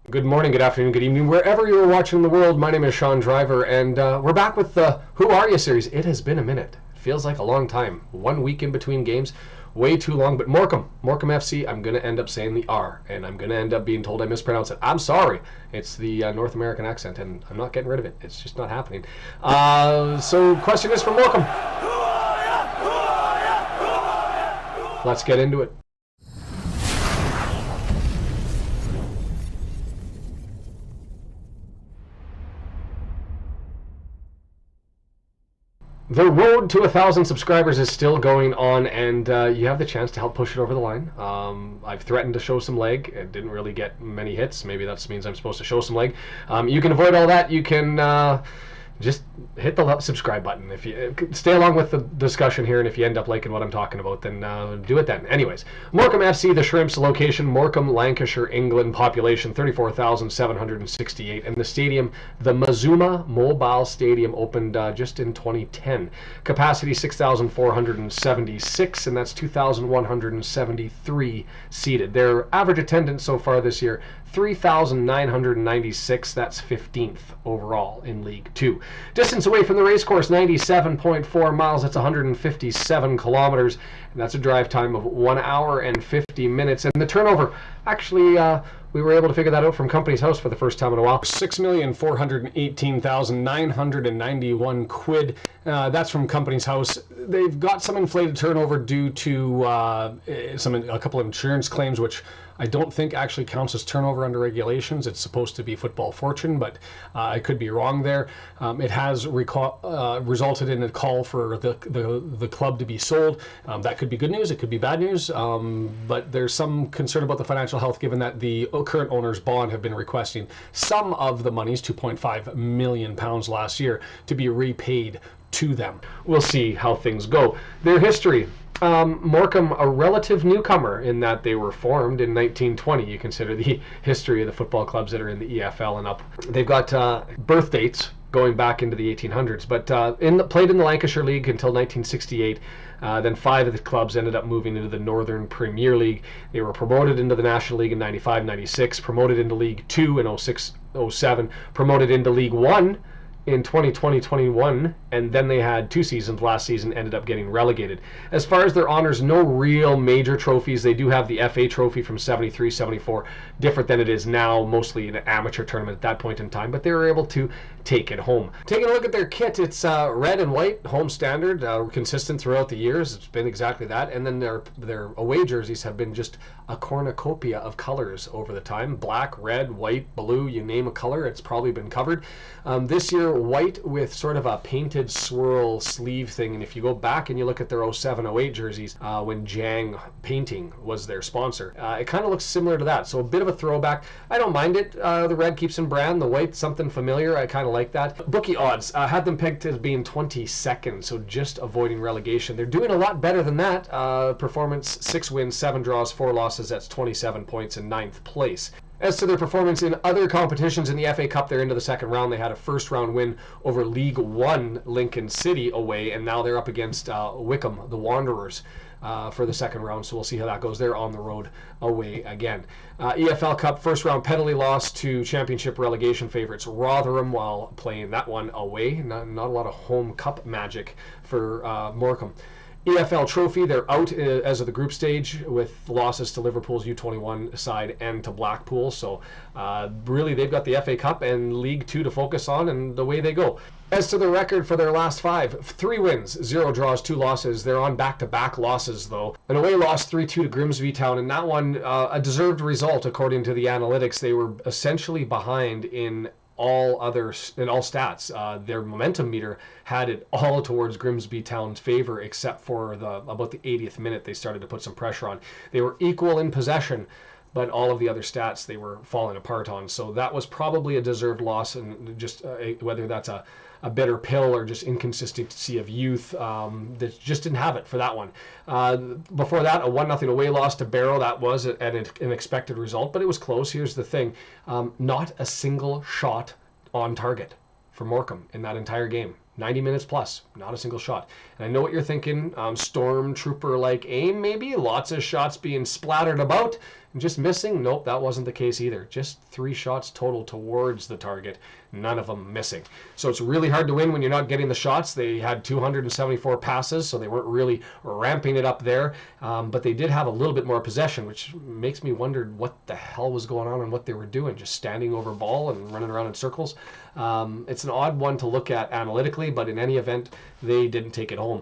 Good morning, good afternoon, good evening, wherever you're watching the world. My name is Sean Driver, and we're back with the Who Are You series. It has been a minute. It feels like a long time. 1 week in between games. Way too long, but Morecambe FC, I'm going to end up saying the R, and I'm going to end up being told I mispronounce it. I'm sorry. It's the North American accent, and I'm not getting rid of it. It's just not happening. So question is for Morecambe. Let's get into it. The road to 1,000 subscribers is still going on, and you have the chance to help push it over the line. I've threatened to show some leg. It didn't really get many hits. Maybe that means I'm supposed to show some leg. You can avoid all that. You can just hit the subscribe button. If you stay along with the discussion here, and if you end up liking what I'm talking about, then do it then. Anyways, Morecambe FC, the Shrimps, location Morecambe, Lancashire, England, population 34,768, and the stadium, the Mazuma Mobile Stadium, opened just in 2010. Capacity 6,476, and that's 2,173 seated. Their average attendance so far this year, 3,996. That's 15th overall in League Two. Distance away from the Racecourse, 97.4 miles. That's 157 kilometers. And that's a drive time of 1 hour and 50 minutes. And the turnover, actually, we were able to figure that out from Company's House for the first time in a while. 6,418,991 quid. That's from Company's House. They've got some inflated turnover due to a couple of insurance claims, which I don't think actually counts as turnover under regulations. It's supposed to be football fortune, but I could be wrong there. It has resulted in a call for the club to be sold. That could be good news. It could be bad news. But there's some concern about the financial health, given that the current owners' bond have been requesting some of the monies, £2.5 million last year, to be repaid to them. We'll see how things go. Their history. Morecambe, a relative newcomer in that they were formed in 1920. You consider the history of the football clubs that are in the EFL and up. They've got birth dates going back into the 1800s, but played in the Lancashire League until 1968. Then 5 of the clubs ended up moving into the Northern Premier League. They were promoted into the National League in 95-96, promoted into League 2 in 06-07, promoted into League 1 in 2020-21, and then they had 2 seasons. Last season ended up getting relegated. As far as their honors, no real major trophies. They do have the FA trophy from 73-74, different than it is now, mostly an amateur tournament at that point in time, but they were able to take it home. Taking a look at their kit, it's red and white, home standard, consistent throughout the years. It's been exactly that, and then their away jerseys have been just a cornucopia of colors over the time. Black, red, white, blue, you name a color, it's probably been covered. This year, white with sort of a painted swirl sleeve thing, and if you go back and you look at their 07-08 jerseys, when Jang Painting was their sponsor, it kind of looks similar to that, so a bit of a throwback. I don't mind it. The red keeps in brand, the white something familiar. I kind of like that. Bookie odds had them pegged as being 22nd, so just avoiding relegation. They're doing a lot better than that. Performance, 6 wins, 7 draws, 4 losses. That's 27 points in 9th place. As to their performance in other competitions, in the FA Cup, they're into the second round. They had a first round win over League 1 Lincoln City away, and now they're up against Wickham, the Wanderers, for the second round, so we'll see how that goes. They're on the road away again. EFL Cup first round penalty loss to championship relegation favorites Rotherham while playing that one away. Not a lot of home cup magic for Morecambe. EFL Trophy, they're out as of the group stage with losses to Liverpool's U21 side and to Blackpool. So really they've got the FA Cup and League 2 to focus on, and away they go. As to the record for their last 5, 3 wins, 0 draws, 2 losses. They're on back-to-back losses, though. An away loss 3-2 to Grimsby Town, and that one, a deserved result according to the analytics. They were essentially behind in all stats. Their momentum meter had it all towards Grimsby Town's favor, except for about the 80th minute they started to put some pressure on. They were equal in possession, but all of the other stats they were falling apart on. So that was probably a deserved loss, and just whether that's a bitter pill or just inconsistency of youth, that just didn't have it for that one. Before that, a 1-0 away loss to Barrow. That was an expected result, but it was close. Here's the thing. Not a single shot on target for Morecambe in that entire game. 90 minutes plus, not a single shot. And I know what you're thinking, stormtrooper-like aim maybe, lots of shots being splattered about, Just missing? Nope, that wasn't the case either. Just 3 shots total towards the target, none of them missing. So it's really hard to win when you're not getting the shots. They had 274 passes, so they weren't really ramping it up there, but they did have a little bit more possession, which makes me wonder what the hell was going on and what they were doing, just standing over ball and running around in circles. It's an odd one to look at analytically, but in any event, they didn't take it home.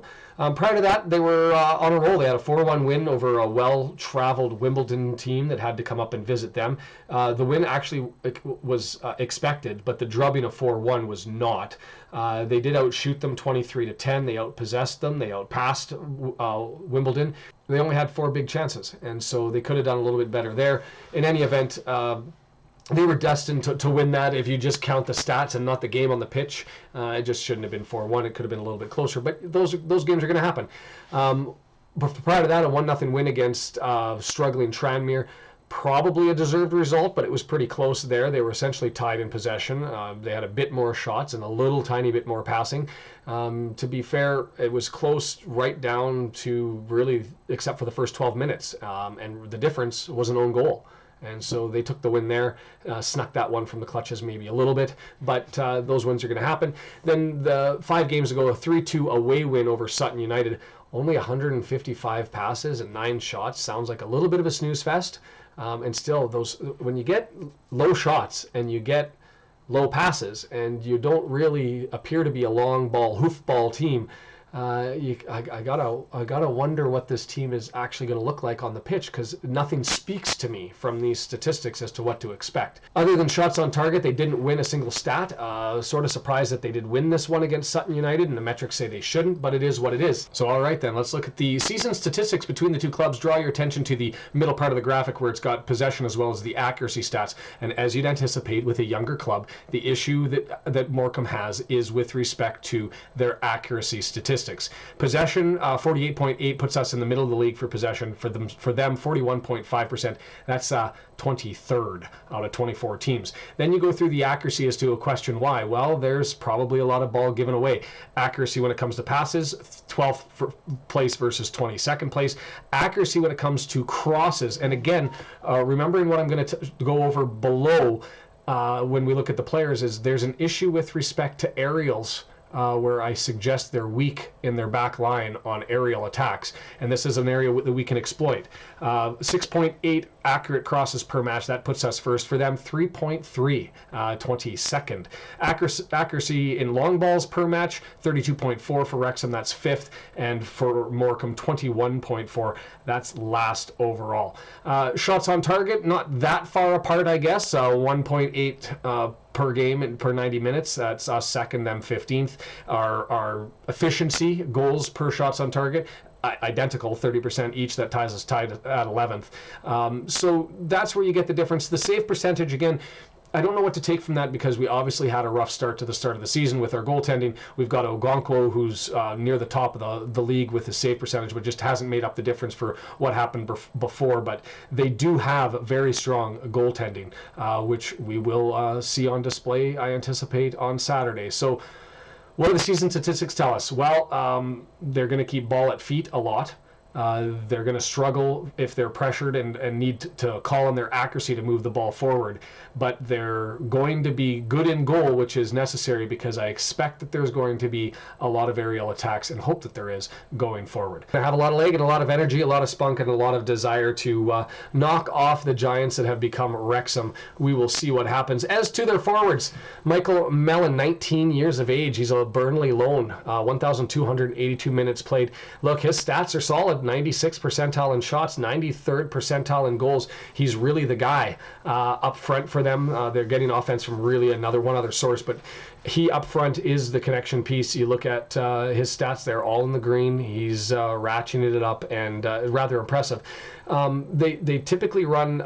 Prior to that, they were on a roll. They had a 4-1 win over a well-traveled Wimbledon team that had to come up and visit them. The win actually was expected, but the drubbing of 4-1 was not. They did outshoot them 23-10. They outpossessed them. They outpassed Wimbledon. They only had 4 big chances, and so they could have done a little bit better there. In any event, they were destined to win that if you just count the stats and not the game on the pitch. It just shouldn't have been 4-1. It could have been a little bit closer, but those games are going to happen. But prior to that, a 1-0 win against struggling Tranmere. Probably a deserved result, but it was pretty close there. They were essentially tied in possession. They had a bit more shots and a little tiny bit more passing. To be fair, it was close right down to really, except for the first 12 minutes. And the difference was an own goal. And so they took the win there, snuck that one from the clutches maybe a little bit, but those wins are going to happen. Then 5 games ago, a 3-2 away win over Sutton United. Only 155 passes and 9 shots. Sounds like a little bit of a snooze fest. And still, when you get low shots and you get low passes and you don't really appear to be a long ball, hoofball team, I gotta wonder what this team is actually going to look like on the pitch, because nothing speaks to me from these statistics as to what to expect. Other than shots on target, they didn't win a single stat. Sort of surprised that they did win this one against Sutton United, and the metrics say they shouldn't, but it is what it is. So all right then, let's look at the season statistics between the two clubs. Draw your attention to the middle part of the graphic where it's got possession as well as the accuracy stats. And as you'd anticipate with a younger club, the issue that Morecambe has is with respect to their accuracy statistics. Possession, 48.8 puts us in the middle of the league for possession. For them, 41.5%. That's 23rd out of 24 teams. Then you go through the accuracy as to a question why. Well, there's probably a lot of ball given away. Accuracy when it comes to passes, 12th place versus 22nd place. Accuracy when it comes to crosses. And again, remembering what I'm going to go over below when we look at the players, is there's an issue with respect to aerials. Where I suggest they're weak in their back line on aerial attacks. And this is an area that we can exploit. 6.8 accurate crosses per match. That puts us first. For them, 3.3, 22nd. Accuracy in long balls per match, 32.4 for Wrexham. That's 5th. And for Morecambe, 21.4. That's last overall. Shots on target, not that far apart, I guess. 1.8 per game and per 90 minutes. That's us second, them 15th. Our efficiency, goals per shots on target, identical, 30% each. That ties us tied at 11th. So that's where you get the difference. The save percentage, again, I don't know what to take from that, because we obviously had a rough start to the start of the season with our goaltending. We've got Ogonkwo, who's near the top of the league with his save percentage, but just hasn't made up the difference for what happened before. But they do have very strong goaltending, which we will see on display, I anticipate, on Saturday. So what do the season statistics tell us? Well, they're going to keep ball at feet a lot. They're going to struggle if they're pressured and need to call on their accuracy to move the ball forward. But they're going to be good in goal, which is necessary, because I expect that there's going to be a lot of aerial attacks, and hope that there is going forward. They have a lot of leg and a lot of energy, a lot of spunk, and a lot of desire to knock off the giants that have become Wrexham. We will see what happens. As to their forwards, Michael Mellon, 19 years of age. He's a Burnley loan, 1,282 minutes played. Look, his stats are solid. 96th percentile in shots, 93rd percentile in goals. He's really the guy up front for them. They're getting offense from really one other source, but he up front is the connection piece. You look at his stats, they're all in the green. He's ratcheting it up, and rather impressive. They typically run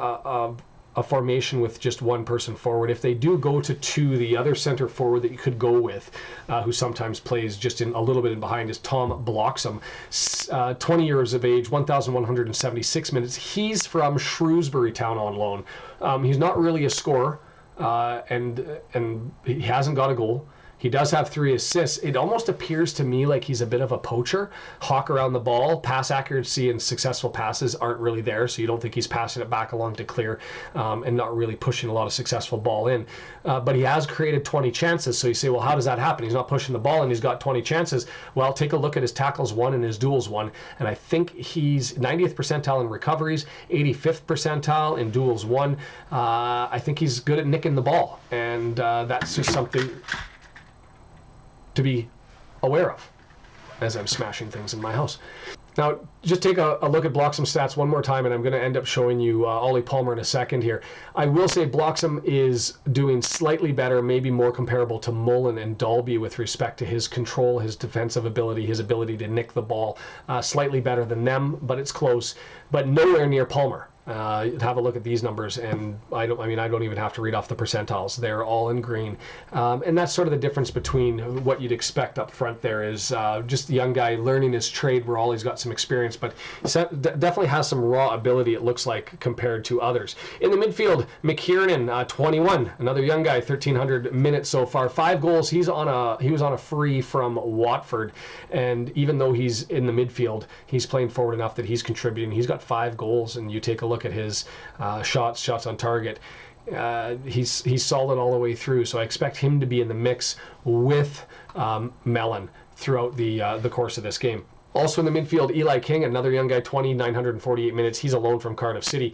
a formation with just one person forward. If they do go to 2, the other center forward that you could go with, who sometimes plays just in a little bit in behind, is Tom Bloxham, 20 years of age, 1,176 minutes. He's from Shrewsbury Town on loan. He's not really a scorer, and he hasn't got a goal. He does have 3 assists. It almost appears to me like he's a bit of a poacher, hawk around the ball. Pass accuracy and successful passes aren't really there, so you don't think he's passing it back along to clear and not really pushing a lot of successful ball in. But he has created 20 chances, so you say, well, how does that happen? He's not pushing the ball and he's got 20 chances. Well, take a look at his tackles won and his duels won, and I think he's 90th percentile in recoveries, 85th percentile in duels won. I think he's good at nicking the ball, and that's just something to be aware of as I'm smashing things in my house. Now, just take a look at Bloxham stats one more time, and I'm going to end up showing you Ollie Palmer in a second here. I will say Bloxham is doing slightly better, maybe more comparable to Mullen and Dalby with respect to his control, his defensive ability, his ability to nick the ball. Slightly better than them, but it's close, but nowhere near Palmer. Have a look at these numbers, and I don't even have to read off the percentiles. They're all in green, and that's sort of the difference between what you'd expect up front. There is just the young guy learning his trade, where Ollie's got some experience, but definitely has some raw ability, it looks like, compared to others. In the midfield, McKiernan, 21, another young guy, 1,300 minutes so far, 5 goals. He was on a free from Watford, and even though he's in the midfield, he's playing forward enough that he's contributing. He's got 5 goals, and you take a look at his shots on target. He's solid all the way through, so I expect him to be in the mix with Mellon throughout the course of this game. Also in the midfield, Eli King, another young guy, 948 minutes. He's a loan from Cardiff City.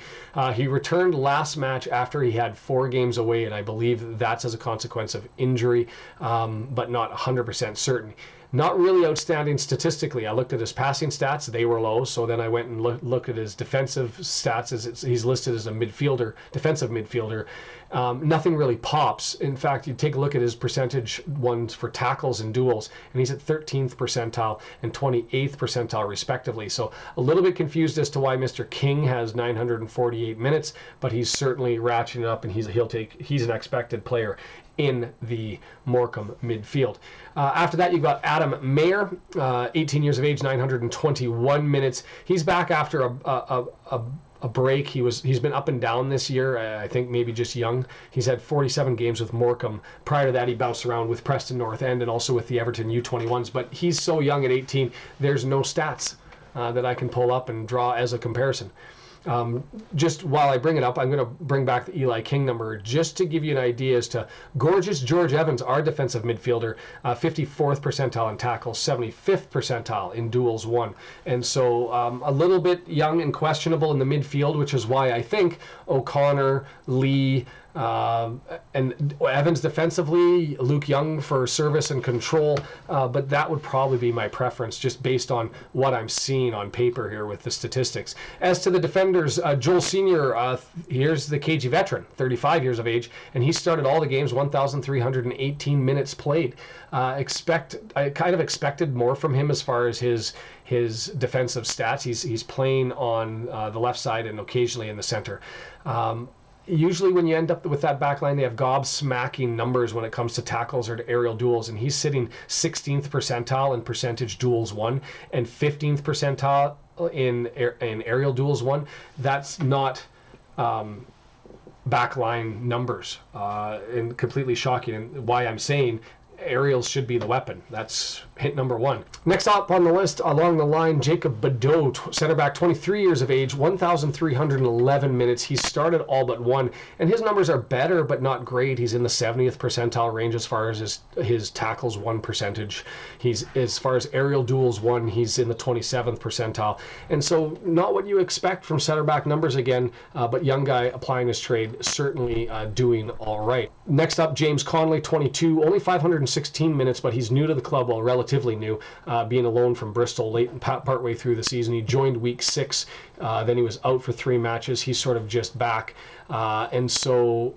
He returned last match after he had 4 games away, and I believe that's as a consequence of injury, but not 100% certain. Not really outstanding statistically. I looked at his passing stats; they were low. So then I went and looked at his defensive stats. He's listed as a midfielder, defensive midfielder. Nothing really pops. In fact, you take a look at his percentage ones for tackles and duels, and he's at 13th percentile and 28th percentile respectively. So a little bit confused as to why Mr. King has 948 minutes, but he's certainly ratcheting up, and he's an expected player in the Morecambe midfield. After that, you've got Adam Mayer, 18 years of age, 921 minutes. He's back after a break. He's been up and down this year. I think maybe just young. He's had 47 games with Morecambe. Prior to that, he bounced around with Preston North End and also with the Everton U21s. But he's so young at 18, there's no stats that I can pull up and draw as a comparison. Just while I bring it up, I'm going to bring back the Eli King number just to give you an idea as to gorgeous George Evans, our defensive midfielder, 54th percentile in tackles, 75th percentile in duels won. And so a little bit young and questionable in the midfield, which is why I think O'Connor, Lee, and Evans defensively, Luke Young for service and control, but that would probably be my preference just based on what I'm seeing on paper here with the statistics. As to the defenders, Joel Senior, here's the KG veteran, 35 years of age, and he started all the games, 1,318 minutes played. I kind of expected more from him as far as his defensive stats. He's playing on the left side and occasionally in the center. Usually when you end up with that back line, they have gobsmacking numbers when it comes to tackles or to aerial duels, and he's sitting 16th percentile in percentage duels won and 15th percentile in aerial duels won. That's not backline numbers, and completely shocking, and why I'm saying aerials should be the weapon. That's hit number 1. Next up on the list along the line, Jacob Badeau, center back, 23 years of age, 1,311 minutes. He started all but 1, and his numbers are better but not great. He's in the 70th percentile range as far as his tackles won percentage. He's, as far as aerial duels won, he's in the 27th percentile. And so not what you expect from center back numbers again, but young guy applying his trade, certainly doing all right. Next up, James Conley, 22, only 516 minutes, but he's new to the club, well, relatively new, being a loan from Bristol late partway through the season. He joined week 6, then he was out for 3 matches. He's sort of just back, and so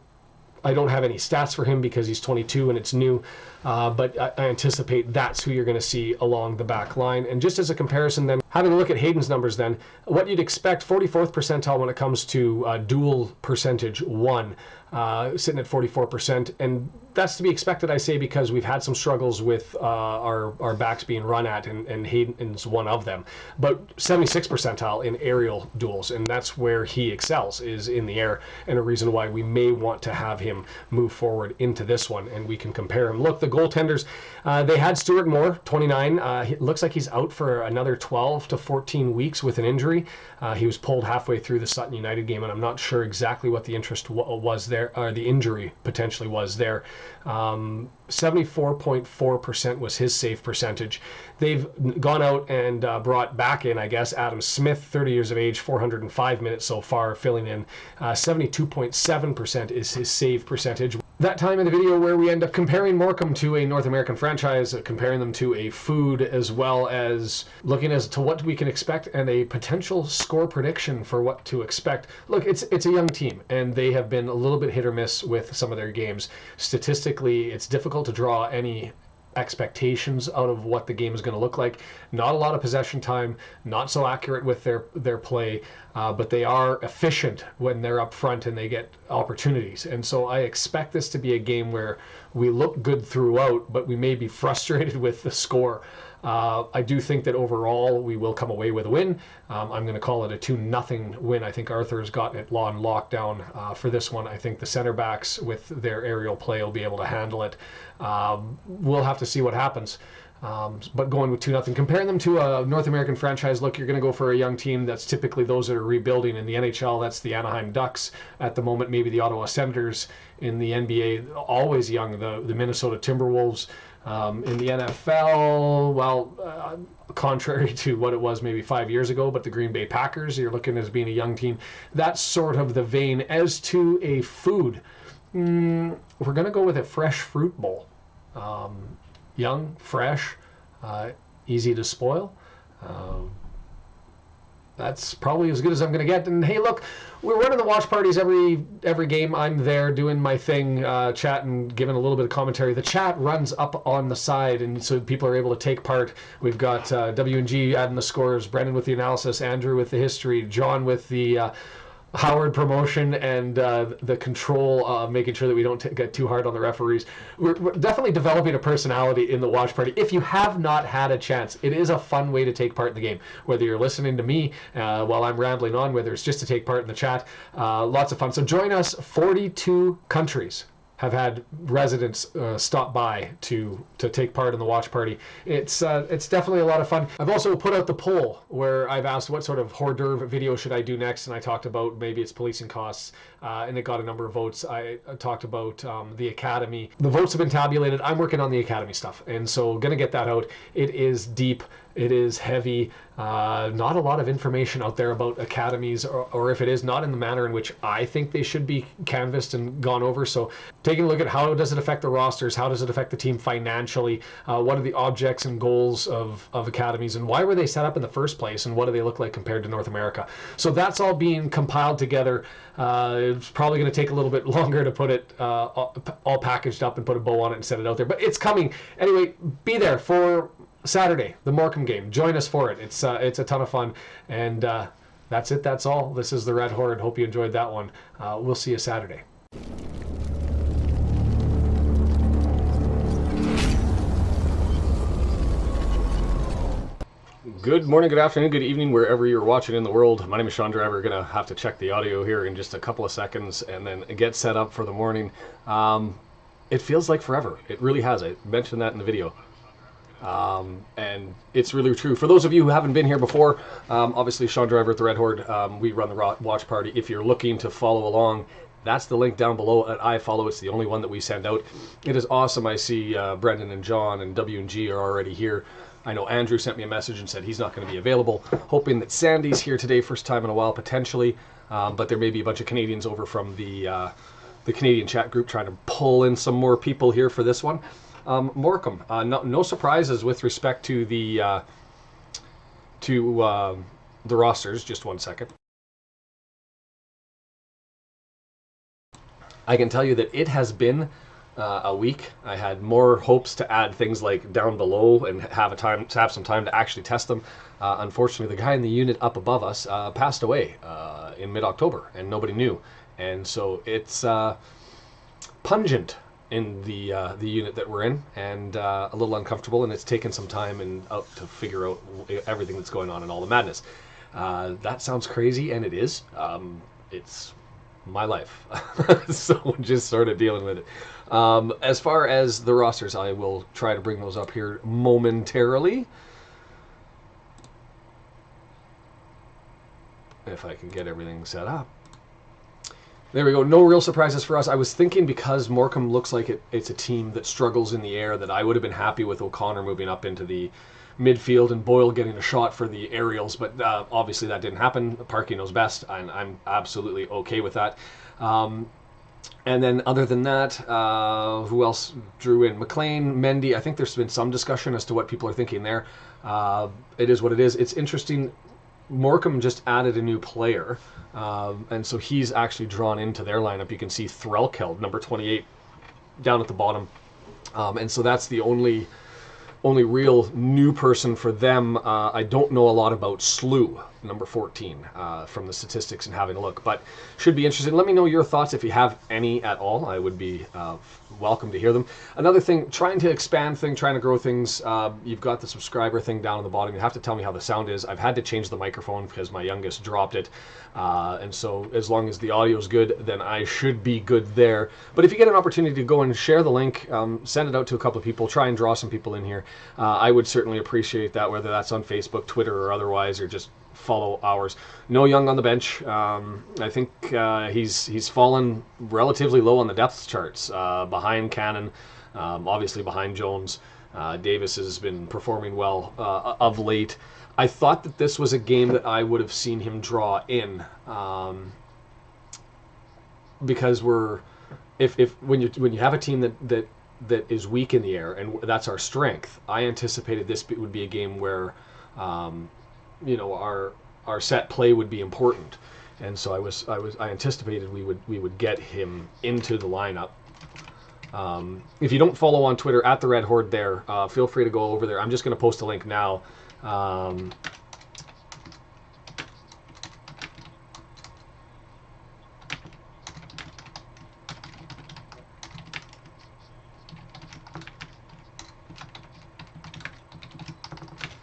I don't have any stats for him because he's 22 and it's new, but I anticipate that's who you're going to see along the back line. And just as a comparison then, Having a look at Hayden's numbers then, what you'd expect, 44th percentile when it comes to duel percentage 1, sitting at 44%. And that's to be expected, I say, because we've had some struggles with our backs being run at, and Hayden's one of them. But 76th percentile in aerial duels, and that's where he excels, is in the air, and a reason why we may want to have him move forward into this one, and we can compare him. Look, the goaltenders, they had Stuart Moore, 29. It looks like he's out for another 12 to 14 weeks with an injury. He was pulled halfway through the Sutton United game, and I'm not sure exactly what the interest was there, or the injury potentially was there. 74.4% was his save percentage. They've gone out and brought back in, I guess, Adam Smith, 30 years of age, 405 minutes so far, filling in. 72.7% is his save percentage. That time in the video where we end up comparing Morecambe to a North American franchise, comparing them to a food, as well as looking as to what we can expect and a potential score prediction for what to expect. Look, it's a young team, and they have been a little bit hit or miss with some of their games. Statistically, it's difficult to draw any expectations out of what the game is going to look like. Not a lot of possession time, not so accurate with their play, but they are efficient when they're up front and they get opportunities. And so I expect this to be a game where we look good throughout, but we may be frustrated with the score. I do think that overall we will come away with a win. I'm going to call it a 2-0 win. I think Arthur's got it on lockdown for this one. I think the center backs with their aerial play will be able to handle it. We'll have to see what happens. But going with 2-0, comparing them to a North American franchise, look, you're going to go for a young team that's typically those that are rebuilding. In the NHL, that's the Anaheim Ducks at the moment, maybe the Ottawa Senators. In the NBA, always young, the Minnesota Timberwolves. In the NFL, well, contrary to what it was maybe 5 years ago, but the Green Bay Packers, you're looking as being a young team. That's sort of the vein. As to a food, we're going to go with a fresh fruit bowl. Young, fresh, easy to spoil. That's probably as good as I'm going to get. And hey, look, we're running the watch parties every game. I'm there doing my thing, chatting, giving a little bit of commentary. The chat runs up on the side, and so people are able to take part. We've got W&G adding the scores, Brendan with the analysis, Andrew with the history, John with the Howard promotion, and the control, making sure that we don't get too hard on the referees. We're definitely developing a personality in the watch party. If you have not had a chance, it is a fun way to take part in the game. Whether you're listening to me while I'm rambling on, whether it's just to take part in the chat, lots of fun. So join us. 42 countries have had residents stop by to take part in the watch party. It's definitely a lot of fun. I've also put out the poll where I've asked what sort of hors d'oeuvre video should I do next, and I talked about maybe it's policing costs, and it got a number of votes. I talked about the academy. The votes have been tabulated. I'm working on the academy stuff, and so gonna get that out. It is deep. It is heavy. Not a lot of information out there about academies, or if it is, not in the manner in which I think they should be canvassed and gone over. So taking a look at how does it affect the rosters, how does it affect the team financially, what are the objects and goals of academies, and why were they set up in the first place, and what do they look like compared to North America. So that's all being compiled together. It's probably going to take a little bit longer to put it all packaged up and put a bow on it and set it out there, but it's coming. Anyway, be there for Saturday, the Morecambe game. Join us for it. It's a ton of fun, and that's it. That's all. This is the Red Horde. Hope you enjoyed that one. We'll see you Saturday. Good morning, good afternoon, good evening, wherever you're watching in the world. My name is Sean Driver. Going to have to check the audio here in just a couple of seconds and then get set up for the morning. It feels like forever. It really has. I mentioned that in the video. And it's really true. For those of you who haven't been here before, obviously Sean Driver at the Red Horde, we run the watch party. If you're looking to follow along, that's the link down below at iFollow. It's the only one that we send out. It is awesome. I see Brendan and John and W&G are already here. I know Andrew sent me a message and said he's not going to be available. Hoping that Sandy's here today, first time in a while potentially, but there may be a bunch of Canadians over from the Canadian chat group trying to pull in some more people here for this one. Morecambe, no surprises with respect to the rosters. Just one second. I can tell you that it has been a week. I had more hopes to add things like down below and have some time to actually test them. Unfortunately, the guy in the unit up above us passed away in mid-October, and nobody knew. And so it's pungent in the unit that we're in, and a little uncomfortable, and it's taken some time to figure out everything that's going on and all the madness. That sounds crazy, and it is. It's my life, so just sort of dealing with it. As far as the rosters, I will try to bring those up here momentarily. If I can get everything set up. There we go. No real surprises for us. I was thinking because Morecambe looks like it's a team that struggles in the air that I would have been happy with O'Connor moving up into the midfield and Boyle getting a shot for the aerials, but obviously that didn't happen. Parky knows best, and I'm absolutely okay with that. And then other than that, who else drew in? McLean, Mendy. I think there's been some discussion as to what people are thinking there. It is what it is. It's interesting. Morecambe just added a new player, and so he's actually drawn into their lineup. You can see Threlkeld, number 28, down at the bottom. And so that's the only real new person for them. I don't know a lot about Slew, number 14, from the statistics and having a look, but should be interesting. Let me know your thoughts if you have any at all. I would be welcome to hear them. Another thing, trying to expand things, trying to grow things. You've got the subscriber thing down at the bottom. You have to tell me how the sound is. I've had to change the microphone because my youngest dropped it. And so as long as the audio is good, then I should be good there. But if you get an opportunity to go and share the link, send it out to a couple of people, try and draw some people in here. I would certainly appreciate that, whether that's on Facebook, Twitter, or otherwise, or just follow ours. No Young on the bench. I think he's fallen relatively low on the depth charts, behind Cannon, obviously behind Jones. Davis has been performing well of late. I thought that this was a game that I would have seen him draw in, because when you have a team that is weak in the air, and that's our strength, I anticipated this would be a game where our set play would be important, and so I anticipated we would get him into the lineup. If you don't follow on Twitter at the Red Horde, there, feel free to go over there. I'm just going to post a link now.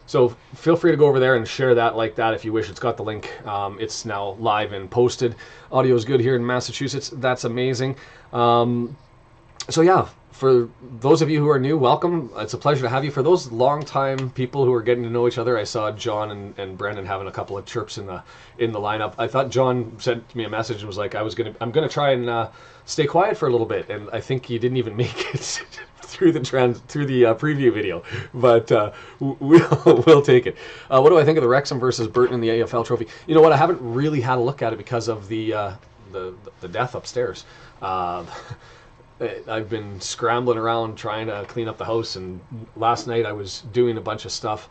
So feel free to go over there and share that like that if you wish. It's got the link. It's now live and posted. Audio is good here in Massachusetts. That's amazing. So yeah, for those of you who are new, welcome. It's a pleasure to have you. For those long-time people who are getting to know each other, I saw John and Brendan having a couple of chirps in the lineup. I thought John sent me a message and was like, I'm gonna try and stay quiet for a little bit, and I think he didn't even make it through the preview video, but we'll take it. What do I think of the Wrexham versus Burton in the AFL Trophy? You know what? I haven't really had a look at it because of the death upstairs. I've been scrambling around trying to clean up the house, and last night I was doing a bunch of stuff.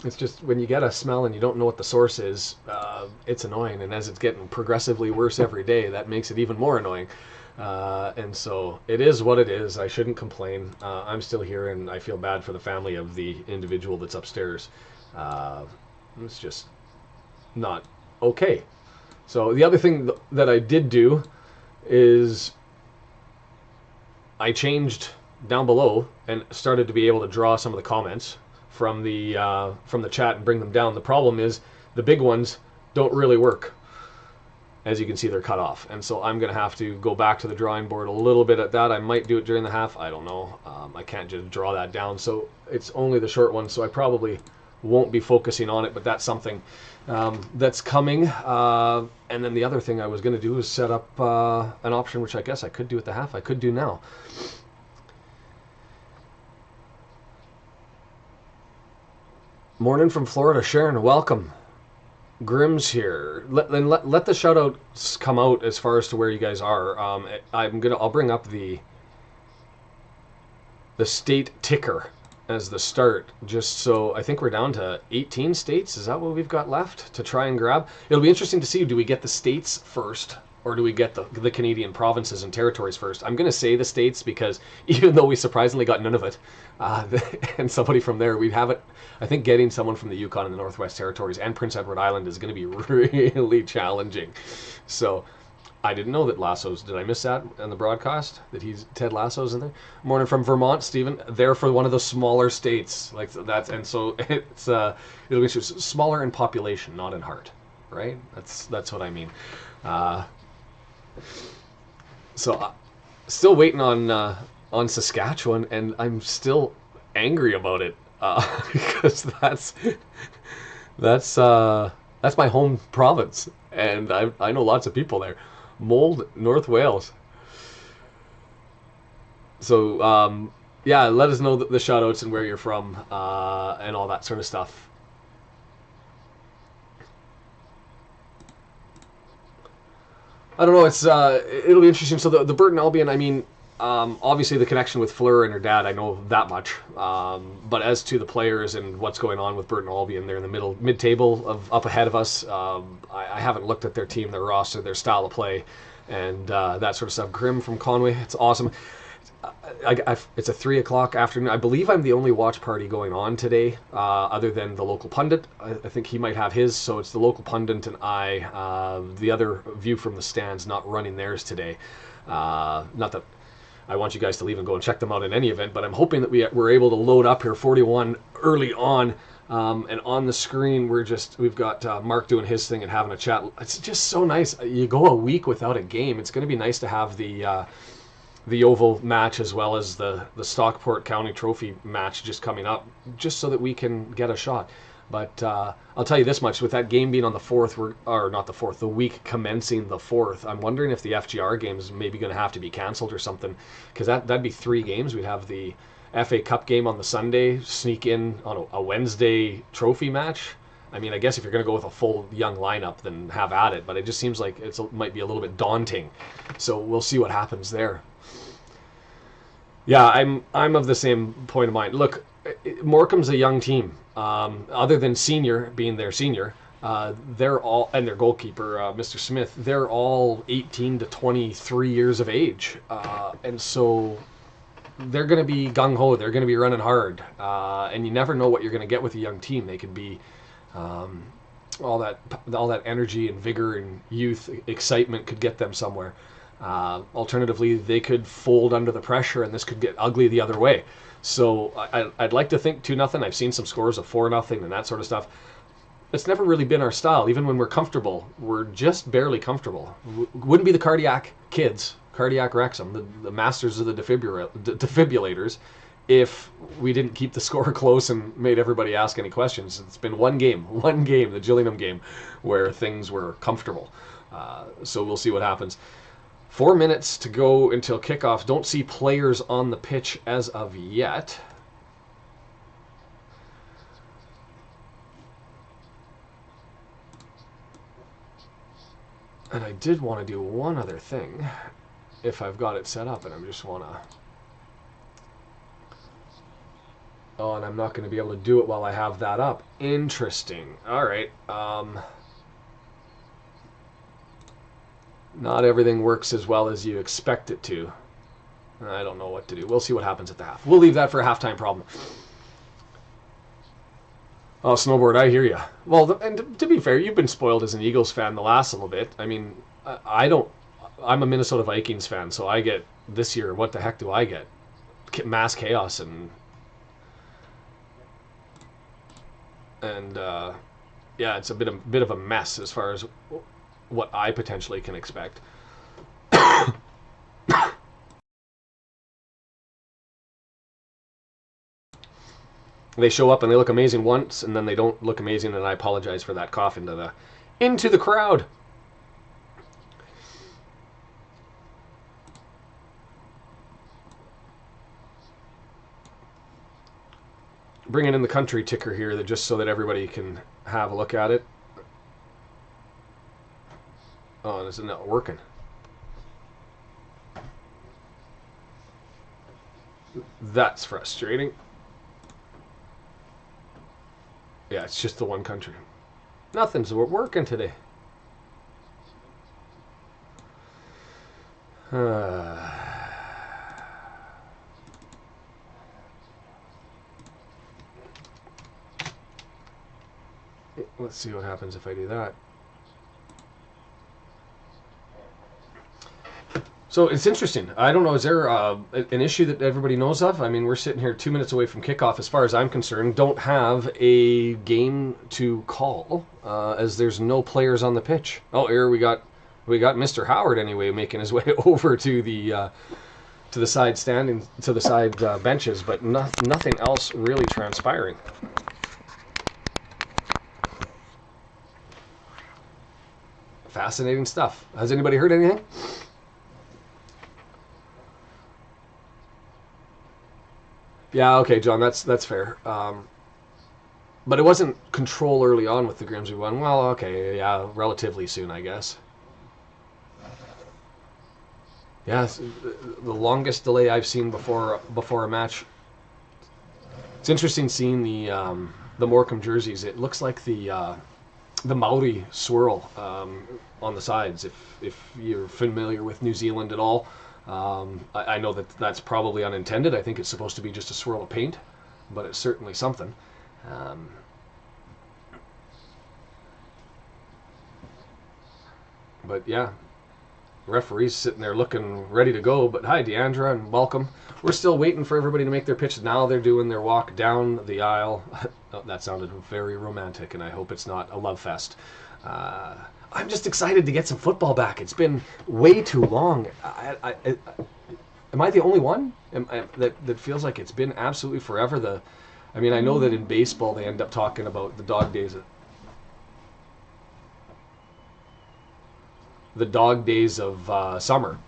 It's just when you get a smell and you don't know what the source is, it's annoying, and as it's getting progressively worse every day, that makes it even more annoying. And so it is what it is. I shouldn't complain. I'm still here, and I feel bad for the family of the individual that's upstairs. It's just not okay. So the other thing that I did do is I changed down below and started to be able to draw some of the comments from the chat and bring them down. The problem is the big ones don't really work. As you can see, they're cut off, and so I'm going to have to go back to the drawing board a little bit at that. I might do it during the half. I don't know. I can't just draw that down, so it's only the short one, so I probably won't be focusing on it, but that's something that's coming. And then the other thing I was going to do is set up an option, which I guess I could do at the half. I could do now. Morning from Florida, Sharon. Welcome. Grimm's here. Let the shout outs come out as far as to where you guys are. I'll bring up the state ticker as the start, just so I think we're down to 18 states. Is that what we've got left to try and grab? It'll be interesting to see, do we get the states first, or do we get the Canadian provinces and territories first? I'm going to say the states because even though we surprisingly got none of it, and somebody from there, we have it. I think getting someone from the Yukon and the Northwest Territories and Prince Edward Island is going to be really challenging. So I didn't know that Lasso's. Did I miss that on the broadcast? That Ted Lasso's in there. Morning from Vermont, Stephen. There for one of the smaller states, like that's, and so it's it'll be smaller in population, not in heart, right? That's what I mean. So still waiting on Saskatchewan, and I'm still angry about it because that's my home province, and I know lots of people there. Mold, North Wales. So yeah, let us know the shout outs and where you're from and all that sort of stuff. I don't know. It'll be interesting. So the Burton Albion. I mean, obviously the connection with Fleur and her dad, I know that much. But as to the players and what's going on with Burton Albion, they're in the mid table of up ahead of us. I haven't looked at their team, their roster, their style of play, and that sort of stuff. Grim from Conway, it's awesome. It's a 3 o'clock afternoon. I believe I'm the only watch party going on today, other than the local pundit. I think he might have his, so it's the local pundit and I. The other view from the stands not running theirs today. Not that I want you guys to leave and go and check them out in any event, but I'm hoping that we're able to load up here 41 early on. And on the screen, we've got Mark doing his thing and having a chat. It's just so nice. You go a week without a game. It's going to be nice to have the Oval match as well as the Stockport County Trophy match just coming up, just so that we can get a shot. But I'll tell you this much, with that game being on the 4th, or not the 4th, the week commencing the 4th, I'm wondering if the FGR game is maybe going to have to be cancelled or something, because that'd be 3 games. We'd have the FA Cup game on the Sunday, sneak in on a Wednesday trophy match. I mean, I guess if you're going to go with a full young lineup, then have at it, but it just seems like it might be a little bit daunting. So we'll see what happens there. Yeah, I'm of the same point of mind. Look, Morecambe's a young team. Other than senior being their senior, they're all, and their goalkeeper, Mr. Smith, they're all 18 to 23 years of age, and so they're going to be gung ho. They're going to be running hard, and you never know what you're going to get with a young team. They could be all that energy and vigor and youth, excitement could get them somewhere. Alternatively, they could fold under the pressure, and this could get ugly the other way. So I'd like to think 2-0. I've seen some scores of 4-0 and that sort of stuff. It's never really been our style. Even when we're comfortable, we're just barely comfortable. Wouldn't be the cardiac kids, cardiac Wrexham, the masters of the defibrillators, if we didn't keep the score close and made everybody ask any questions. It's been one game, the Gillingham game, where things were comfortable. So we'll see what happens. 4 minutes to go until kickoff. Don't see players on the pitch as of yet. And I did want to do one other thing, if I've got it set up, and I just want to... Oh, and I'm not going to be able to do it while I have that up. Interesting. All right. Not everything works as well as you expect it to. I don't know what to do. We'll see what happens at the half. We'll leave that for a halftime problem. Oh, snowboard, I hear you. Well, and to be fair, you've been spoiled as an Eagles fan the last little bit. I mean, I'm a Minnesota Vikings fan, so I get this year, what the heck do I get? Mass chaos and yeah, it's a bit of a mess as far as what I potentially can expect. They show up and they look amazing once, and then they don't look amazing, and I apologize for that cough into the crowd. Bringing in the country ticker here, just so that everybody can have a look at it. Oh, this is not working. That's frustrating. Yeah, it's just the one country. Nothing's working today. Let's see what happens if I do that. So it's interesting. I don't know, is there an issue that everybody knows of? I mean, we're sitting here 2 minutes away from kickoff. As far as I'm concerned, don't have a game to call as there's no players on the pitch. Oh, here we got Mr. Howard anyway making his way over to the side benches, but nothing else really transpiring. Fascinating stuff. Has anybody heard anything? Yeah, okay, John, that's fair. But it wasn't control early on with the Grimsby one. Well, okay, yeah, relatively soon, I guess. Yeah, the longest delay I've seen before a match. It's interesting seeing the Morecambe jerseys. It looks like the Maori swirl on the sides. If you're familiar with New Zealand at all. I know that's probably unintended. I think it's supposed to be just a swirl of paint, but it's certainly something. But yeah, referee's sitting there looking ready to go. But hi, Deandra, and welcome. We're still waiting for everybody to make their pitches. Now they're doing their walk down the aisle. Oh, that sounded very romantic, and I hope it's not a love fest. I'm just excited to get some football back. It's been way too long. Am I the only one that feels like it's been absolutely forever? I mean, I know that in baseball they end up talking about the dog days of summer,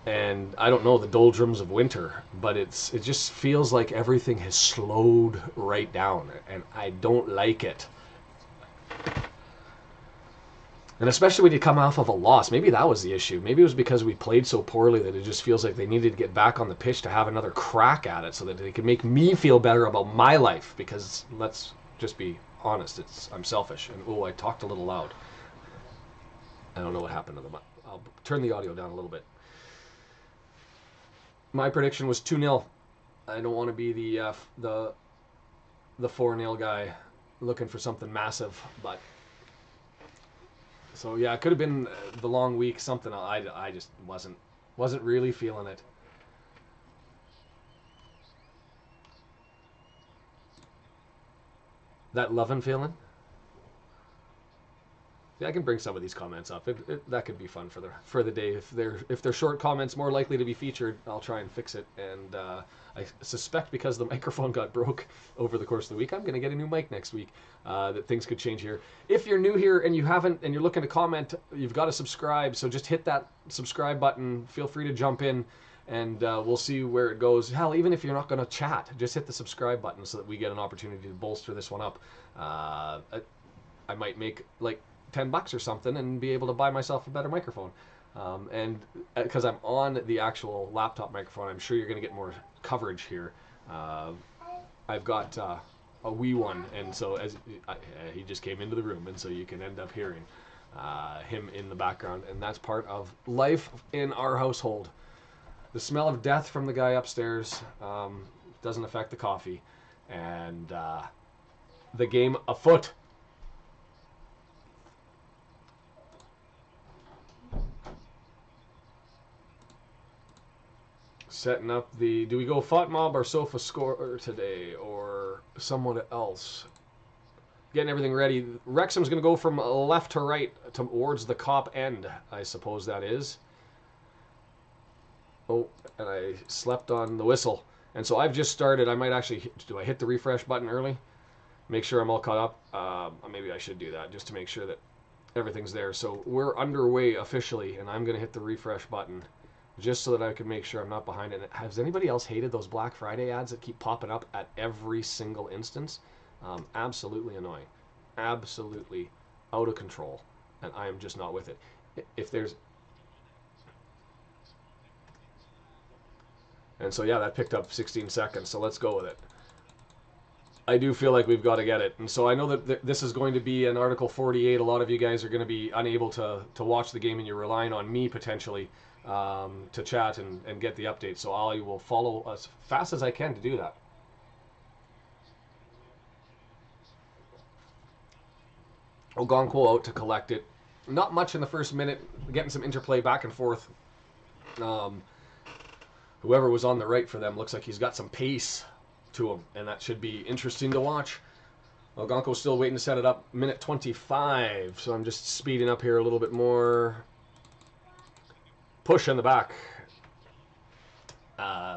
and I don't know, the doldrums of winter. But it just feels like everything has slowed right down, and I don't like it. And especially when you come off of a loss. Maybe that was the issue. Maybe it was because we played so poorly that it just feels like they needed to get back on the pitch to have another crack at it so that they could make me feel better about my life. Because let's just be honest, I'm selfish. And I talked a little loud. I don't know what happened to them. I'll turn the audio down a little bit. My prediction was 2-0. I don't want to be the 4-0 guy looking for something massive, but... So yeah, it could have been the long week, something. I just wasn't really feeling it. That loving feeling. Yeah, I can bring some of these comments up. That could be fun for the day. If they're short comments, more likely to be featured, I'll try and fix it. And I suspect because the microphone got broke over the course of the week, I'm going to get a new mic next week. That things could change here. If you're new here and you're looking to comment, you've got to subscribe. So just hit that subscribe button. Feel free to jump in, and we'll see where it goes. Hell, even if you're not going to chat, just hit the subscribe button so that we get an opportunity to bolster this one up. I might make like $10 or something and be able to buy myself a better microphone. And because I'm on the actual laptop microphone, I'm sure you're going to get more coverage here. I've got a wee one, and so he just came into the room, and so you can end up hearing him in the background, and that's part of life in our household. The smell of death from the guy upstairs doesn't affect the coffee, and the game afoot. Setting up do we go FOTMob or Sofa Score today, or someone else? Getting everything ready. Wrexham's going to go from left to right towards the Cop end, I suppose that is. Oh, and I slept on the whistle. And so I've just started. I might actually, do I hit the refresh button early? Make sure I'm all caught up? Maybe I should do that just to make sure that everything's there. So we're underway officially, and I'm going to hit the refresh button just so that I can make sure I'm not behind it. Has anybody else hated those Black Friday ads that keep popping up at every single instance? Absolutely annoying. Absolutely out of control. And I am just not with it. If there's... And so yeah, that picked up 16 seconds, so let's go with it. I do feel like we've got to get it. And so I know that this is going to be an Article 48. A lot of you guys are going to be unable to watch the game, and you're relying on me potentially to chat and get the update. So I will follow as fast as I can to do that. Ogonquo out to collect it. Not much in the first minute, getting some interplay back and forth. Whoever was on the right for them looks like he's got some pace to him, and that should be interesting to watch. Ogonquo's still waiting to set it up. Minute 25, so I'm just speeding up here a little bit more. Push in the back.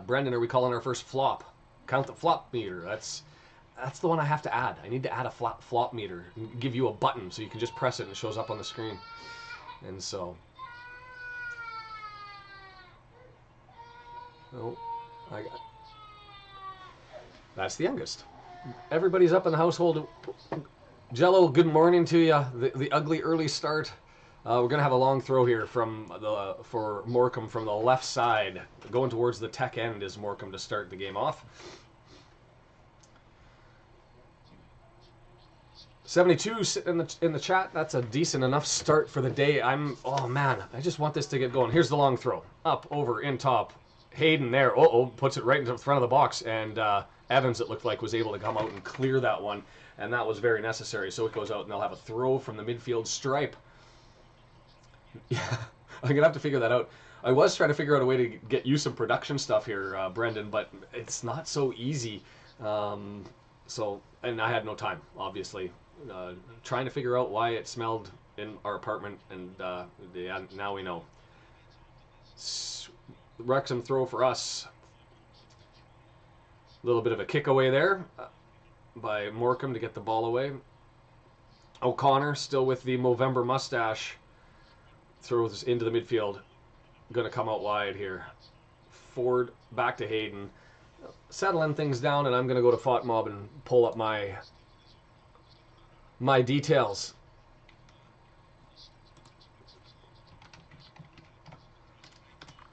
Brendan, are we calling our first flop? Count the flop meter. That's the one I have to add. I need to add a flop meter and give you a button so you can just press it and it shows up on the screen. And so, that's the youngest. Everybody's up in the household. Jello, good morning to you. The ugly early start. We're gonna have a long throw here for Morecambe from the left side, going towards the tech end is Morecambe to start the game off. 72 in the chat. That's a decent enough start for the day. Oh man, I just want this to get going. Here's the long throw. Up, over, in top. Hayden there. Puts it right into the front of the box. And Evans, it looked like, was able to come out and clear that one. And that was very necessary. So it goes out and they'll have a throw from the midfield stripe. Yeah, I'm going to have to figure that out. I was trying to figure out a way to get you some production stuff here, Brendan, but it's not so easy. And I had no time, obviously. Trying to figure out why it smelled in our apartment, and yeah, now we know. Wrexham throw for us. A little bit of a kick away there by Morecambe to get the ball away. O'Connor still with the Movember mustache. Throws into the midfield. Going to come out wide here. Ford back to Hayden. Settling things down, and I'm going to go to FOTMob and pull up my details.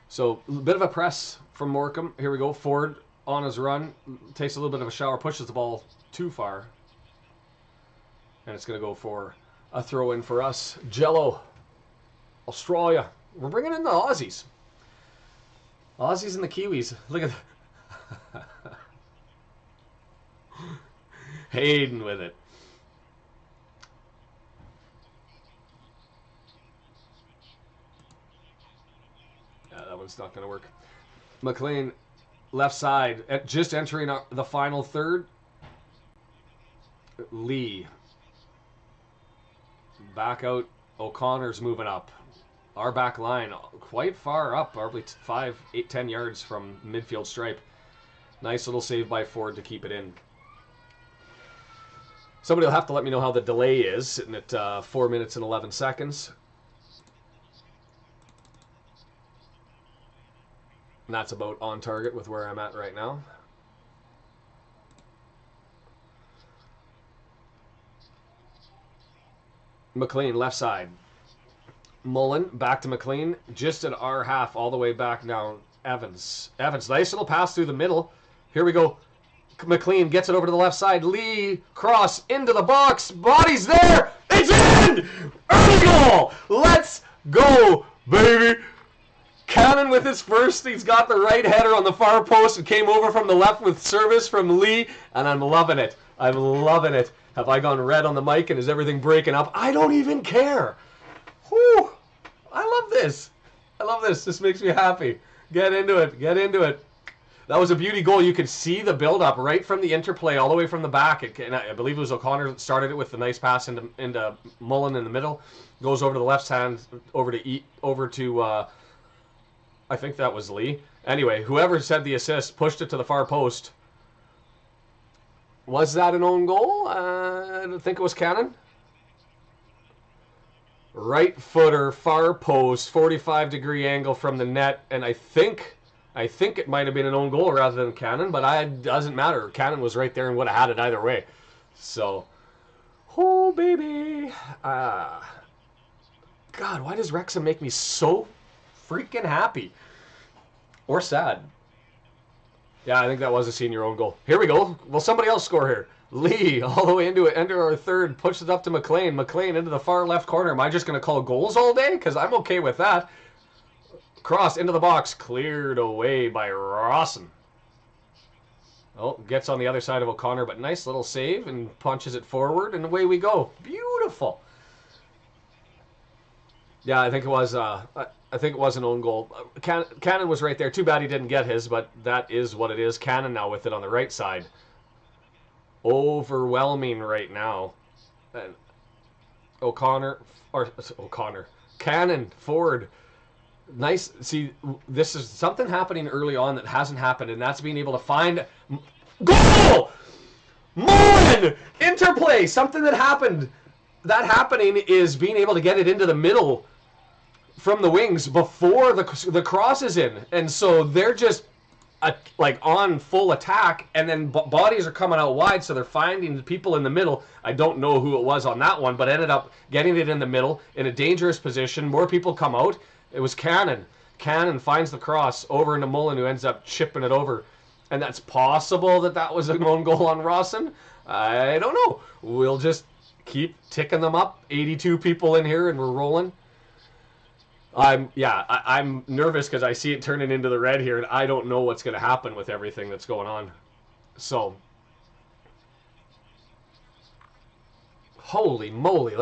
So a bit of a press from Morecambe. Here we go. Ford on his run. Takes a little bit of a shower. Pushes the ball too far. And it's going to go for a throw in for us. Jello. Australia. We're bringing in the Aussies. Aussies and the Kiwis. Look at that. Hayden with it. That one's not going to work. McLean, left side, just entering the final third. Lee. Back out. O'Connor's moving up. Our back line quite far up, probably 5, 8, 10 yards from midfield stripe. Nice little save by Ford to keep it in. Somebody will have to let me know how the delay is, sitting at 4 minutes and 11 seconds. And that's about on target with where I'm at right now. McLean, left side. Mullen, back to McLean, just at our half, all the way back down. Evans, nice little pass through the middle. Here we go. McLean gets it over to the left side. Lee, cross, into the box. Body's there. It's in! Early goal! Let's go, baby! Cannon with his first. He's got the right header on the far post and came over from the left with service from Lee, and I'm loving it. I'm loving it. Have I gone red on the mic and is everything breaking up? I don't even care. Whew. I love this. I love this. This makes me happy. Get into it. Get into it. That was a beauty goal. You could see the build-up right from the interplay all the way from the back. And I believe it was O'Connor that started it with the nice pass into Mullen in the middle. Goes over to the left hand, over to I think that was Lee. Anyway, whoever said the assist pushed it to the far post. Was that an own goal? I think it was Cannon. Right footer, far post, 45-degree angle from the net, and I think it might have been an own goal rather than Cannon, but it doesn't matter. Cannon was right there and would have had it either way. So, oh baby, God, why does Wrexham make me so freaking happy or sad? Yeah, I think that was a senior own goal. Here we go. Will somebody else score here? Lee, all the way into it, enter our third, pushes it up to McLean. McLean into the far left corner. Am I just going to call goals all day? Because I'm okay with that. Cross into the box. Cleared away by Rawson. Oh, gets on the other side of O'Connor, but nice little save and punches it forward, and away we go. Beautiful. Yeah, I think it was. I think it was an own goal. Cannon was right there. Too bad he didn't get his, but that is what it is. Cannon now with it on the right side. Overwhelming right now. And O'Connor. Cannon forward. Nice. See, this is something happening early on that hasn't happened, and that's being able to find goal. Mullen interplay. Something that happened. That happening is being able to get it into the middle from the wings before the cross is in, and so they're just like on full attack, and then bodies are coming out wide, so they're finding the people in the middle. I don't know who it was on that one, but ended up getting it in the middle in a dangerous position. More people come out. It was Cannon. Cannon finds the cross over into Mullen, who ends up chipping it over. And that's possible that was an own goal on Rawson. I don't know. We'll just keep ticking them up. 82 people in here, and we're rolling. I'm nervous because I see it turning into the red here, and I don't know what's going to happen with everything that's going on. So, holy moly,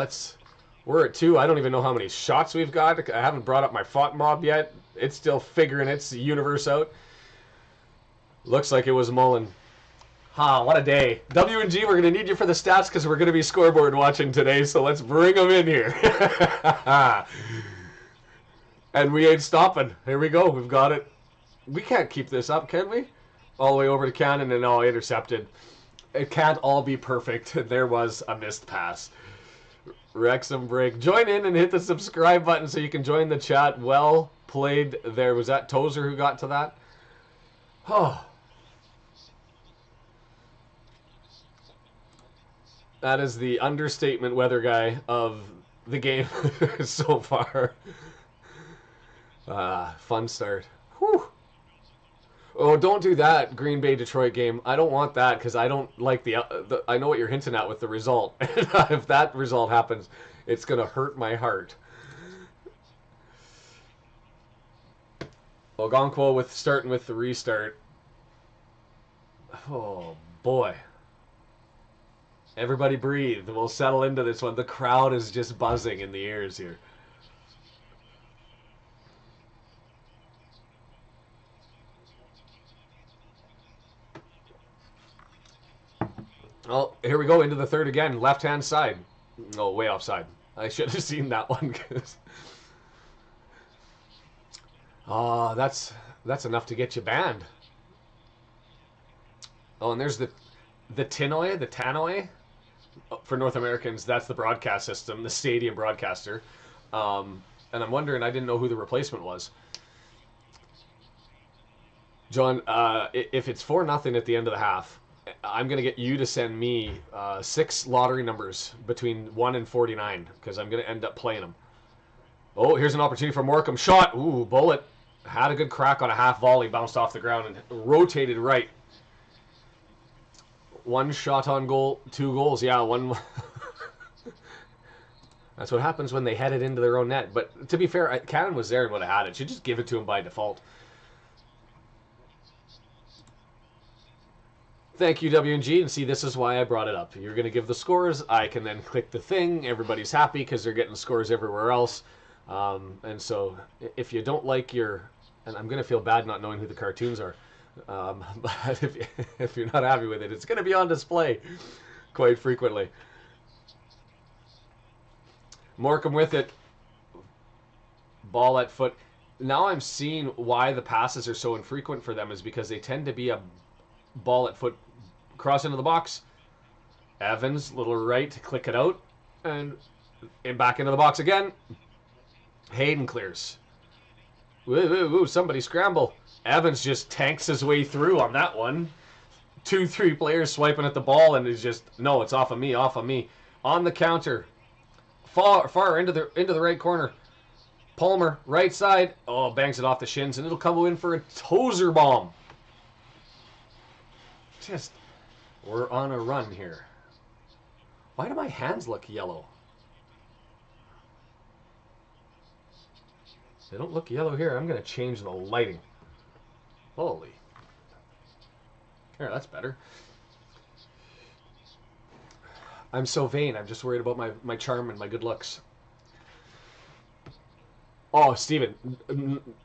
we're at 2. I don't even know how many shots we've got. I haven't brought up my fought mob yet. It's still figuring its universe out. Looks like it was Mullen. What a day. W&G, we're going to need you for the stats because we're going to be scoreboard watching today, so let's bring them in here. And we ain't stopping. Here we go. We've got it. We can't keep this up, can we? All the way over to Cannon and all intercepted. It can't all be perfect. There was a missed pass. Wrexham break. Join in and hit the subscribe button so you can join the chat. Well played there. Was that Tozer who got to that? Oh. That is the understatement weather guy of the game so far. Fun start. Whew. Oh, don't do that, Green Bay Detroit game. I don't want that because I don't like the. I know what you're hinting at with the result. If that result happens, it's gonna hurt my heart. Ogonkwo starting with the restart. Oh boy. Everybody breathe. We'll settle into this one. The crowd is just buzzing in the ears here. Oh, here we go into the third again. Left-hand side. Oh, way offside. I should have seen that one. Oh, that's enough to get you banned. Oh, and there's the Tannoy. For North Americans, that's the broadcast system, the stadium broadcaster. And I'm wondering, I didn't know who the replacement was. John, if it's 4-0 at the end of the half, I'm going to get you to send me 6 lottery numbers between 1 and 49, because I'm going to end up playing them. Oh, here's an opportunity for Morecambe. Shot. Ooh, bullet. Had a good crack on a half volley, bounced off the ground and rotated right. 1 shot on goal, 2 goals. Yeah, 1. That's what happens when they head it into their own net. But to be fair, Cannon was there and would have had it. Should just give it to him by default. Thank you, W&G. And see, this is why I brought it up. You're going to give the scores. I can then click the thing. Everybody's happy because they're getting scores everywhere else. And so if you don't like your... And I'm going to feel bad not knowing who the cartoons are. But if you're not happy with it, it's going to be on display quite frequently. Morecambe with it. Ball at foot. Now I'm seeing why the passes are so infrequent for them is because they tend to be a ball at foot. Cross into the box. Evans, little right to click it out. And back into the box again. Hayden clears. Woo, somebody scramble. Evans just tanks his way through on that one. 2-3 players swiping at the ball, and it's just, no, it's off of me. On the counter. Far into the right corner. Palmer, right side. Oh, bangs it off the shins, and it'll come in for a Tozer bomb. Just, we're on a run here. Why do my hands look yellow? They don't look yellow here. I'm going to change the lighting. Holy. Here, that's better. I'm so vain. I'm just worried about my charm and my good looks. Oh, Steven,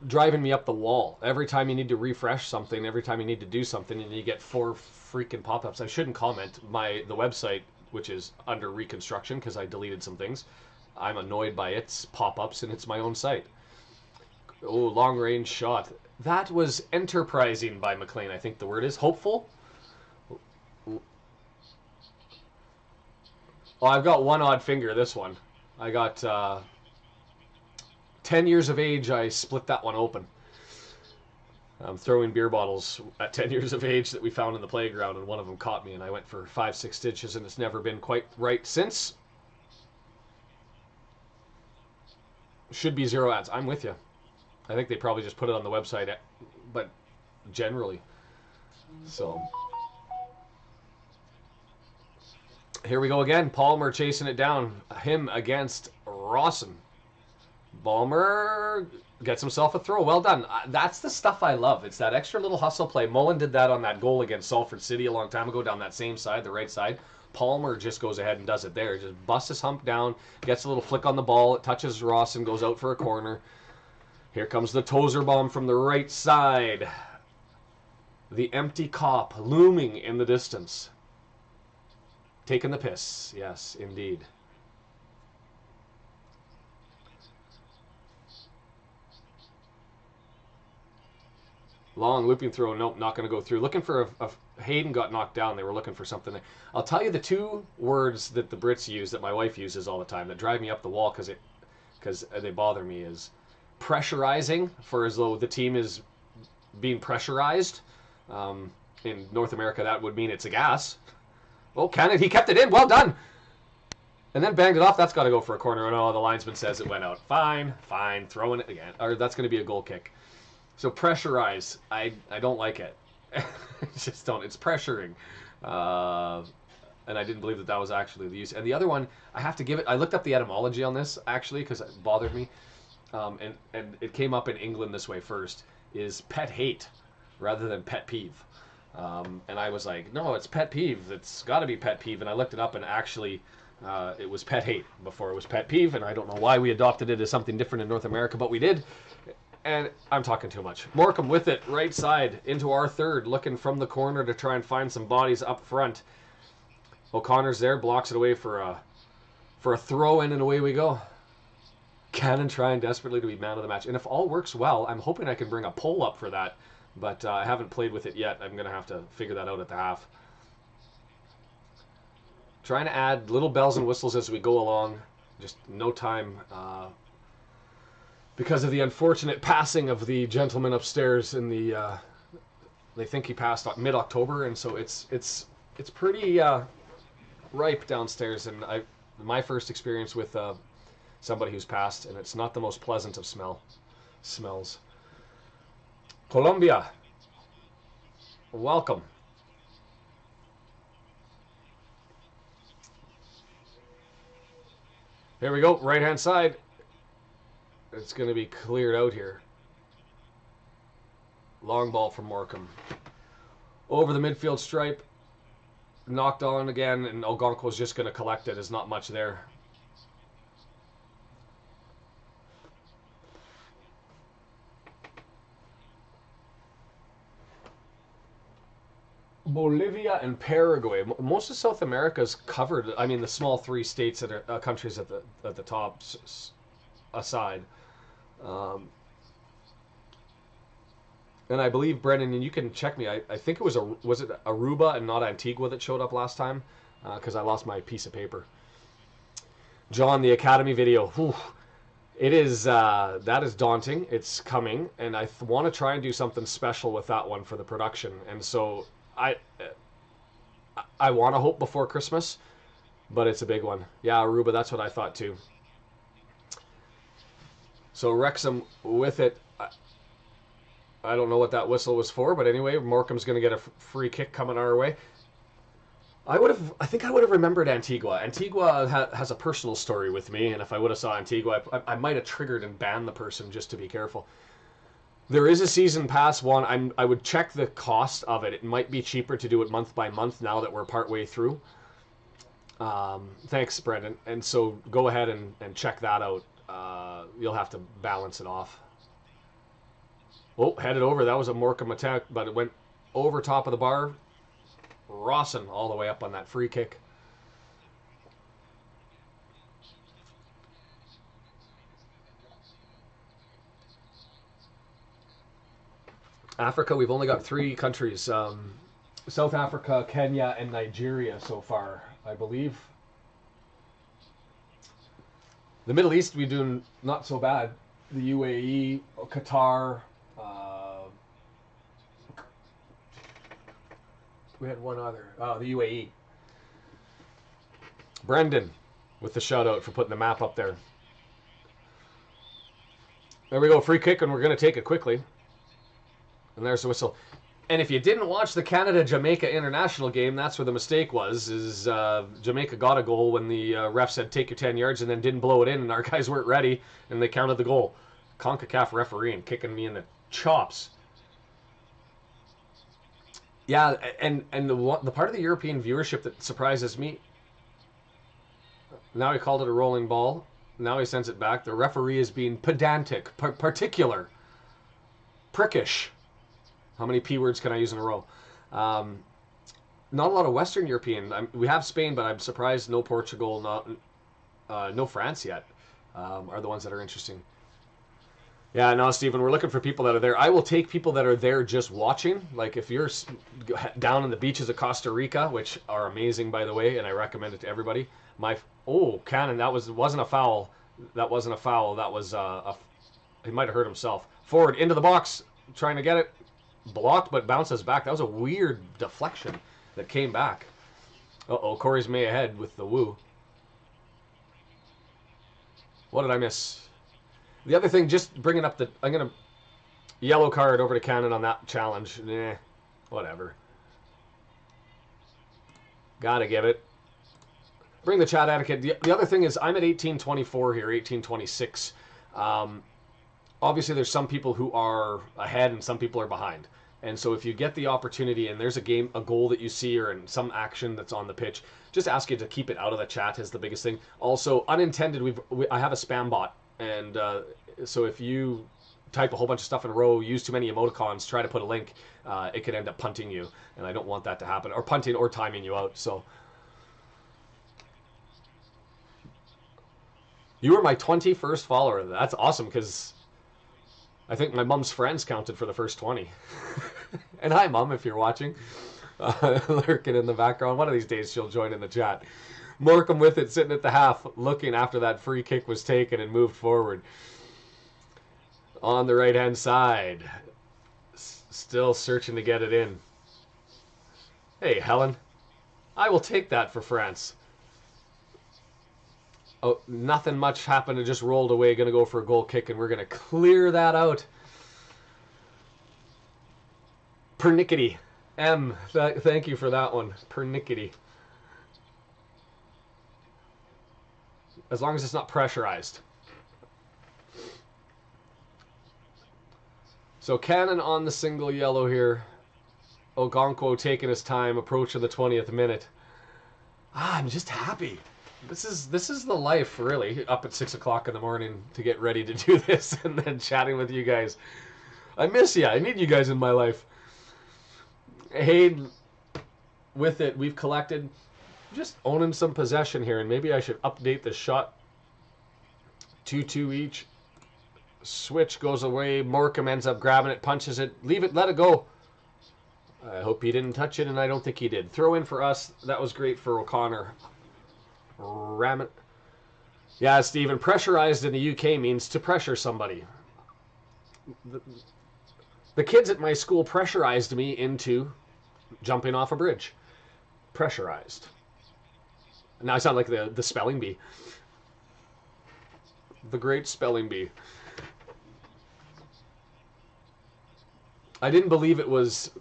driving me up the wall. Every time you need to refresh something, every time you need to do something, and you get 4 freaking pop-ups. I shouldn't comment. The website, which is under reconstruction because I deleted some things, I'm annoyed by its pop-ups, and it's my own site. Oh, long-range shot. That was enterprising by McLean, I think the word is. Hopeful? Oh, I've got one odd finger, this one. I got 10 years of age, I split that one open. I'm throwing beer bottles at 10 years of age that we found in the playground, and one of them caught me, and I went for 5-6 stitches, and it's never been quite right since. Should be 0 ads. I'm with you. I think they probably just put it on the website, but generally. So here we go again. Palmer chasing it down. Him against Rawson. Balmer gets himself a throw. Well done. That's the stuff I love. It's that extra little hustle play. Mullen did that on that goal against Salford City a long time ago down that same side, the right side. Palmer just goes ahead and does it there. Just busts his hump down, gets a little flick on the ball. It touches Ross and goes out for a corner. Here comes the Tozer bomb from the right side. The empty cop looming in the distance. Taking the piss. Yes, indeed. Long looping throw. Nope, not going to go through. Looking for a Hayden got knocked down. They were looking for something there. I'll tell you the 2 words that the Brits use that my wife uses all the time that drive me up the wall because they bother me is pressurizing, for as though the team is being pressurized. In North America, that would mean it's a gas. Oh, Cannon, he kept it in. Well done. And then banged it off. That's got to go for a corner. Oh, no, the linesman says it went out. Fine, fine. Throwing it again. Or that's going to be a goal kick. So pressurize, I don't like it. Just don't. It's pressuring. And I didn't believe that was actually the use. And the other one, I have to give it, I looked up the etymology on this, actually, because it bothered me. And it came up in England this way first, is pet hate rather than pet peeve. And I was like, no, it's pet peeve. It's got to be pet peeve. And I looked it up, and actually it was pet hate before it was pet peeve. And I don't know why we adopted it as something different in North America, but we did. And I'm talking too much. Morecambe with it, right side, into our third, looking from the corner to try and find some bodies up front. O'Connor's there, blocks it away for a throw in, and away we go. Cannon trying desperately to be man of the match. And if all works well, I'm hoping I can bring a poll up for that, but I haven't played with it yet. I'm going to have to figure that out at the half. Trying to add little bells and whistles as we go along. Just no time. Because of the unfortunate passing of the gentleman upstairs in the, they think he passed mid-October, and so it's pretty ripe downstairs. And my first experience with somebody who's passed, and it's not the most pleasant of smells. Colombia, welcome. Here we go, right-hand side. It's going to be cleared out here. Long ball from Morecambe. Over the midfield stripe. Knocked on again, and Ogonko's just going to collect it. There's not much there. Bolivia and Paraguay. Most of South America is covered. I mean, the small 3 states that are countries at the top aside. And I believe, Brendan, and you can check me, I think it was it Aruba and not Antigua that showed up last time? Because I lost my piece of paper. John, the Academy video. Whew, it is, that is daunting. It's coming, and I want to try and do something special with that one for the production. And so I want to hope before Christmas, but it's a big one. Yeah, Aruba, that's what I thought too. So Wrexham with it. I don't know what that whistle was for, but anyway, Morecambe's going to get a free kick coming our way. I think I would have remembered Antigua. Antigua has a personal story with me, and if I would have saw Antigua, I might have triggered and banned the person just to be careful. There is a season pass one. I would check the cost of it. It might be cheaper to do it month by month now that we're partway through. Thanks, Brendan. And so go ahead and check that out. You'll have to balance it off. Oh, headed over. That was a Morecambe attack, but it went over top of the bar. Rawson all the way up on that free kick. Africa, we've only got 3 countries. South Africa, Kenya, and Nigeria so far, I believe. The Middle East, we're doing not so bad. The UAE, Qatar. We had one other. Oh, the UAE. Brendan with the shout out for putting the map up there. There we go. Free kick, and we're going to take it quickly. And there's the whistle. And if you didn't watch the Canada-Jamaica international game, that's where the mistake was. Jamaica got a goal when the ref said take your 10 yards and then didn't blow it in, and our guys weren't ready, and they counted the goal. CONCACAF refereeing, kicking me in the chops. Yeah, and the part of the European viewership that surprises me, now he called it a rolling ball. Now he sends it back. The referee is being pedantic, particular, prickish. How many P words can I use in a row? Not a lot of Western European. We have Spain, but I'm surprised no Portugal, no France yet are the ones that are interesting. Yeah, no, Stephen, we're looking for people that are there. I will take people that are there just watching. Like if you're down in the beaches of Costa Rica, which are amazing, by the way, and I recommend it to everybody. Cannon, that wasn't a foul. That wasn't a foul. That was he might have hurt himself. Forward into the box, trying to get it. Blocked, but bounces back. That was a weird deflection that came back. Uh-oh, Corey's May ahead with the woo. What did I miss? The other thing, just bringing up I'm going to yellow card over to Cannon on that challenge. Whatever. Gotta give it. Bring the chat etiquette. The other thing is I'm at 1824 here, 1826. Obviously, there's some people who are ahead and some people are behind. And so if you get the opportunity and there's a goal that you see or in some action that's on the pitch, just ask you to keep it out of the chat is the biggest thing. Also, unintended, I have a spam bot. And so if you type a whole bunch of stuff in a row, use too many emoticons, try to put a link, it could end up punting you. And I don't want that to happen. Or punting or timing you out. So you were my 21st follower. That's awesome because I think my mom's friends counted for the first 20. And hi, Mom, if you're watching. Lurking in the background. One of these days she'll join in the chat. Morecambe with it, sitting at the half, looking after that free kick was taken and moved forward. On the right-hand side. Still searching to get it in. Hey, Helen. I will take that for France. Oh, nothing much happened. It just rolled away. Going to go for a goal kick, and we're going to clear that out. Pernickety. M. Thank you for that one. Pernickety. As long as it's not pressurized. So Cannon on the single yellow here. Ogonkwo taking his time, approaching the 20th minute. I'm just happy. This is the life, really, up at 6 o'clock in the morning to get ready to do this and then chatting with you guys. I miss you. I need you guys in my life. Hey, with it, we've collected, just owning some possession here, and maybe I should update the shot. 2-2 each. Switch goes away. Morecambe ends up grabbing it, punches it. Leave it, let it go. I hope he didn't touch it, and I don't think he did. Throw in for us. That was great for O'Connor. Ram it. Yeah, Stephen, pressurized in the UK means to pressure somebody. The kids at my school pressurized me into jumping off a bridge. Pressurized. Now I sound like the spelling bee. The great spelling bee. I didn't believe it was...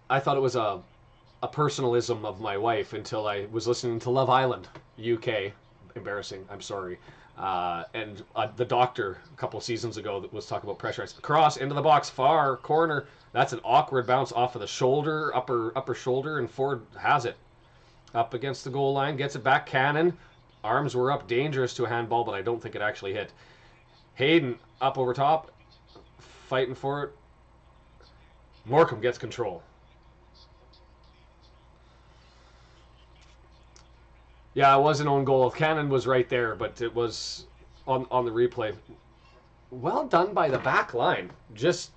I thought it was a a personalism of my wife until I was listening to Love Island, UK. Embarrassing, I'm sorry. And the doctor a couple of seasons ago that was talking about pressure ice. Cross into the box, far corner. That's an awkward bounce off of the shoulder, upper shoulder, and Ford has it. Up against the goal line, gets it back. Cannon, arms were up, dangerous to a handball, but I don't think it actually hit. Hayden up over top, fighting for it. Morecambe gets control. Yeah, it was an own goal. Cannon was right there, but it was on the replay. Well done by the back line. Just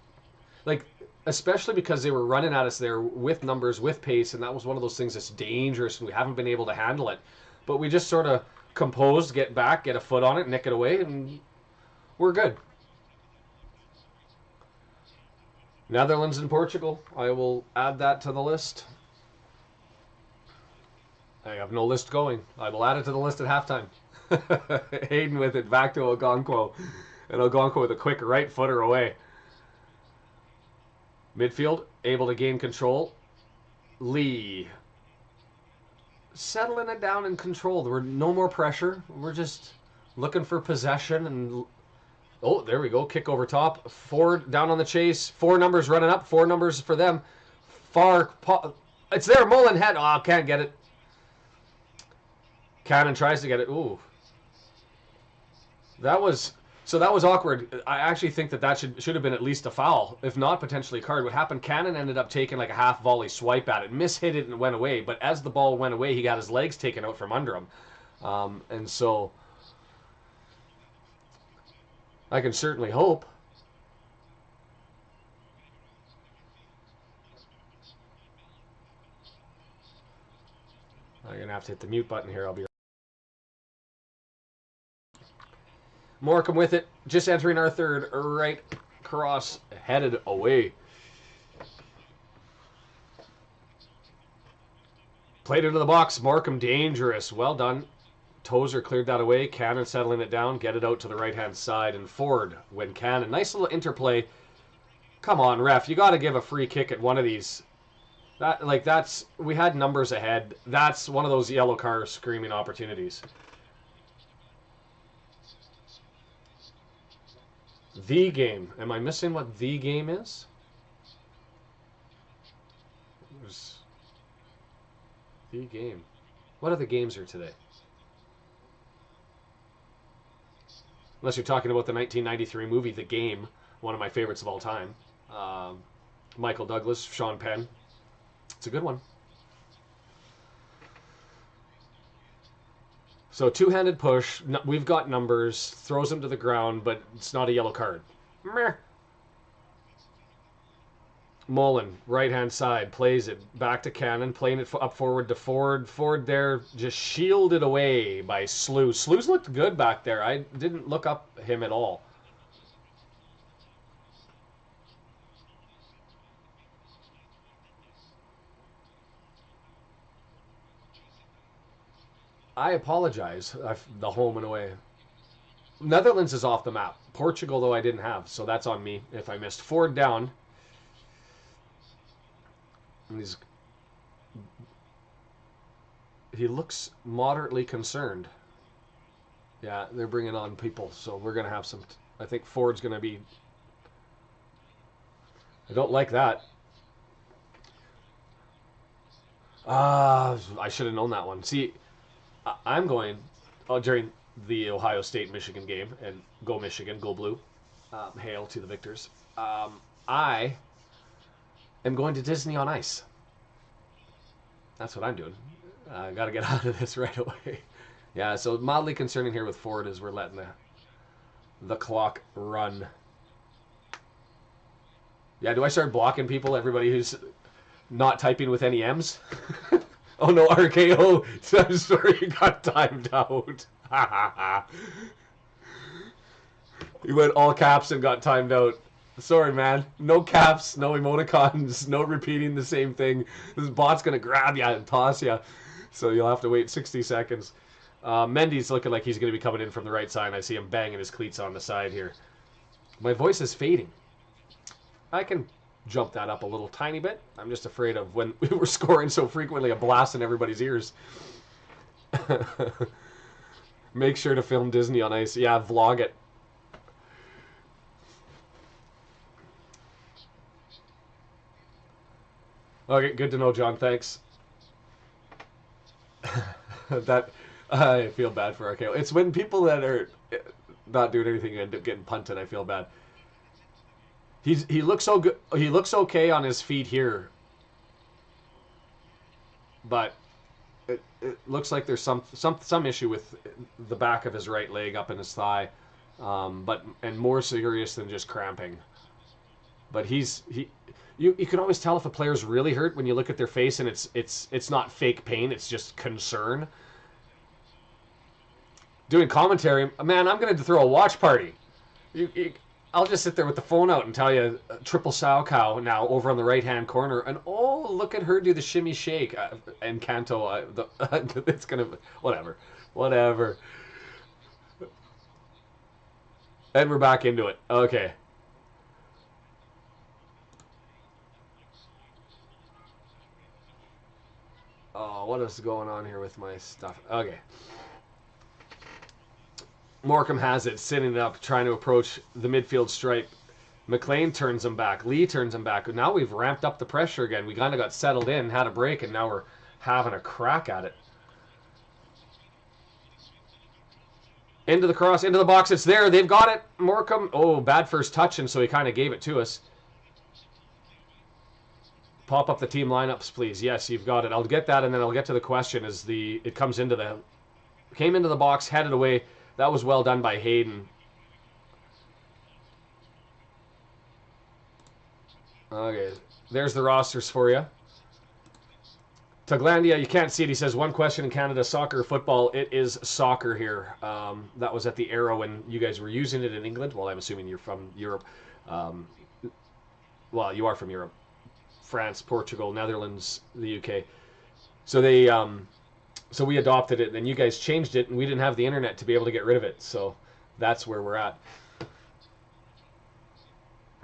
like, especially because they were running at us there with numbers, with pace, and that was one of those things that's dangerous, and we haven't been able to handle it. But we just sort of composed, get back, get a foot on it, nick it away, and we're good. Netherlands and Portugal. I will add that to the list. I have no list going. I will add it to the list at halftime. Hayden with it back to Ogonkwo. And Ogonkwo with a quick right footer away. Midfield, able to gain control. Lee. Settling it down in control. There were no more pressure. We're just looking for possession. And oh, there we go. Kick over top. Ford down on the chase. 4 numbers running up. 4 numbers for them. Far. It's there. Mullen head. Oh, can't get it. Cannon tries to get it. Ooh. That was awkward. I actually think that should have been at least a foul, if not potentially a card. What happened, Cannon ended up taking like a half volley swipe at it, mishit it and went away, but as the ball went away, he got his legs taken out from under him. And so I can certainly hope. I'm going to have to hit the mute button here. I'll be Morecambe with it, just entering our third, right cross, headed away. Played into the box, Morecambe dangerous, well done. Tozer cleared that away, Cannon settling it down, get it out to the right-hand side, and Ford when Cannon. Nice little interplay. Come on, ref, you got to give a free kick at one of these. We had numbers ahead. That's one of those yellow car screaming opportunities. The game. Am I missing what the game is? There's the game. What other games are today? Unless you're talking about the 1993 movie, The Game, one of my favorites of all time. Michael Douglas, Sean Penn. It's a good one. So two-handed push. We've got numbers. Throws him to the ground, but it's not a yellow card. Meh. Mullen, right-hand side, plays it back to Cannon, playing it up forward to Ford. Ford there, just shielded away by Slew. Slew's looked good back there. I didn't look up him at all. I apologize. The home and away. Netherlands is off the map. Portugal, though, I didn't have, so that's on me if I missed. Ford down. And he looks moderately concerned. Yeah, they're bringing on people, so we're going to have some... I think Ford's going to be... I don't like that. I should have known that one. See... I'm going during the Ohio State-Michigan game, and go Michigan, go blue. Hail to the victors. I am going to Disney on Ice. That's what I'm doing. I got to get out of this right away. Yeah, so mildly concerning here with Ford as we're letting the clock run. Yeah, do I start blocking people, everybody who's not typing with any M's? Oh no, RKO. I'm sorry, you got timed out. He went all caps and got timed out. Sorry, man. No caps, no emoticons, no repeating the same thing. This bot's going to grab you and toss you. So you'll have to wait 60 seconds. Mendy's looking like he's going to be coming in from the right side. I see him banging his cleats on the side here. My voice is fading. I can jump that up a little tiny bit. I'm just afraid of when we were scoring so frequently, a blast in everybody's ears. Make sure to film Disney on Ice. Yeah, vlog it. Okay, good to know, John. Thanks. That I feel bad for RKO. It's when people that are not doing anything end up getting punted. I feel bad. He looks so good. He looks okay on his feet here, but it looks like there's some issue with the back of his right leg up in his thigh, and more serious than just cramping. But you can always tell if a player's really hurt when you look at their face and it's not fake pain, it's just concern. Doing commentary, man, I'm going to throw a watch party. I'll just sit there with the phone out and tell you triple sow cow now over on the right hand corner, and oh, look at her do the shimmy shake and Canto. It's gonna whatever. And we're back into it. Okay. Oh, what is going on here with my stuff? Okay. Morecambe has it, sitting it up, trying to approach the midfield stripe. McLean turns him back. Lee turns him back. Now we've ramped up the pressure again. We kind of got settled in, had a break, and now we're having a crack at it. Into the cross, into the box. It's there. They've got it. Morecambe. Oh, bad first touch, and so he kind of gave it to us. Pop up the team lineups, please. Yes, you've got it. I'll get that, and then I'll get to the question as it comes into the... Came into the box, headed away. That was well done by Hayden. Okay, there's the rosters for you. Taglandia, you can't see it. He says, one question in Canada, soccer or football? It is soccer here. That was at the Arrow when you guys were using it in England. Well, I'm assuming you're from Europe. Well, you are from Europe. France, Portugal, Netherlands, the UK. So they... So we adopted it, and then you guys changed it, and we didn't have the internet to be able to get rid of it. So that's where we're at.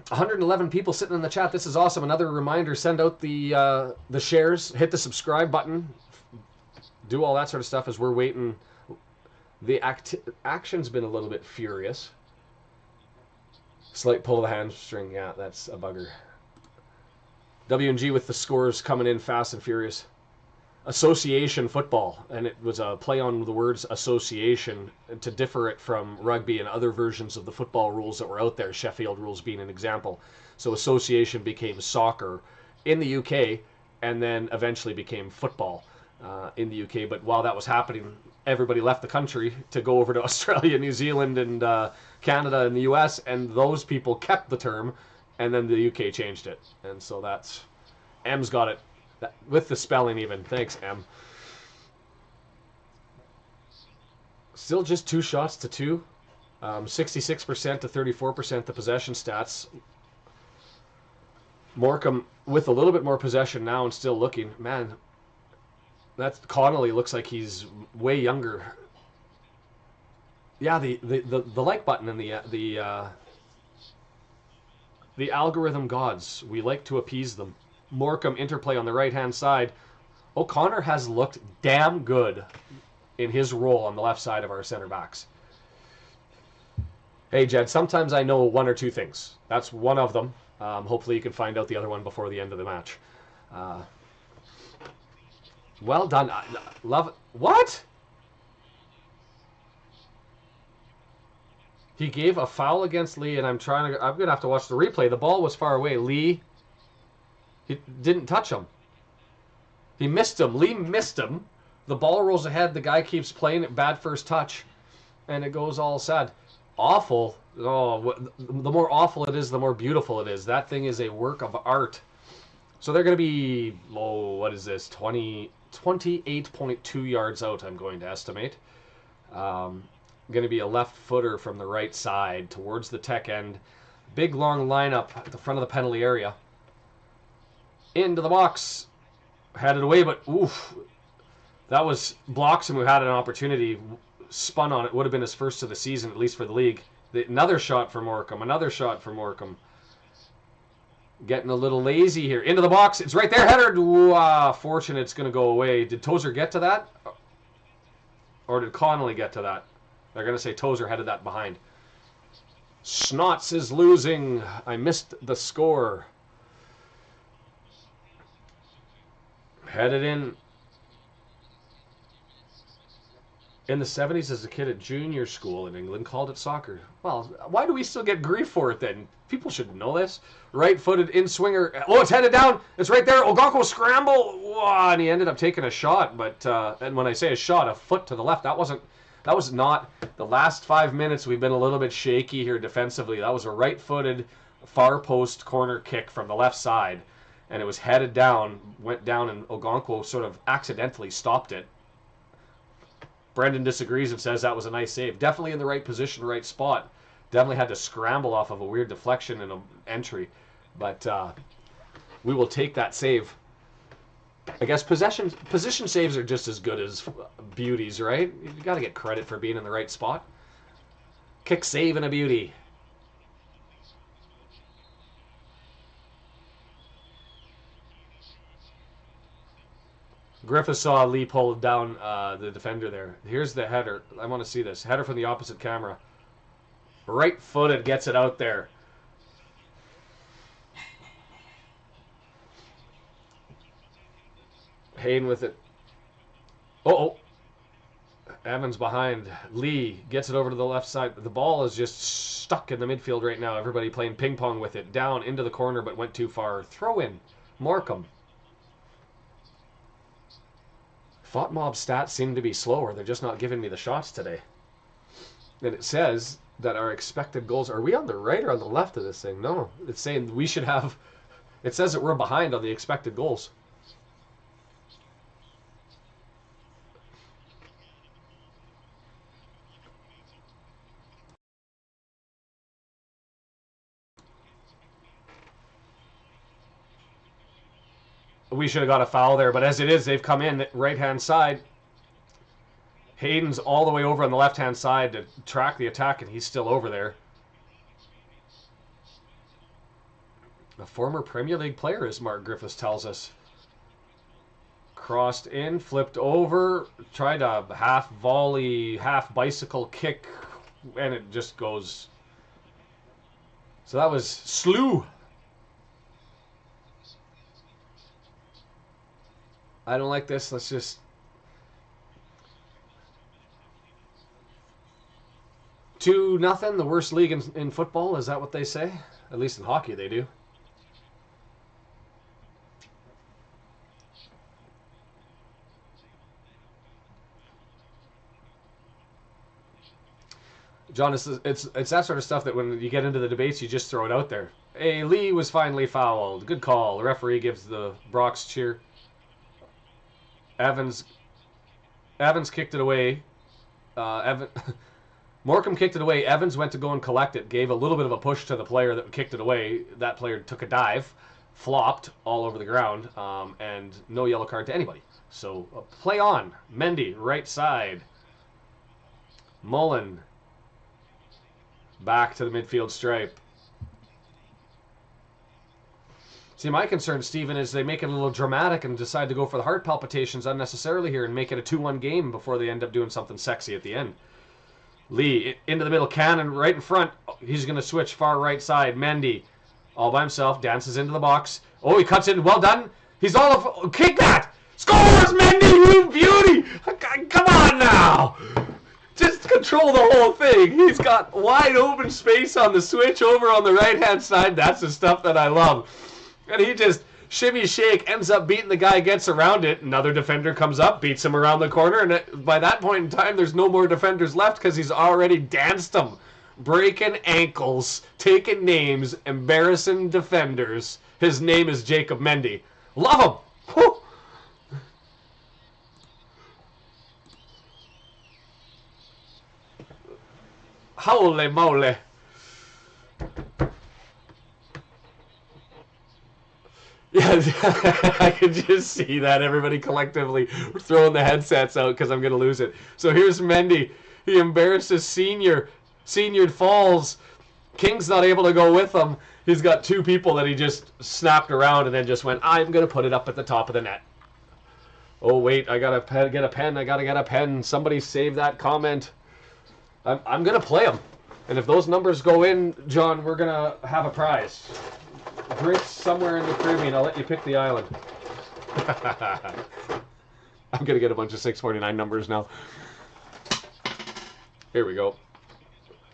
111 people sitting in the chat. This is awesome. Another reminder, send out the shares, hit the subscribe button, do all that sort of stuff as we're waiting. The action's been a little bit furious. Slight pull of the hamstring. Yeah, that's a bugger. W&G with the scores coming in fast and furious. Association football, and it was a play on the words association to differ it from rugby and other versions of the football rules that were out there, Sheffield rules being an example. So association became soccer in the UK, and then eventually became football in the UK. But while that was happening, everybody left the country to go over to Australia, New Zealand, and Canada and the US, and those people kept the term, and then the UK changed it. And so that's... M's got it. With the spelling even. Thanks, M. Still just 2 shots to 2. 66% to 34% the possession stats. Morecambe with a little bit more possession now and still looking. Man, that Connolly looks like he's way younger. Yeah, the like button and the algorithm gods. We like to appease them. Morecambe interplay on the right-hand side. O'Connor has looked damn good in his role on the left side of our center backs. Hey, Jed, sometimes I know one or two things. That's one of them. Hopefully you can find out the other one before the end of the match. Well done. Love it. What? He gave a foul against Lee, and I'm going to have to watch the replay. The ball was far away. Lee... He didn't touch him. He missed him. Lee missed him. The ball rolls ahead. The guy keeps playing it. Bad first touch. And it goes all sad. Awful. Oh, the more awful it is, the more beautiful it is. That thing is a work of art. So they're going to be, what is this? 28.2 yards out, I'm going to estimate. Going to be a left footer from the right side towards the tech end. Big long lineup at the front of the penalty area. Into the box, had it away, but oof, that was Bloxham who had an opportunity, spun on it, would have been his first of the season, at least for the league. Another shot for Morecambe, another shot for Morecambe. Getting a little lazy here. Into the box. It's right there. Header. Fortunate it's going to go away. Did Tozer get to that? Or did Connolly get to that? They're going to say Tozer headed that behind. Snots is losing. I missed the score. Headed in. In the 70s, as a kid at junior school in England, called it soccer. Well, why do we still get grief for it then? People should know this. Right-footed in-swinger. Oh, it's headed down. It's right there. Ogonko scramble. Wow, and he ended up taking a shot. But and when I say a shot, a foot to the left. That was not the last 5 minutes. We've been a little bit shaky here defensively. That was a right-footed far post corner kick from the left side, and it was headed down, went down, and Ogonko sort of accidentally stopped it. Brendan disagrees and says that was a nice save. Definitely in the right position, right spot. Definitely had to scramble off of a weird deflection and an entry. But we will take that save. I guess position saves are just as good as beauties, right? You got to get credit for being in the right spot. Kick save and a beauty. Griffiths saw Lee pull down the defender there. Here's the header. I want to see this. Header from the opposite camera. Right-footed, gets it out there. Hayden with it. Uh-oh. Evans behind. Lee gets it over to the left side. The ball is just stuck in the midfield right now. Everybody playing ping pong with it. Down into the corner, but went too far. Throw in. Morecambe. Thought mob stats seem to be slower. They're just not giving me the shots today. And it says that our expected goals... Are we on the right or on the left of this thing? No. It's saying we should have... It says that we're behind on the expected goals. We should have got a foul there, but as it is, they've come in right-hand side. Hayden's all the way over on the left-hand side to track the attack, and he's still over there. A former Premier League player, as Mark Griffiths tells us. Crossed in, flipped over, tried a half volley, half bicycle kick, and it just goes. So that was slew. I don't like this. Let's just... 2-0, the worst league in football. Is that what they say? At least in hockey they do. John, it's that sort of stuff that when you get into the debates, you just throw it out there. Hey, Lee was finally fouled. Good call. The referee gives the Brock's cheer. Evans kicked it away. Morecambe kicked it away. Evans went to go and collect it. Gave a little bit of a push to the player that kicked it away. That player took a dive, flopped all over the ground, and no yellow card to anybody. So play on. Mendy, right side. Mullen back to the midfield stripe. See, my concern, Stephen, is they make it a little dramatic and decide to go for the heart palpitations unnecessarily here and make it a 2-1 game before they end up doing something sexy at the end. Lee, into the middle, Cannon right in front. He's going to switch far right side. Mendy, all by himself, dances into the box. Oh, he cuts in. Well done. He's all of... Kick that! Scores, Mendy! You beauty! Come on now! Just control the whole thing. He's got wide open space on the switch over on the right-hand side. That's the stuff that I love. And he just shimmy shake, ends up beating the guy, gets around it. Another defender comes up, beats him around the corner, and by that point in time, there's no more defenders left because he's already danced them. Breaking ankles, taking names, embarrassing defenders. His name is Jacob Mendy. Love him! Whew. Holy moly. Yeah, I can just see that. Everybody collectively throwing the headsets out because I'm going to lose it. So here's Mendy. He embarrasses Senior. Senior falls. King's not able to go with him. He's got two people that he just snapped around and then just went, I'm going to put it up at the top of the net. Oh, wait, I got to get a pen. I got to get a pen. Somebody save that comment. I'm going to play them. And if those numbers go in, John, we're going to have a prize. Drinks somewhere in the Caribbean. I'll let you pick the island. I'm going to get a bunch of 649 numbers now. Here we go.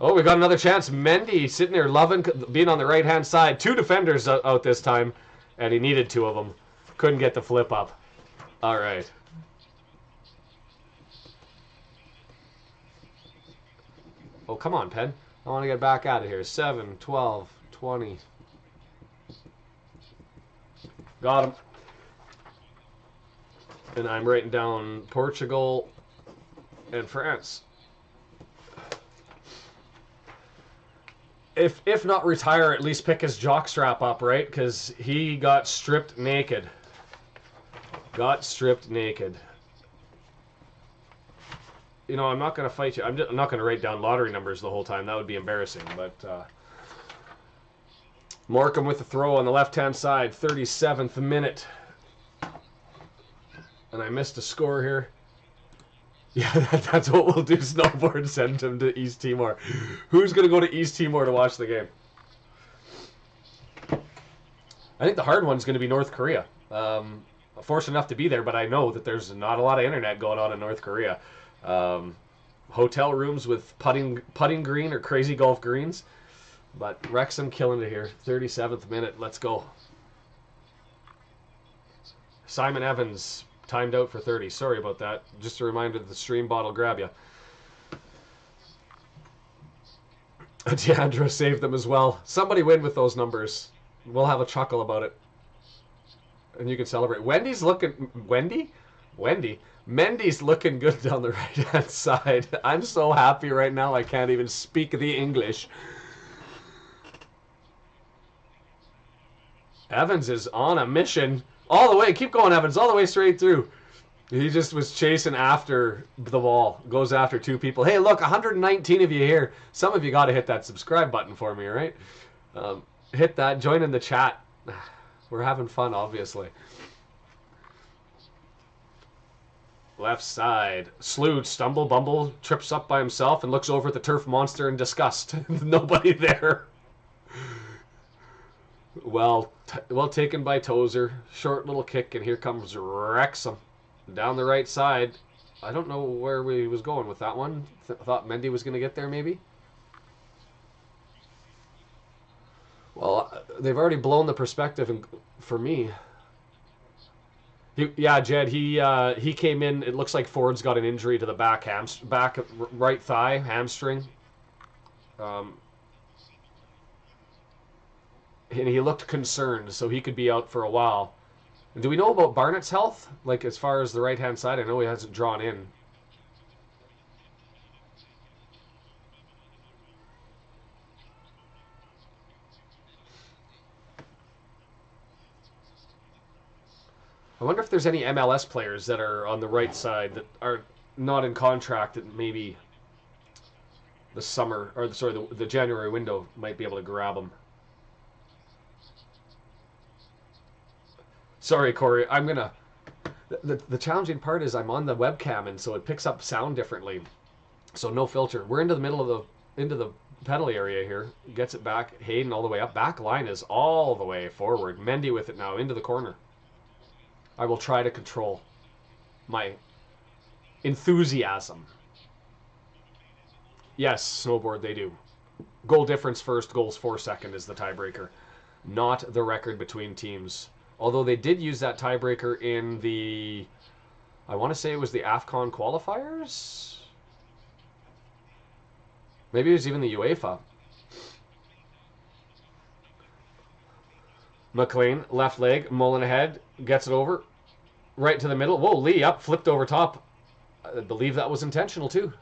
Oh, we got another chance. Mendy sitting there loving being on the right-hand side. Two defenders out this time, and he needed two of them. Couldn't get the flip up. All right. Oh, come on, Pen. I want to get back out of here. 7, 12, 20. Got him. And I'm writing down Portugal and France. If not retire, at least pick his jockstrap up, right? Because he got stripped naked. Got stripped naked. You know, I'm not going to fight you. I'm not going to write down lottery numbers the whole time. That would be embarrassing. But Morecambe with the throw on the left-hand side. 37th minute. And I missed a score here. Yeah, that's what we'll do. Snowboard, send him to East Timor. Who's going to go to East Timor to watch the game? I think the hard one's going to be North Korea. Fortunate enough to be there, but I know that there's not a lot of internet going on in North Korea. Hotel rooms with putting green or crazy golf greens. But Wrexham killing it here. 37th minute. Let's go. Simon Evans timed out for 30. Sorry about that. Just a reminder that the stream bot will grab you. Deandra saved them as well. Somebody win with those numbers. We'll have a chuckle about it. And you can celebrate. Wendy's looking... Wendy? Mendy's looking good down the right-hand side. I'm so happy right now I can't even speak the English. Evans is on a mission. All the way. Keep going, Evans. All the way straight through. He just was chasing after the ball. Goes after two people. Hey, look, 119 of you here. Some of you got to hit that subscribe button for me, right? Hit that. Join in the chat. We're having fun, obviously. Left side. Slew, stumble, bumble, trips up by himself and looks over at the turf monster in disgust. Nobody there. Well taken by Tozer. Short little kick, and here comes Wrexham. Down the right side. I don't know where we was going with that one. Thought Mendy was going to get there, maybe? Well, they've already blown the perspective for me. Yeah, Jed, he came in. It looks like Ford's got an injury to the back right thigh, hamstring. And he looked concerned, so he could be out for a while. And do we know about Barnett's health? Like, as far as the right-hand side? I know he hasn't drawn in. I wonder if there's any MLS players that are on the right side that are not in contract that maybe the summer, or sorry, the January window might be able to grab them. Sorry, Corey. I'm gonna. The challenging part is I'm on the webcam, and so it picks up sound differently. So no filter. We're into the middle of the penalty area here. Gets it back. Hayden all the way up. Back line is all the way forward. Mendy with it now into the corner. I will try to control my enthusiasm. Yes, snowboard, they do. Goal difference first, goals for second is the tiebreaker. Not the record between teams. Although they did use that tiebreaker in the... I want to say it was the AFCON qualifiers? Maybe it was even the UEFA. McLean, left leg, Mullen ahead, gets it over. Right to the middle. Whoa, Lee up, flipped over top. I believe that was intentional too.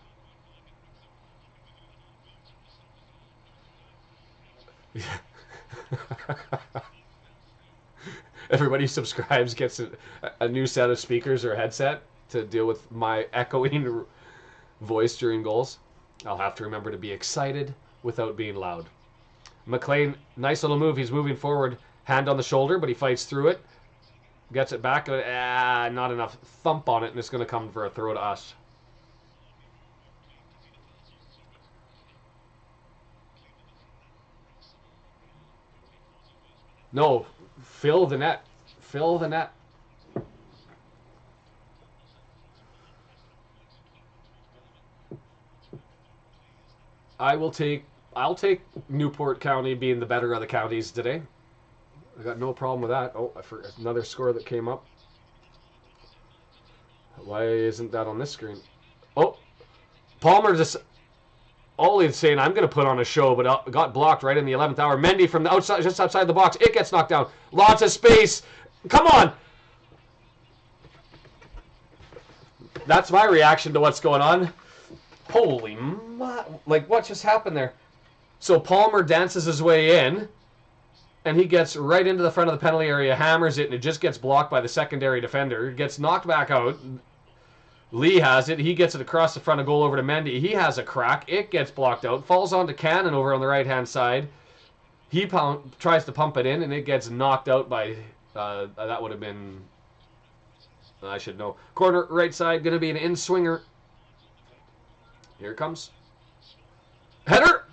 Everybody who subscribes gets a new set of speakers or a headset to deal with my echoing voice during goals. I'll have to remember to be excited without being loud. McLean, nice little move. He's moving forward. Hand on the shoulder, but he fights through it. Gets it back. Not enough thump on it, and it's going to come for a throw to us. No, fill the net. Fill the net. I'll take Newport County being the better of the counties today. I got no problem with that. Oh, I forgot another score that came up. Why isn't that on this screen? Oh, Palmer just... Ollie's saying, I'm going to put on a show, but got blocked right in the 11th hour. Mendy from the outside, just outside the box. It gets knocked down. Lots of space. Come on. That's my reaction to what's going on. Holy... Like, what just happened there? So Palmer dances his way in, and he gets right into the front of the penalty area, hammers it, and it just gets blocked by the secondary defender. Gets knocked back out. Lee has it. He gets it across the front of goal over to Mendy. He has a crack. It gets blocked out. Falls onto Cannon over on the right-hand side. He tries to pump it in, and it gets knocked out by... that would have been... I should know. Corner, right side, going to be an in-swinger. Here it comes. Header!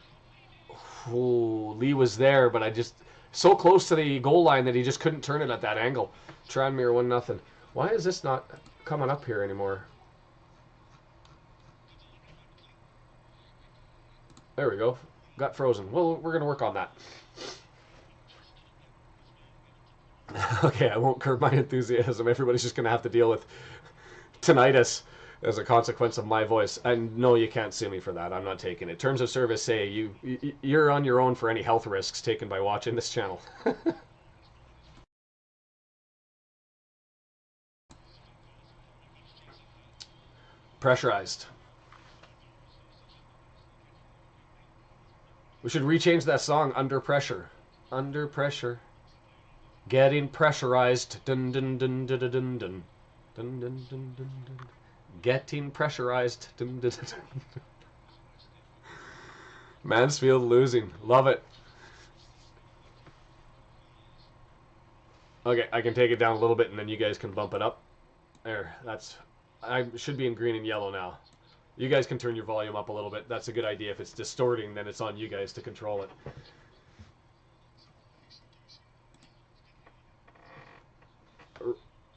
Ooh, Lee was there, but I just... So close to the goal line that he just couldn't turn it at that angle. Tranmere 1-0. Why is this not coming up here anymore? There we go. Got frozen. Well, we're going to work on that. Okay, I won't curb my enthusiasm. Everybody's just going to have to deal with tinnitus as a consequence of my voice. And no, you can't sue me for that. I'm not taking it. Terms of service say you're on your own for any health risks taken by watching this channel. Pressurized. We should rechange that song, Under Pressure. Under Pressure. Getting pressurized. Dun dun dun dun dun dun dun. Dun dun dun dun dun. Getting pressurized. Dun, dun, dun, dun. Mansfield losing. Love it. Okay, I can take it down a little bit and then you guys can bump it up. There, that's... I should be in green and yellow now. You guys can turn your volume up a little bit. That's a good idea. If it's distorting, then it's on you guys to control it.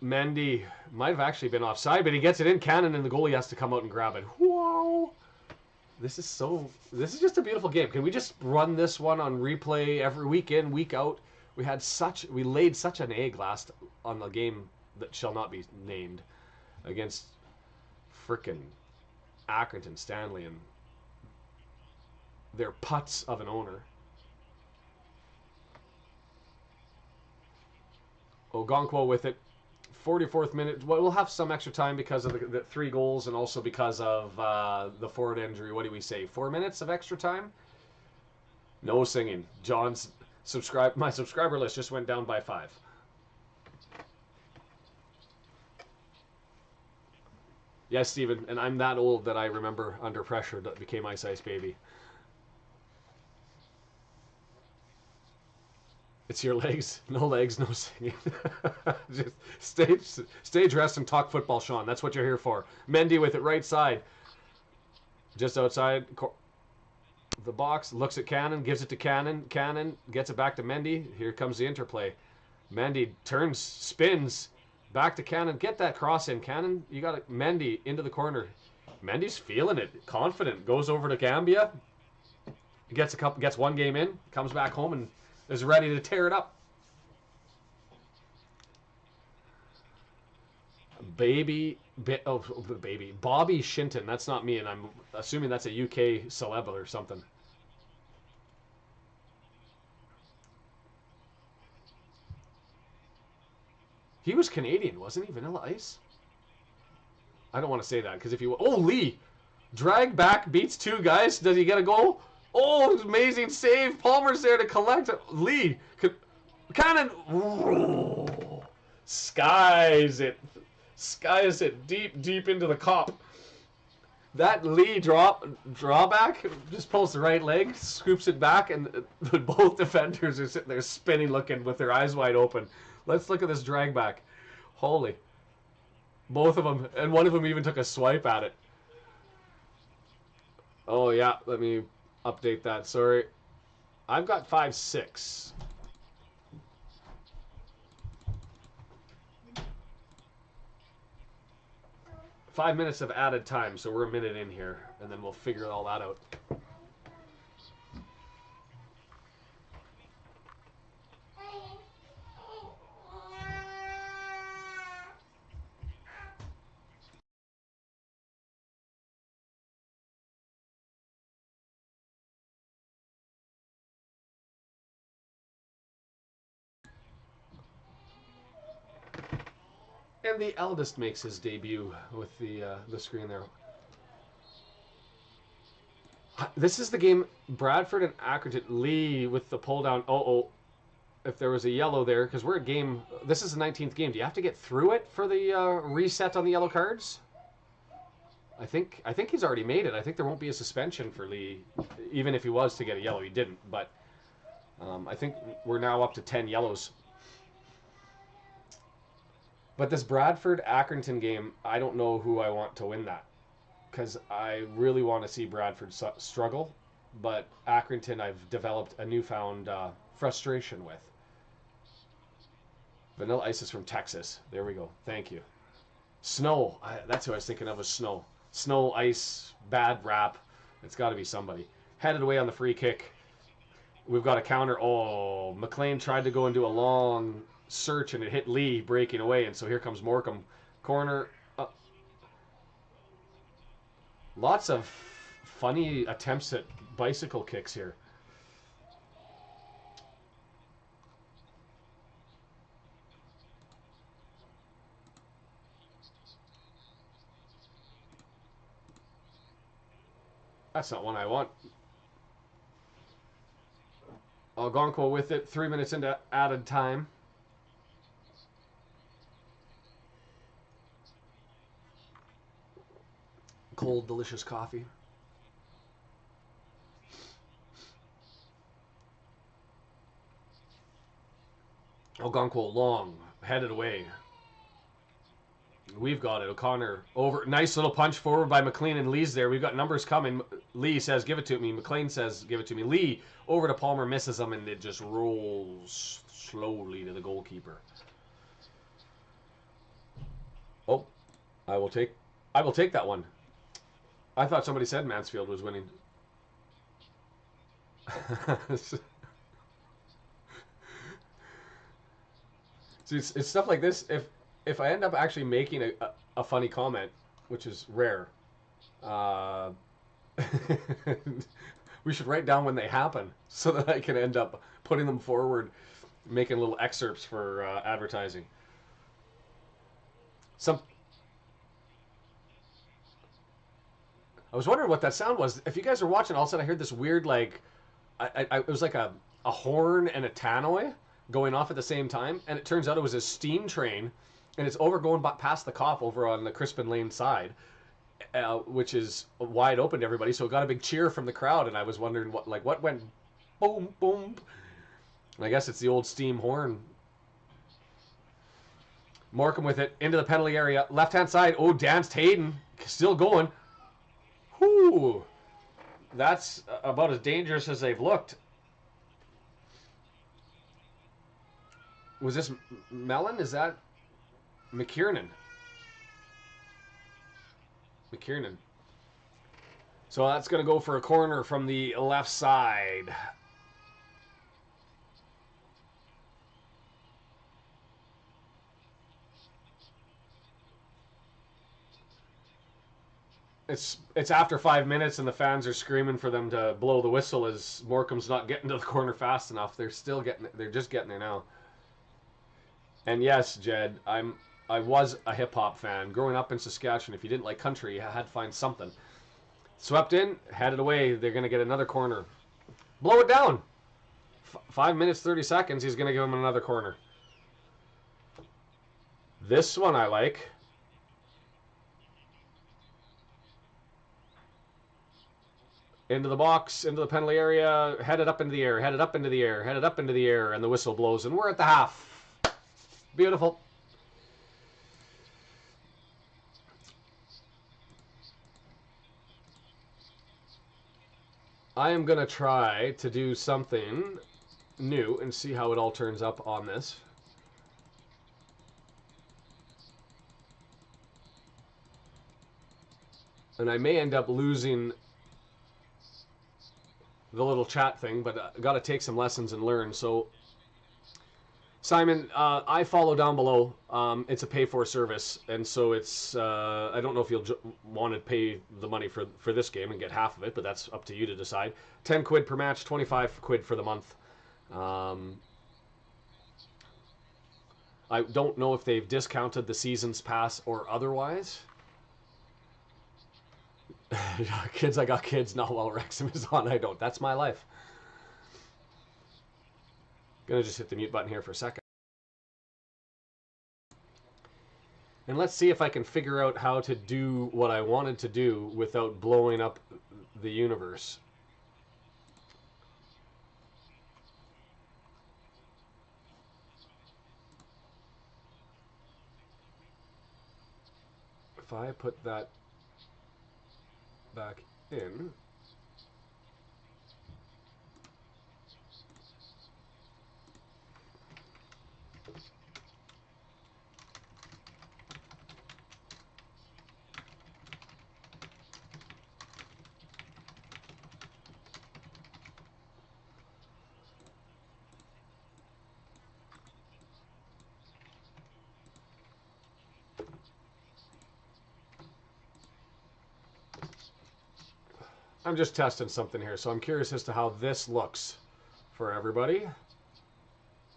Mendy might have actually been offside, but he gets it in. Cannon and the goalie has to come out and grab it. Whoa! This is just a beautiful game. Can we just run this one on replay every week in, week out? We laid such an egg last on the game that shall not be named against frickin' Accrington Stanley and their putz of an owner. Ogonkwo with it. 44th minute. Well, we'll have some extra time because of the 3 goals and also because of the forward injury. What do we say? 4 minutes of extra time? No singing. John's my subscriber list just went down by 5. Yes, Stephen, and I'm that old that I remember Under Pressure that became Ice Ice Baby. It's your legs, no singing. Just stage rest and talk football, Sean. That's what you're here for. Mendy with it right side. Just outside the box. Looks at Cannon, gives it to Cannon. Cannon gets it back to Mendy. Here comes the interplay. Mendy turns, spins. Back to Cannon. Get that cross in, Cannon. You got it. Mendy into the corner. Mendy's feeling it. Confident. Goes over to Gambia. Gets one game in. Comes back home and is ready to tear it up. Bobby Shinton. That's not me, and I'm assuming that's a UK celeb or something. He was Canadian, wasn't he? Vanilla Ice? I don't want to say that because if you... Oh, Lee! Drag back, beats 2 guys. Does he get a goal? Oh, amazing save. Palmer's there to collect. Lee. Cannon. Ooh. Skies it deep into the cop. That Lee drawback just pulls the right leg, scoops it back, and both defenders are sitting there spinning, looking with their eyes wide open. Let's look at this drag back. Holy. Both of them, and one of them even took a swipe at it. Oh, yeah, let me update that. Sorry. I've got 5-6. Five minutes of added time, so we're a minute in here, and then we'll figure all that out. And the eldest makes his debut with the screen there. This is the game Bradford and Accrington. Lee with the pull down. Oh, if there was a yellow there, because we're at game. This is the 19th game. Do you have to get through it for the reset on the yellow cards? I think he's already made it. I think there won't be a suspension for Lee, even if he was to get a yellow. He didn't, but I think we're now up to 10 yellows. But this Bradford-Accrington game, I don't know who I want to win that. Because I really want to see Bradford struggle. But Accrington, I've developed a newfound frustration with. Vanilla Ice is from Texas. There we go. Thank you. Snow. That's who I was thinking of, was Snow. Snow, Ice, bad rap. It's got to be somebody. Headed away on the free kick. We've got a counter. Oh, McLean tried to go and do a long search, and it hit Lee breaking away, and so here comes Morecambe. Corner. Lots of funny attempts at bicycle kicks here. That's not one I want. Algonquin with it. 3 minutes into added time. Cold, delicious coffee. Algonquin long, headed away. We've got it. O'Connor over. Nice little punch forward by McLean, and Lee's there. We've got numbers coming. Lee says, give it to me. McLean says, give it to me. Lee over to Palmer, misses him, and it just rolls slowly to the goalkeeper. Oh, I will take that one. I thought somebody said Mansfield was winning. See, it's stuff like this. If I end up actually making a funny comment, which is rare, we should write down when they happen so that I can end up putting them forward, making little excerpts for advertising. I was wondering what that sound was. If you guys are watching, all of a sudden I heard this weird, like, it was like a horn and a tannoy going off at the same time, and it turns out it was a steam train, and it's going past the cop over on the Crispin Lane side, which is wide open to everybody. So it got a big cheer from the crowd, and I was wondering what went boom, boom. And I guess it's the old steam horn. Morecambe with it into the penalty area, left hand side. Oh, danced Hayden, still going. Whoo! That's about as dangerous as they've looked. Was this Mellon? Is that McKiernan? McKiernan. So that's going to go for a corner from the left side. It's after 5 minutes and the fans are screaming for them to blow the whistle as Morecambe's not getting to the corner fast enough. They're just getting there now. And yes, Jed, I was a hip hop fan growing up in Saskatchewan. If you didn't like country, you had to find something. Swept in, headed away. They're going to get another corner. Blow it down. 5 minutes 30 seconds. He's going to give him another corner. This one I like. Into the box, into the penalty area, headed up into the air, headed up into the air, headed up into the air, and the whistle blows, and we're at the half. Beautiful. I am going to try to do something new and see how it all turns up on this. And I may end up losing the little chat thing, but I got to take some lessons and learn. So, Simon, I follow down below. It's a pay-for service, and so it's. I don't know if you'll want to pay the money for this game and get half of it, but that's up to you to decide. 10 quid per match, 25 quid for the month. I don't know if they've discounted the season's pass or otherwise. Kids, I got kids. Not while Wrexham is on. I don't. That's my life. Gonna just hit the mute button here for a second. And let's see if I can figure out how to do what I wanted to do without blowing up the universe. If I put that back in. I'm just testing something here, so I'm curious as to how this looks for everybody.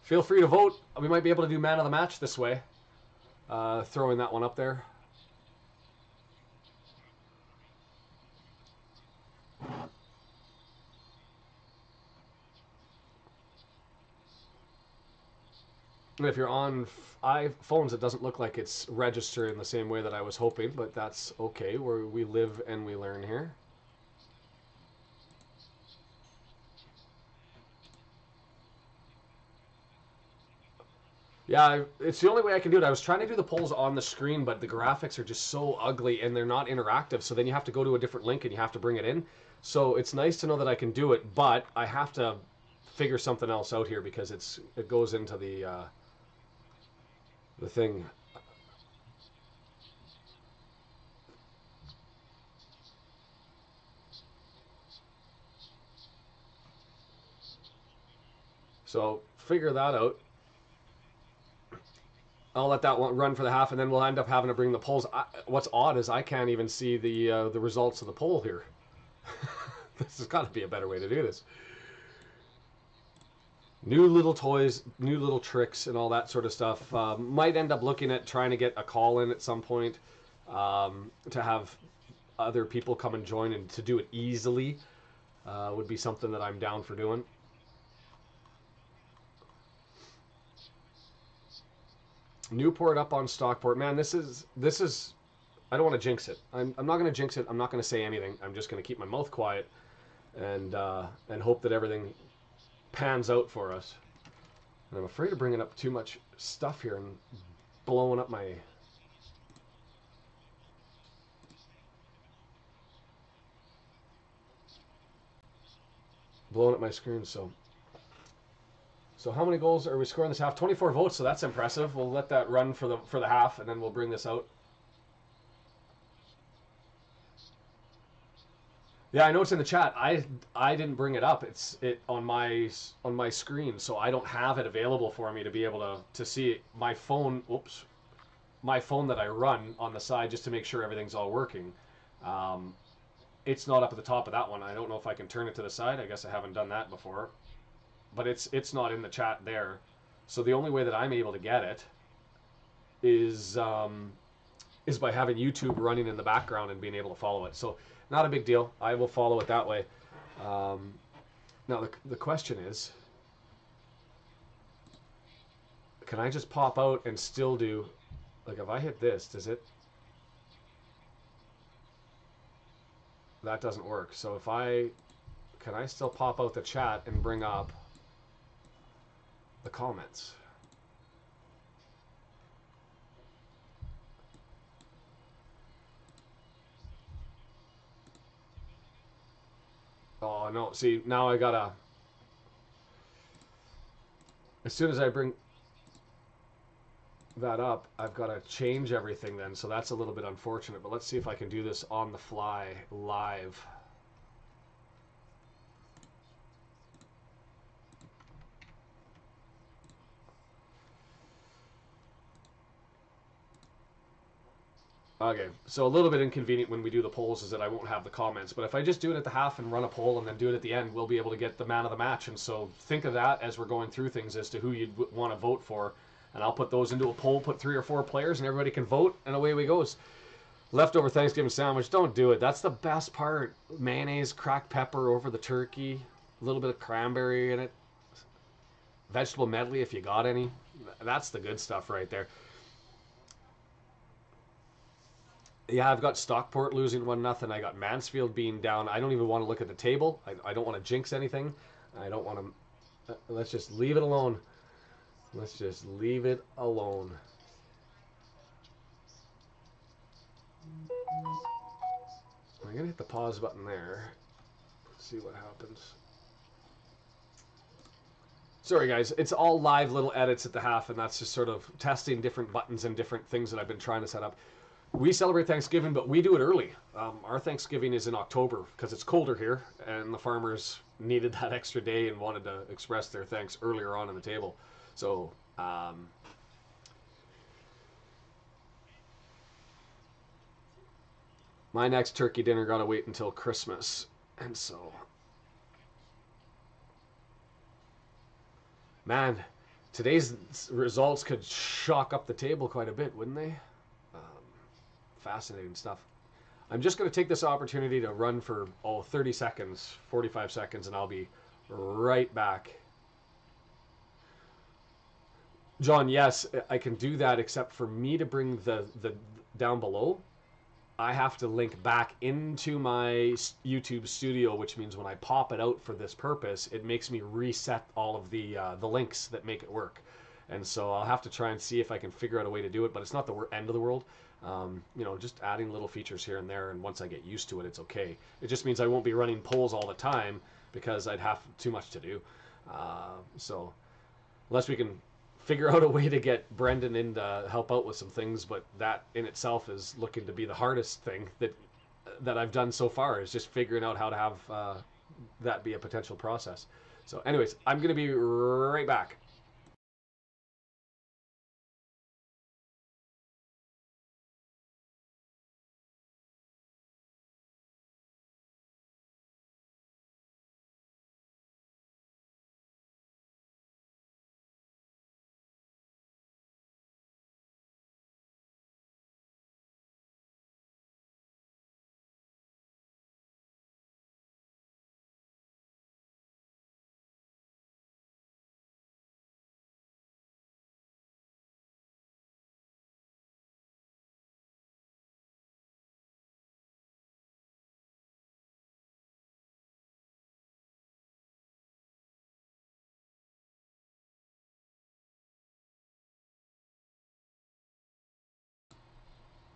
Feel free to vote. We might be able to do man of the match this way. Throwing that one up there. And if you're on iPhones, it doesn't look like it's registered in the same way that I was hoping, but that's okay. We live and we learn here. Yeah, it's the only way I can do it. I was trying to do the polls on the screen, but the graphics are just so ugly and they're not interactive. So then you have to go to a different link and you have to bring it in. So it's nice to know that I can do it, but I have to figure something else out here because it goes into the thing. So figure that out. I'll let that one run for the half, and then we'll end up having to bring the polls. What's odd is I can't even see the results of the poll here. This has got to be a better way to do this. New little toys, new little tricks, and all that sort of stuff. Might end up looking at trying to get a call in at some point to have other people come and join, and to do it easily would be something that I'm down for doing. Newport up on Stockport. Man, this is. I don't want to jinx it. I'm not going to jinx it. I'm not going to say anything. I'm just going to keep my mouth quiet and hope that everything pans out for us. And I'm afraid of bringing up too much stuff here and blowing up my. Blowing up my screen. So how many goals are we scoring this half? 24 votes, so that's impressive. We'll let that run for the half, and then we'll bring this out. Yeah, I know it's in the chat. I didn't bring it up. It's on my screen, so I don't have it available for me to be able to see it. My phone. Oops, my phone that I run on the side just to make sure everything's all working. It's not up at the top of that one. I don't know if I can turn it to the side. I guess I haven't done that before. But it's not in the chat there. So the only way that I'm able to get it is by having YouTube running in the background and being able to follow it. So not a big deal. I will follow it that way. Now the question is, can I just pop out and still do, like if I hit this, does it? that doesn't work. So if can I still pop out the chat and bring up the comments? Oh no, see, now I gotta, as soon as I bring that up, I've got to change everything then, so that's a little bit unfortunate, but let's see if I can do this on the fly, live. Okay, so a little bit inconvenient when we do the polls is that I won't have the comments, but if I just do it at the half and run a poll and then do it at the end, we'll be able to get the man of the match, and so think of that as we're going through things as to who you'd want to vote for, and I'll put those into a poll, put 3 or 4 players, and everybody can vote, and away we goes. Leftover Thanksgiving sandwich, don't do it. That's the best part. Mayonnaise, cracked pepper over the turkey, a little bit of cranberry in it, vegetable medley if you got any. That's the good stuff right there. Yeah, I've got Stockport losing 1-0. I got Mansfield being down. I don't even want to look at the table. I don't want to jinx anything. I don't want to... let's just leave it alone. Let's just leave it alone. I'm going to hit the pause button there. Let's see what happens. Sorry, guys. It's all live little edits at the half, and that's just sort of testing different buttons and different things that I've been trying to set up. We celebrate Thanksgiving, but we do it early. Our Thanksgiving is in October because it's colder here, and the farmers needed that extra day and wanted to express their thanks earlier on in the table. So, my next turkey dinner got to wait until Christmas, and so, man, today's results could shock up the table quite a bit, wouldn't they? Fascinating stuff. I'm just going to take this opportunity to run for 30 seconds, 45 seconds, and I'll be right back. John, yes, I can do that, except for me to bring the down below, I have to link back into my YouTube studio, which means when I pop it out for this purpose, it makes me reset all of the links that make it work. And so I'll have to try and see if I can figure out a way to do it, but it's not the end of the world. You know, just adding little features here and there, and once I get used to it, it's okay. It just means I won't be running polls all the time because I'd have too much to do. So unless we can figure out a way to get Brendan in to help out with some things, but that in itself is looking to be the hardest thing that I've done so far, is just figuring out how to have that be a potential process. So anyways, I'm going to be right back.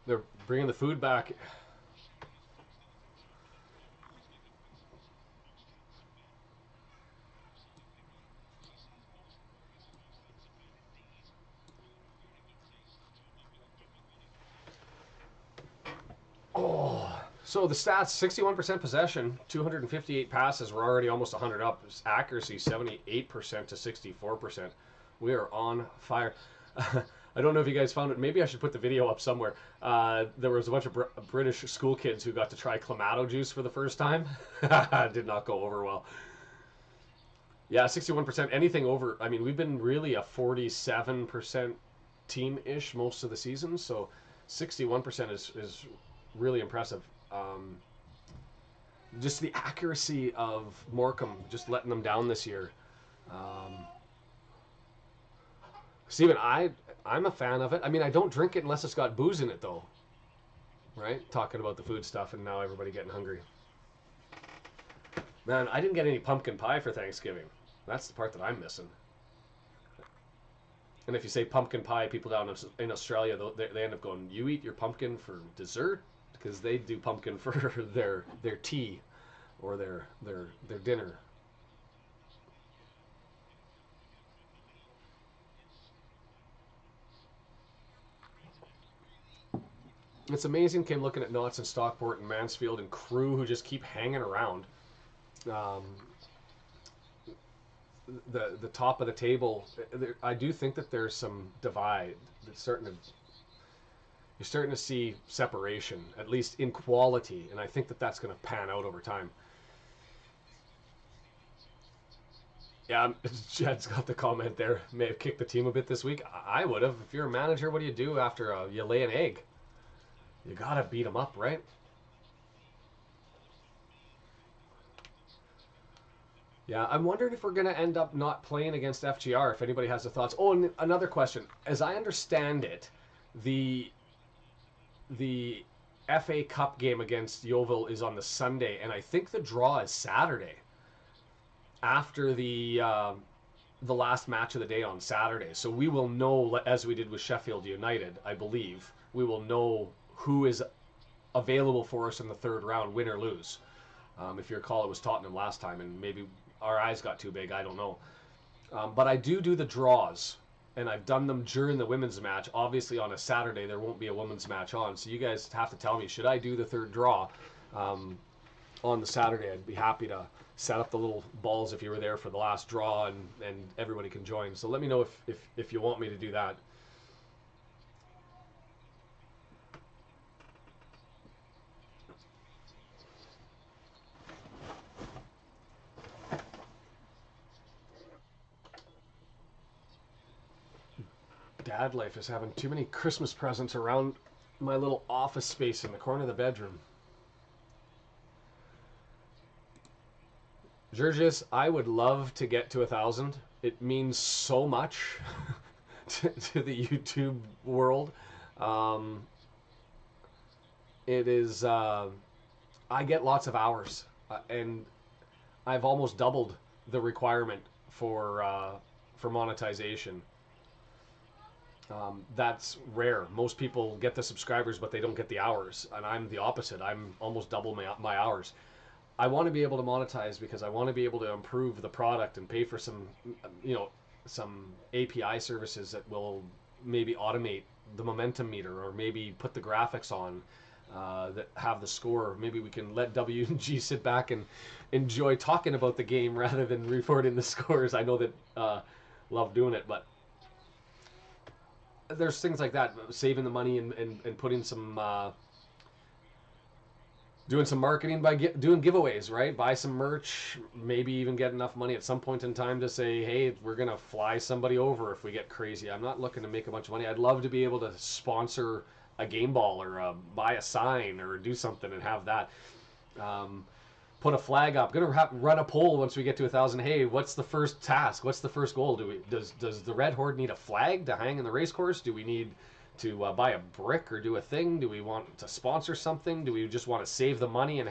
They're bringing the food back. Oh, so the stats: 61% possession, 258 passes. We're already almost 100 up. Accuracy 78% to 64%. We are on fire. I don't know if you guys found it. Maybe I should put the video up somewhere. There was a bunch of British school kids who got to try Clamato juice for the first time. Did not go over well. Yeah, 61%. Anything over, I mean, we've been really a 47% team-ish most of the season, so 61% is really impressive. Just the accuracy of Morecambe, just letting them down this year. Steven, I'm a fan of it. I mean, I don't drink it unless it's got booze in it, though. Right? Talking about the food stuff, and now everybody getting hungry. Man, I didn't get any pumpkin pie for Thanksgiving. That's the part that I'm missing. And if you say pumpkin pie, people down in Australia, they end up going, "You eat your pumpkin for dessert?" Because they do pumpkin for their tea or their dinner. It's amazing, Kim, looking at Knots and Stockport and Mansfield and Crew who just keep hanging around. Um, the top of the table, I do think that there's some divide. That's starting to You're starting to see separation, at least in quality, and I think that that's going to pan out over time. Yeah, Jed's got the comment there. May have kicked the team a bit this week. I would have. If you're a manager, what do you do after you lay an egg? You gotta beat them up, right? Yeah, I'm wondering if we're going to end up not playing against FGR, if anybody has the thoughts. Oh, and another question. As I understand it, the the FA Cup game against Yeovil is on the Sunday, and I think the draw is Saturday after the last match of the day on Saturday. So we will know, as we did with Sheffield United, I believe, we will know who is available for us in the third round, win or lose. If you recall, it was Tottenham last time, and maybe our eyes got too big. I don't know. But I do the draws, and I've done them during the women's match. Obviously, on a Saturday, there won't be a women's match on, so you guys have to tell me, should I do the third draw on the Saturday? I'd be happy to set up the little balls if you were there for the last draw, and everybody can join. So let me know if you want me to do that. Dad life is having too many Christmas presents around my little office space in the corner of the bedroom. Georges, I would love to get to 1,000. It means so much to the YouTube world. Um, it is. I get lots of hours, and I've almost doubled the requirement for monetization. That's rare. Most people get the subscribers, but they don't get the hours, and I'm the opposite. I'm almost double my hours. I want to be able to monetize because I want to be able to improve the product and pay for some API services that will maybe automate the momentum meter, or maybe put the graphics on that have the score. Maybe we can let W&G sit back and enjoy talking about the game rather than reporting the scores. I know that love doing it, but there's things like that, saving the money and putting some doing some marketing by doing giveaways, right? Buy some merch, maybe even get enough money at some point in time to say, hey, we're gonna fly somebody over if we get crazy. I'm not looking to make a bunch of money. I'd love to be able to sponsor a game ball, or buy a sign, or do something and have that. Put a flag up. Gonna run a poll once we get to 1,000. Hey, what's the first task? What's the first goal? Does the Red Horde need a flag to hang in the racecourse? Do we need to buy a brick or do a thing? Do we want to sponsor something? Do we just want to save the money and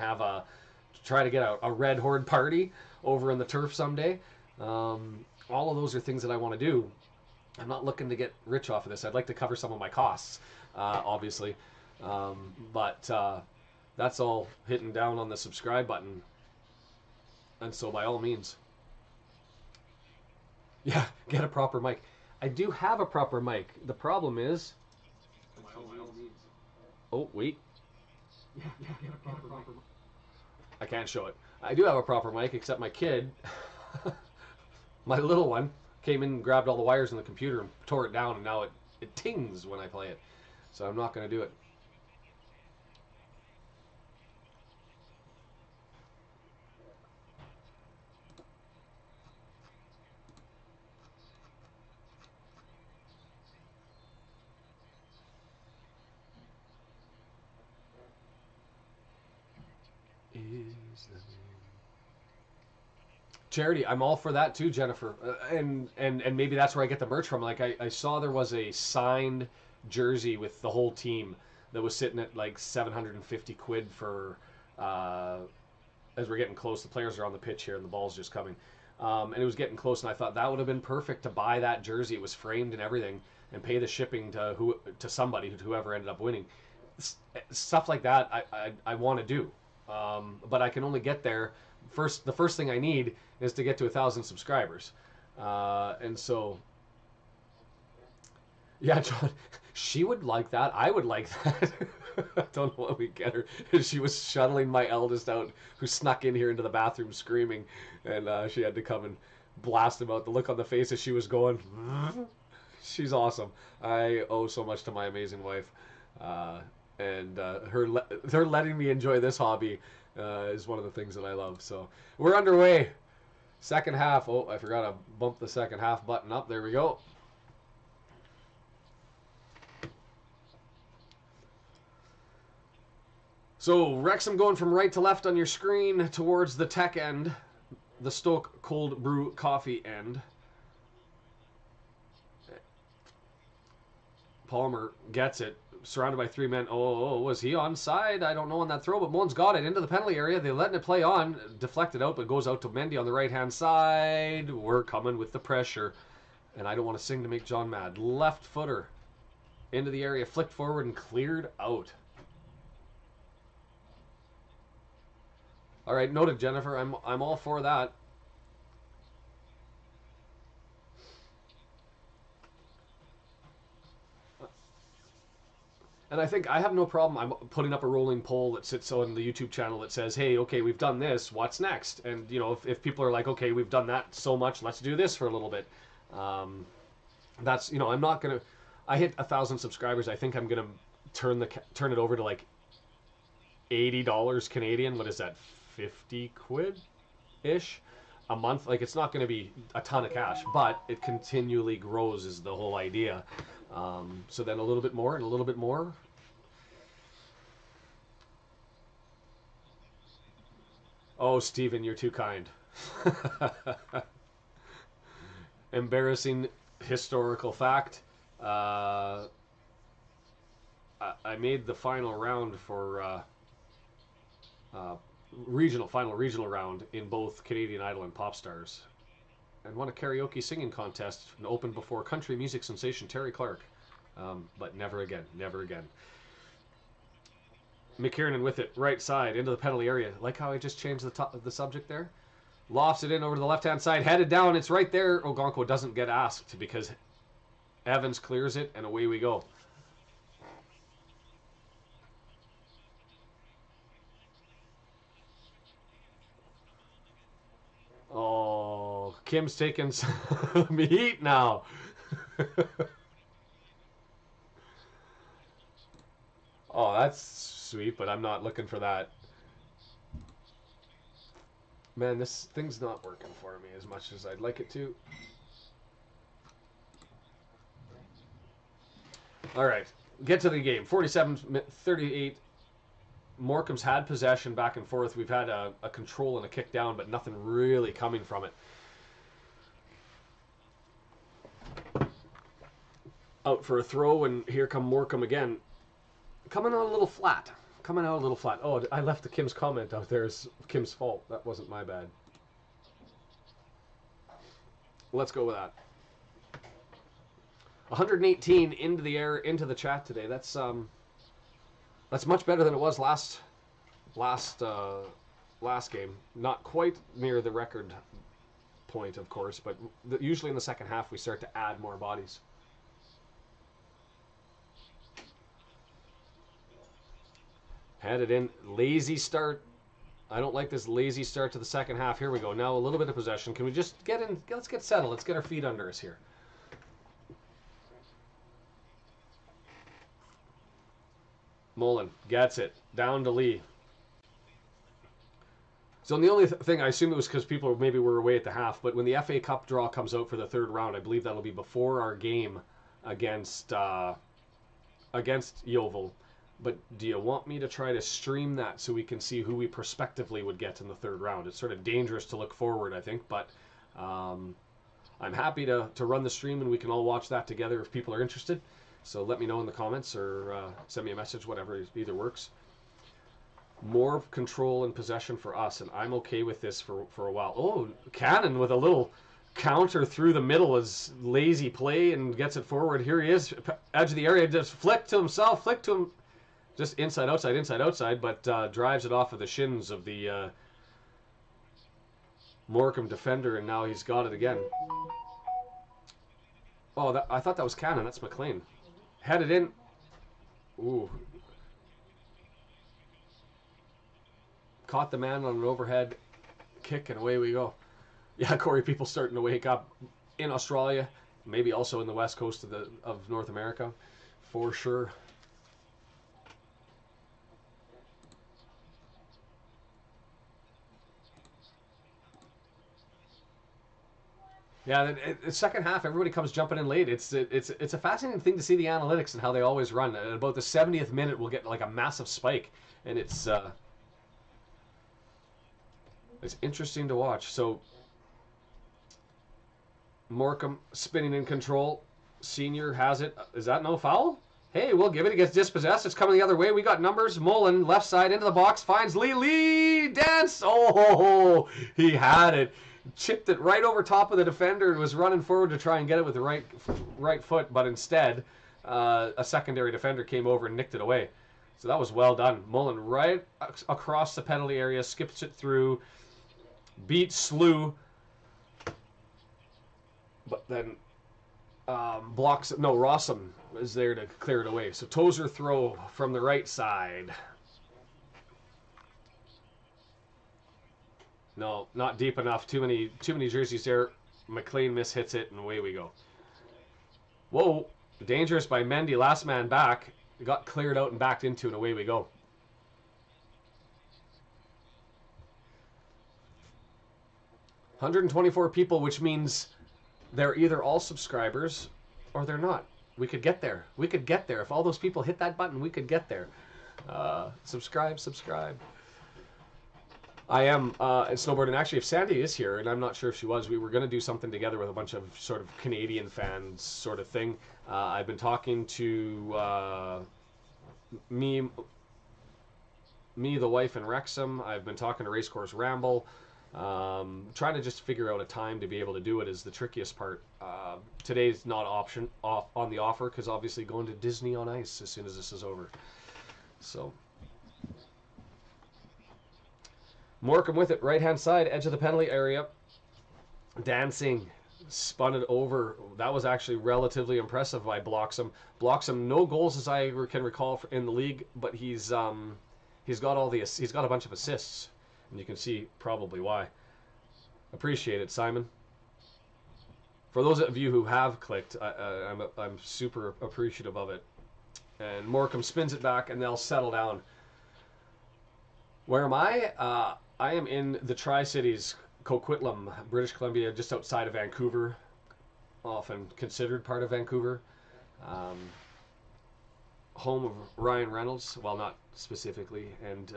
try to get a Red Horde party over in the turf someday? All of those are things that I want to do. I'm not looking to get rich off of this. I'd like to cover some of my costs, obviously, but that's all hitting down on the subscribe button. And so by all means, yeah, get a proper mic. I do have a proper mic. The problem is, oh wait, I can't show it. I do have a proper mic, except my kid, my little one, came in and grabbed all the wires in the computer and tore it down, and now it tings when I play it. So I'm not going to do it. Is the charity? I'm all for that too, Jennifer, and maybe that's where I get the merch from. Like I saw there was a signed jersey with the whole team that was sitting at like 750 quid for as we're getting close, the players are on the pitch here and the ball's just coming. And it was getting close, and I thought that would have been perfect to buy that jersey. It was framed and everything, and pay the shipping to somebody, whoever ended up winning. Stuff like that I want to do, but I can only get there. The first thing I need is to get to 1,000 subscribers, and so yeah, John, she would like that. I would like that. I don't know what we get her. She was shuttling my eldest out, who snuck in here into the bathroom screaming, and she had to come and blast him out. The look on the face as she was going. She's awesome. I owe so much to my amazing wife, and her letting me enjoy this hobby is one of the things that I love. So we're underway. Second half. Oh, I forgot to bump the second half button up. There we go. So, Wrexham going from right to left on your screen towards the tech end, the Stoke cold brew coffee end. Palmer gets it, surrounded by 3 men. Oh, was he onside? I don't know on that throw, but Mullins got it into the penalty area. They're letting it play on, deflected out, but goes out to Mendy on the right-hand side. We're coming with the pressure, and I don't want to sing to make John mad. Left footer into the area, flicked forward and cleared out. All right, noted, Jennifer. I'm all for that. And I think I have no problem. I'm putting up a rolling poll that sits on the YouTube channel that says, "Hey, okay, we've done this. What's next?" And you know, if people are like, "Okay, we've done that so much. Let's do this for a little bit." That's, you know, I'm not gonna. I hit 1,000 subscribers. I think I'm gonna turn it over to like $80 Canadian. What is that? 50 quid ish a month. Like, it's not going to be a ton of cash, but it continually grows is the whole idea. So then a little bit more and a little bit more. Oh, Stephen, you're too kind. Embarrassing historical fact. I made the final round for final regional round in both Canadian Idol and Pop Stars, and won a karaoke singing contest and opened before country music sensation Terry Clark. But never again, never again. McKiernan with it, right side into the penalty area. Like how I just changed the subject there. Lofts it in over to the left-hand side, headed down. It's right there. Ogonko doesn't get asked because Evans clears it, and away we go. Oh, Kim's taking some heat now. Oh, that's sweet, but I'm not looking for that. Man, this thing's not working for me as much as I'd like it to. All right, get to the game. 47-38. Morecambe's had possession back and forth. We've had a control and a kick down, but nothing really coming from it. Out for a throw, and here come Morecambe again. Coming out a little flat. Coming out a little flat. Oh, I left the Kim's comment out there. It's Kim's fault. That wasn't my bad. Let's go with that. 118 into the air, into the chat today. That's much better than it was last game. Not quite near the record point, of course, but usually in the second half we start to add more bodies. Headed in, lazy start. I don't like this lazy start to the second half. Here we go. Now a little bit of possession. Can we just get in? Let's get settled. Let's get our feet under us here. Mullen gets it down to Lee. So the only thing, I assume it was because people maybe were away at the half, but when the FA Cup draw comes out for the third round, I believe that'll be before our game against Yeovil. But do you want me to try to stream that so we can see who we prospectively would get in the third round? It's sort of dangerous to look forward, I think, but I'm happy to run the stream and we can all watch that together if people are interested. So let me know in the comments or send me a message, whatever, either works. More control and possession for us, and I'm okay with this for a while. Oh, Cannon with a little counter through the middle is lazy play and gets it forward. Here he is, edge of the area, just flick to himself, flick to him, just inside, outside, but drives it off of the shins of the Morecambe defender, and now he's got it again. Oh, I thought that was Cannon. That's McLean. Headed in. Ooh. Caught the man on an overhead kick, and away we go. Yeah, Corey, people starting to wake up in Australia, maybe also in the west coast of North America, for sure. Yeah, the second half, everybody comes jumping in late. It's a fascinating thing to see the analytics and how they always run. At about the 70th minute, we'll get like a massive spike, and it's interesting to watch. So Morecambe spinning in control. Senior has it. Is that no foul? Hey, we'll give it. He gets dispossessed. It's coming the other way. We got numbers. Mullen, left side, into the box. Finds Lee. Lee, dance. Oh, he had it. Chipped it right over top of the defender and was running forward to try and get it with the right foot, but instead a secondary defender came over and nicked it away. So that was well done. Mullen right across the penalty area, skips it through, beats Slew, but then blocks it. No, Rossum is there to clear it away. So Tozer throw from the right side. No, not deep enough. Too many jerseys there. McLean mishits it, and away we go. Whoa, dangerous by Mendy. Last man back. Got cleared out and backed into, and away we go. $124 people, which means they're either all subscribers or they're not. We could get there. We could get there. If all those people hit that button, we could get there. Subscribe. I am snowboarding. Actually, if Sandy is here, and I'm not sure if she was, we were going to do something together with a bunch of sort of Canadian fans sort of thing. I've been talking to me, the wife, and Wrexham. I've been talking to Racecourse Ramble. Trying to just figure out a time to be able to do it is the trickiest part. Today's not on the offer because obviously going to Disney on Ice as soon as this is over. So Morecambe with it, right-hand side, edge of the penalty area. Dancing, spun it over. That was actually relatively impressive by Bloxham. Bloxham, no goals as I can recall in the league, but he's got a bunch of assists, and you can see probably why. Appreciate it, Simon. For those of you who have clicked, I'm super appreciative of it. And Morecambe spins it back, and they'll settle down. Where am I? I am in the Tri-Cities, Coquitlam, British Columbia, just outside of Vancouver, often considered part of Vancouver. Home of Ryan Reynolds, well, not specifically, and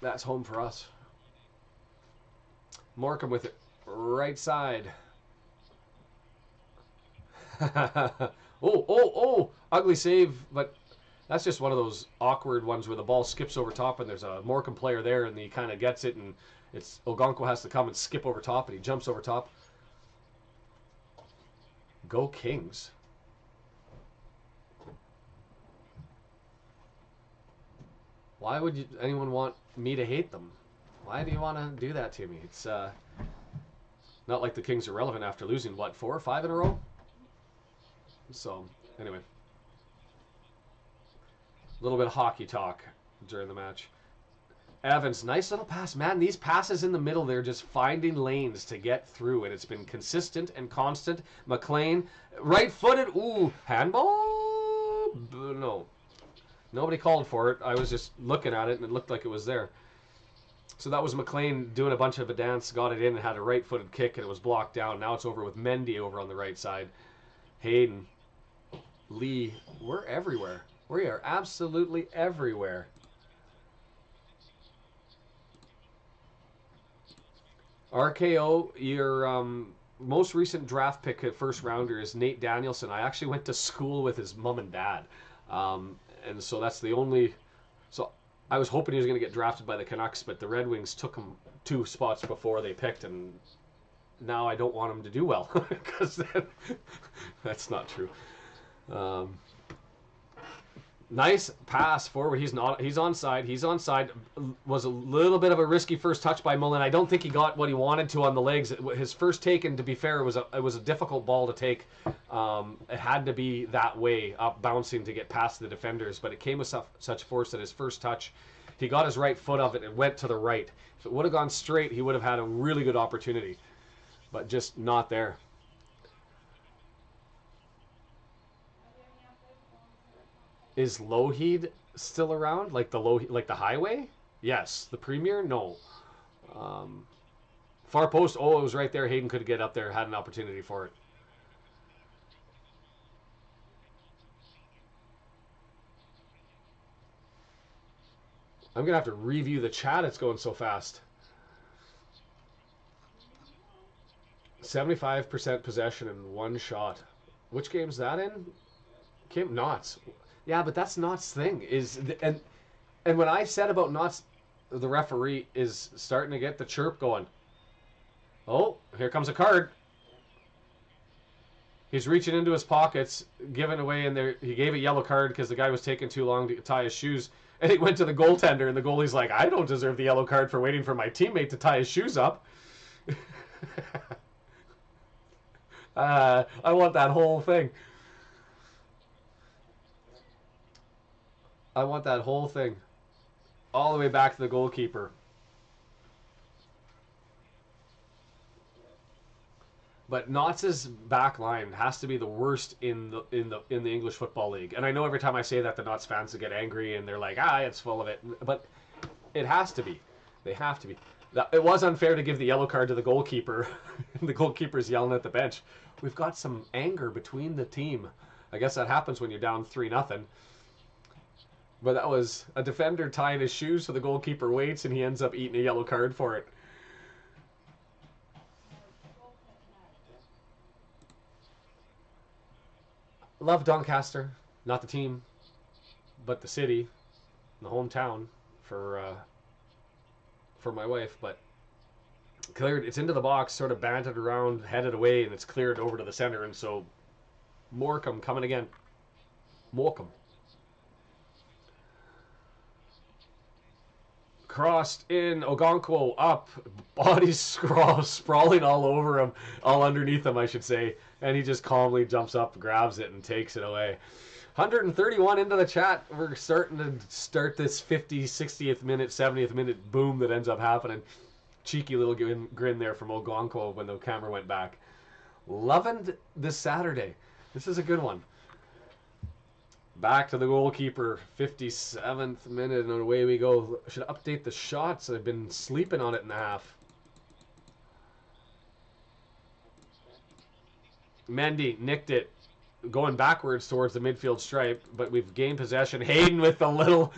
that's home for us. Morecambe with it, right side. Oh, ugly save, but that's just one of those awkward ones where the ball skips over top and there's a Morecambe player there and he kind of gets it and it's Ogonko has to come and skip over top and he jumps over top. Go Kings. Why would anyone want me to hate them? Why do you want to do that to me? It's not like the Kings are relevant after losing, what, 4 or 5 in a row? So, anyway. A little bit of hockey talk during the match. Evans, nice little pass. Man, these passes in the middle, they're just finding lanes to get through, and it's been consistent and constant. McLean, right-footed. Ooh, handball? No. Nobody called for it. I was just looking at it, and it looked like it was there. So that was McLean doing a bunch of a dance, got it in, and had a right-footed kick, and it was blocked down. Now it's over with Mendy over on the right side. Hayden, Lee, we're everywhere. We are absolutely everywhere. RKO, your most recent draft pick at first rounder is Nate Danielson. I actually went to school with his mom and dad. And so that's the only. So I was hoping he was going to get drafted by the Canucks, but the Red Wings took him 2 spots before they picked, and now I don't want him to do well because that's not true. Nice pass forward. He's onside. He's onside. Was a little bit of a risky first touch by Mullen. I don't think he got what he wanted to on the legs. His first take, and to be fair, it was a difficult ball to take. It had to be that way, up bouncing to get past the defenders, but it came with such force that his first touch, he got his right foot of it and went to the right. If it would have gone straight, he would have had a really good opportunity, but just not there. Is Lougheed still around? Like the highway? Yes. The Premier? No. Far post. Oh, it was right there. Hayden could get up there. Had an opportunity for it. I'm going to have to review the chat. It's going so fast. 75% possession in 1 shot. Which game's that in? Kim Knott's. Yeah, but that's Knott's thing. And when I said about Knott's, the referee is starting to get the chirp going. Oh, here comes a card. He's reaching into his pockets, giving away in there. He gave a yellow card because the guy was taking too long to tie his shoes. And he went to the goaltender, and the goalie's like, I don't deserve the yellow card for waiting for my teammate to tie his shoes up. I want that whole thing. I want that whole thing. All the way back to the goalkeeper. But Knott's back line has to be the worst in the English Football League. And I know every time I say that, the Knott's fans get angry and they're like, it's full of it. But it has to be. They have to be. It was unfair to give the yellow card to the goalkeeper. The goalkeeper's yelling at the bench. We've got some anger between the team. I guess that happens when you're down 3-0. But that was a defender tying his shoes, so the goalkeeper waits, and he ends up eating a yellow card for it. Love Doncaster, not the team, but the city, the hometown for my wife. But cleared, it's into the box, sort of banted around, headed away, and it's cleared over to the center. And so Morecambe coming again. Morecambe. Crossed in, Ogonkwo up, bodies sprawling all over him, all underneath him, I should say, and he just calmly jumps up, grabs it, and takes it away. 131 into the chat. We're starting to start this 50th, 60th minute, 70th minute boom that ends up happening. Cheeky little grin there from Ogonkwo when the camera went back. Loving this Saturday. This is a good one. Back to the goalkeeper, 57th minute, and away we go. Should update the shots. I've been sleeping on it in the half. Mendy nicked it, going backwards towards the midfield stripe, but we've gained possession. Hayden with a little,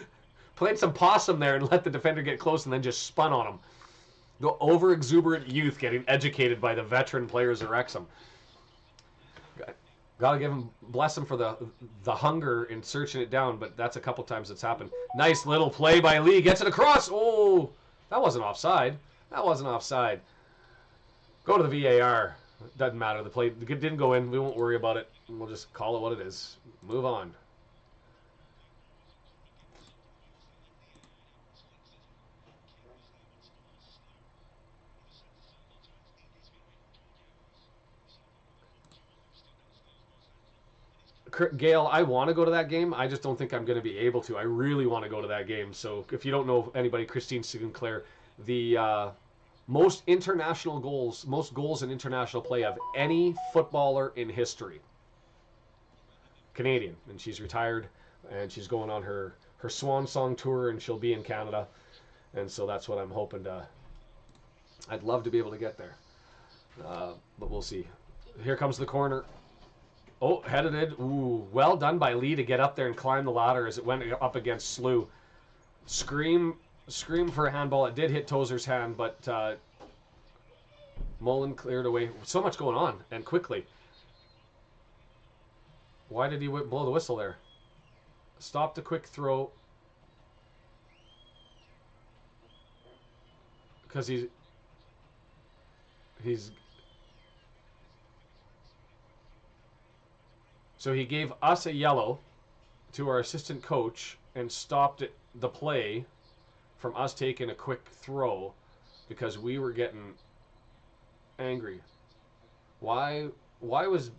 played some possum there and let the defender get close and then just spun on him. The over-exuberant youth getting educated by the veteran players of Wrexham. Gotta give him, bless him for the hunger in searching it down, but that's a couple times it's happened. Nice little play by Lee, gets it across. Oh, that wasn't offside. That wasn't offside. Go to the VAR. Doesn't matter. The play didn't go in. We won't worry about it. We'll just call it what it is. Move on. Gail, I want to go to that game. I just don't think I'm going to be able to. I really want to go to that game. So if you don't know anybody, Christine Sinclair, the most goals in international play of any footballer in history. Canadian, and she's retired, and she's going on her swan song tour, and she'll be in Canada, and so that's what I'm hoping to. I'd love to be able to get there, but we'll see. Here comes the corner. Oh, headed it. Ooh, well done by Lee to get up there and climb the ladder as it went up against Slew. Scream for a handball. It did hit Tozer's hand, but Mullen cleared away. So much going on, and quickly. Why did he blow the whistle there? Stopped a quick throw. Because he's so he gave us a yellow to our assistant coach and stopped the play from us taking a quick throw because we were getting angry. Why was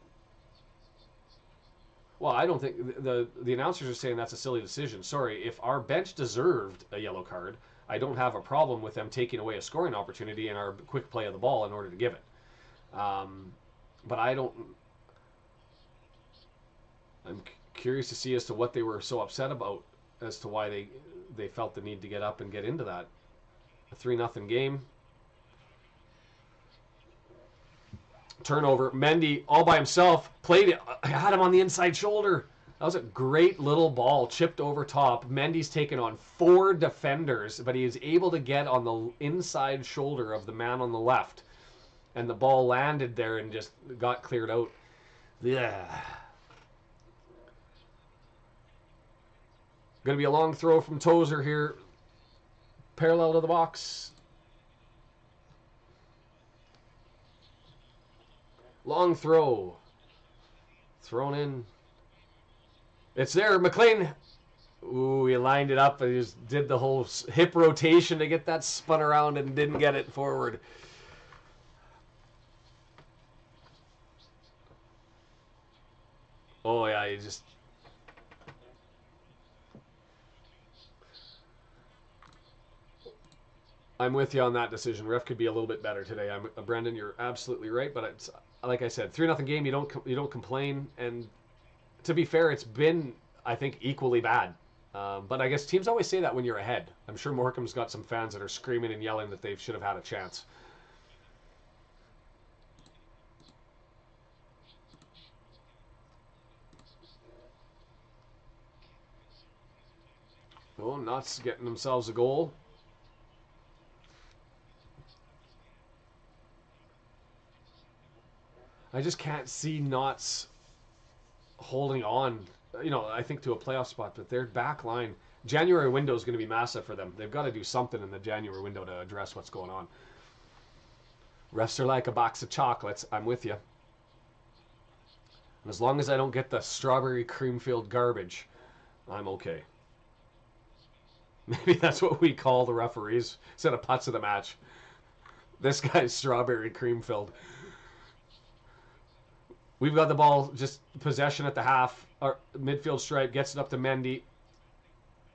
well, I don't think the announcers are saying that's a silly decision. Sorry, if our bench deserved a yellow card, I don't have a problem with them taking away a scoring opportunity in our quick play of the ball in order to give it. But I don't. I'm curious to see as to what they were so upset about, as to why they felt the need to get up and get into that. A 3-0 game. Turnover. Mendy all by himself played it. Had him on the inside shoulder. That was a great little ball chipped over top. Mendy's taken on 4 defenders, but he is able to get on the inside shoulder of the man on the left, and the ball landed there and just got cleared out. Yeah. Going to be a long throw from Tozer here, parallel to the box. Long throw. Thrown in. It's there. McLean. Ooh, he lined it up and he just did the whole hip rotation to get that spun around and didn't get it forward. Oh, yeah, he just... I'm with you on that decision. Ref could be a little bit better today. Brendan, you're absolutely right, but it's like I said, 3-0 game. You don't complain, and to be fair, it's been, I think, equally bad. But I guess teams always say that when you're ahead. I'm sure Morecambe's got some fans that are screaming and yelling that they should have had a chance. Oh, Nuts getting themselves a goal. I just can't see Knots holding on, I think to a playoff spot, but their back line, January window is going to be massive for them. They've got to do something in the January window to address what's going on. Refs are like a box of chocolates. I'm with you. And as long as I don't get the strawberry cream-filled garbage, I'm okay. Maybe that's what we call the referees instead of putts of the match. This guy's strawberry cream-filled. We've got the ball, just possession at the half. Our midfield stripe gets it up to Mendy.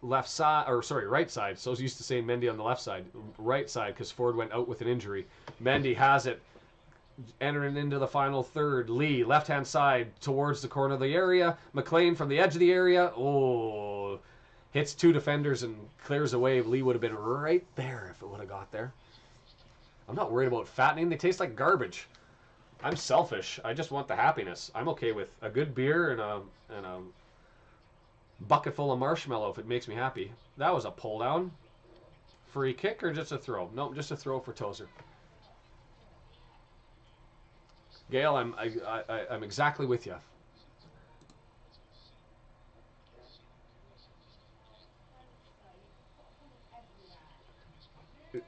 Right side. So I was used to saying Mendy on the left side. Right side, because Ford went out with an injury. Mendy has it. Entering into the final third. Lee, left-hand side, towards the corner of the area. McLean from the edge of the area. Oh, hits 2 defenders and clears away. Lee would have been right there if it would have got there. I'm not worried about fattening. They taste like garbage. I'm selfish. I just want the happiness. I'm okay with a good beer and a bucket full of marshmallow if it makes me happy. That was a pull down. Free kick or just a throw? Nope, just a throw for Tozer. Gail, I'm exactly with you.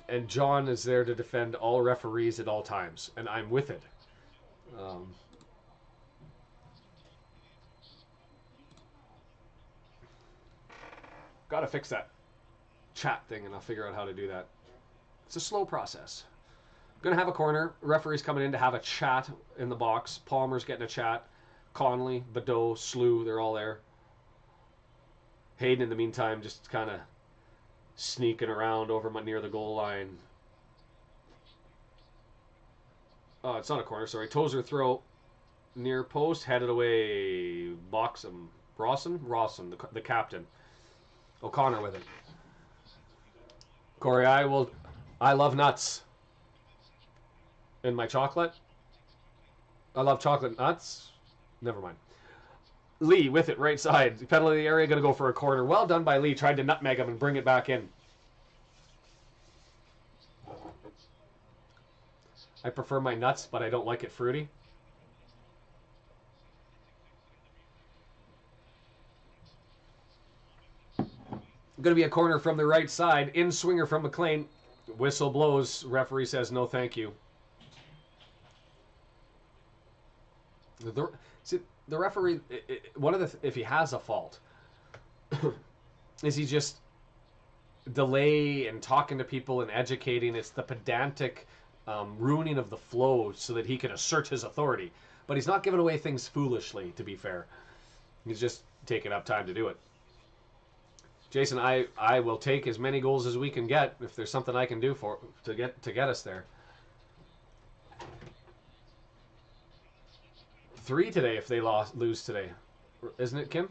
And John is there to defend all referees at all times, and I'm with it. Got to fix that chat thing, and I'll figure out how to do that. It's a slow process. Gonna have a corner. Referee's coming in to have a chat in the box. Palmer's getting a chat. Connolly, Badeau, Slew, they're all there. Hayden, in the meantime, just kind of sneaking around over near the goal line. Oh, it's not a corner, sorry. Tozer throw. Near post, headed away. Boxham. Rawson, the captain. O'Connor with it. Corey, I love nuts. In my chocolate. I love chocolate nuts. Never mind. Lee with it, right side. Penalty area, going to go for a corner. Well done by Lee. Tried to nutmeg him and bring it back in. I prefer my nuts, but I don't like it fruity. Going to be a corner from the right side. In swinger from McLean. Whistle blows. Referee says no thank you. The referee, if he has a fault, is he just delay and talking to people and educating. It's the pedantic ruining of the flow so that he can assert his authority. But he's not giving away things foolishly, to be fair. He's just taking up time to do it. Jason, I will take as many goals as we can get if there's something I can do to get us there. 3 today if they lose today. Isn't it, Kim?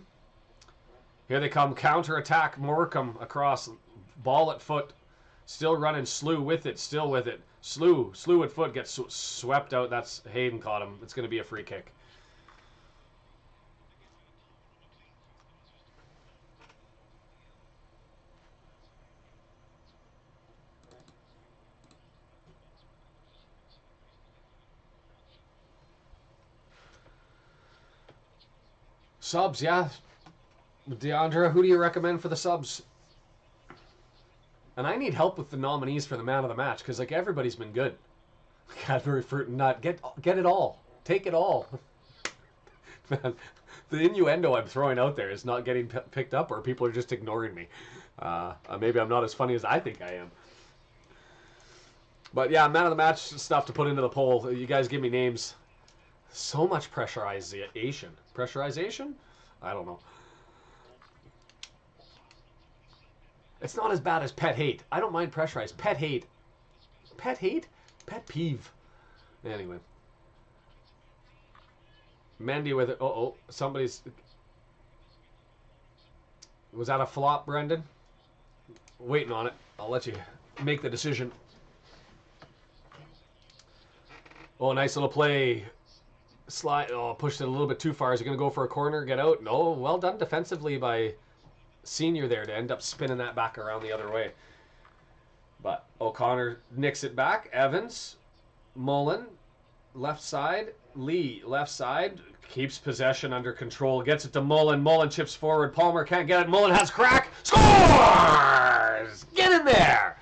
Here they come. Counter-attack. Morecambe across. Ball at foot. Still running. Slew with it. Still with it. Slew at foot. Gets swept out. That's Hayden caught him. It's going to be a free kick. Subs, yeah. Deandra, who do you recommend for the subs? And I need help with the nominees for the man of the match because like everybody's been good. Cadbury fruit and nut, get it all, take it all. Man, the innuendo I'm throwing out there is not getting picked up, or people are just ignoring me. Maybe I'm not as funny as I think I am. But yeah, man of the match stuff to put into the poll. You guys give me names. So much pressurization. Pressurization? I don't know. It's not as bad as pet hate. I don't mind pressurized. Pet hate. Pet hate? Pet peeve. Anyway. Mendy with it. Uh-oh. Somebody's... Was that a flop, Brendan? Waiting on it. I'll let you make the decision. Oh, nice little play. Slide. Oh, pushed it a little bit too far. Is he going to go for a corner? Get out? No. Well done defensively by Senior there to end up spinning that back around the other way. But O'Connor nicks it back. Evans. Mullen. Left side. Lee. Left side. Keeps possession under control. Gets it to Mullen. Mullen chips forward. Palmer can't get it. Mullen has crack. Scores! Get in there!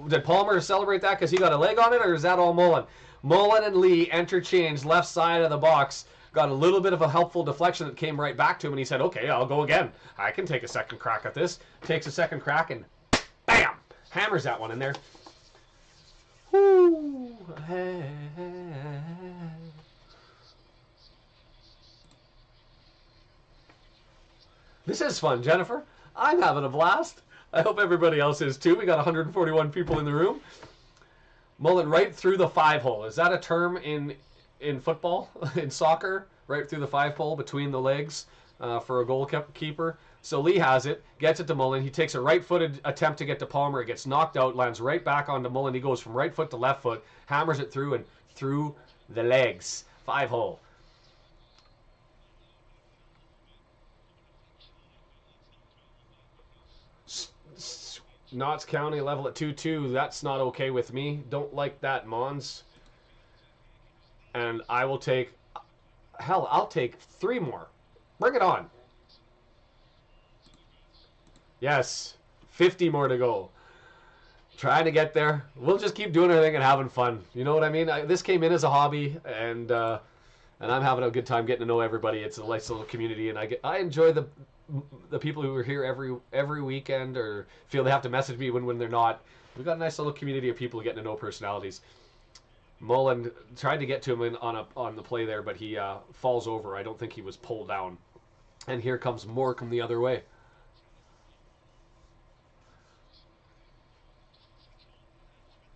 Did Palmer celebrate that because he got a leg on it, or is that all Mullen? Mullen and Lee interchanged left side of the box. Got a little bit of a helpful deflection that came right back to him, and he said, okay, I'll go again. I can take a second crack at this. Takes a second crack, and bam! Hammers that one in there. Woo! This is fun, Jennifer. I'm having a blast. I hope everybody else is too. We got 141 people in the room. Mullen right through the 5-hole. Is that a term in football, in soccer? Right through the 5-hole between the legs for a goalkeeper. So Lee has it, gets it to Mullen. He takes a right-footed attempt to get to Palmer. It gets knocked out, lands right back onto Mullen. He goes from right foot to left foot, hammers it through and through the legs. 5-hole. Notts County level at 2-2. That's not okay with me. Don't like that, Mons. And I will take... Hell, I'll take 3 more. Bring it on. Yes. 50 more to go. Trying to get there. We'll just keep doing our thing and having fun. You know what I mean? This came in as a hobby, and I'm having a good time getting to know everybody. It's a nice little community, and I enjoy the people who are here every weekend or feel they have to message me when they're not. We've got a nice little community of people getting to know personalities. Mullen tried to get to him on the play there, but he falls over. I don't think he was pulled down. And here comes Morecambe the other way.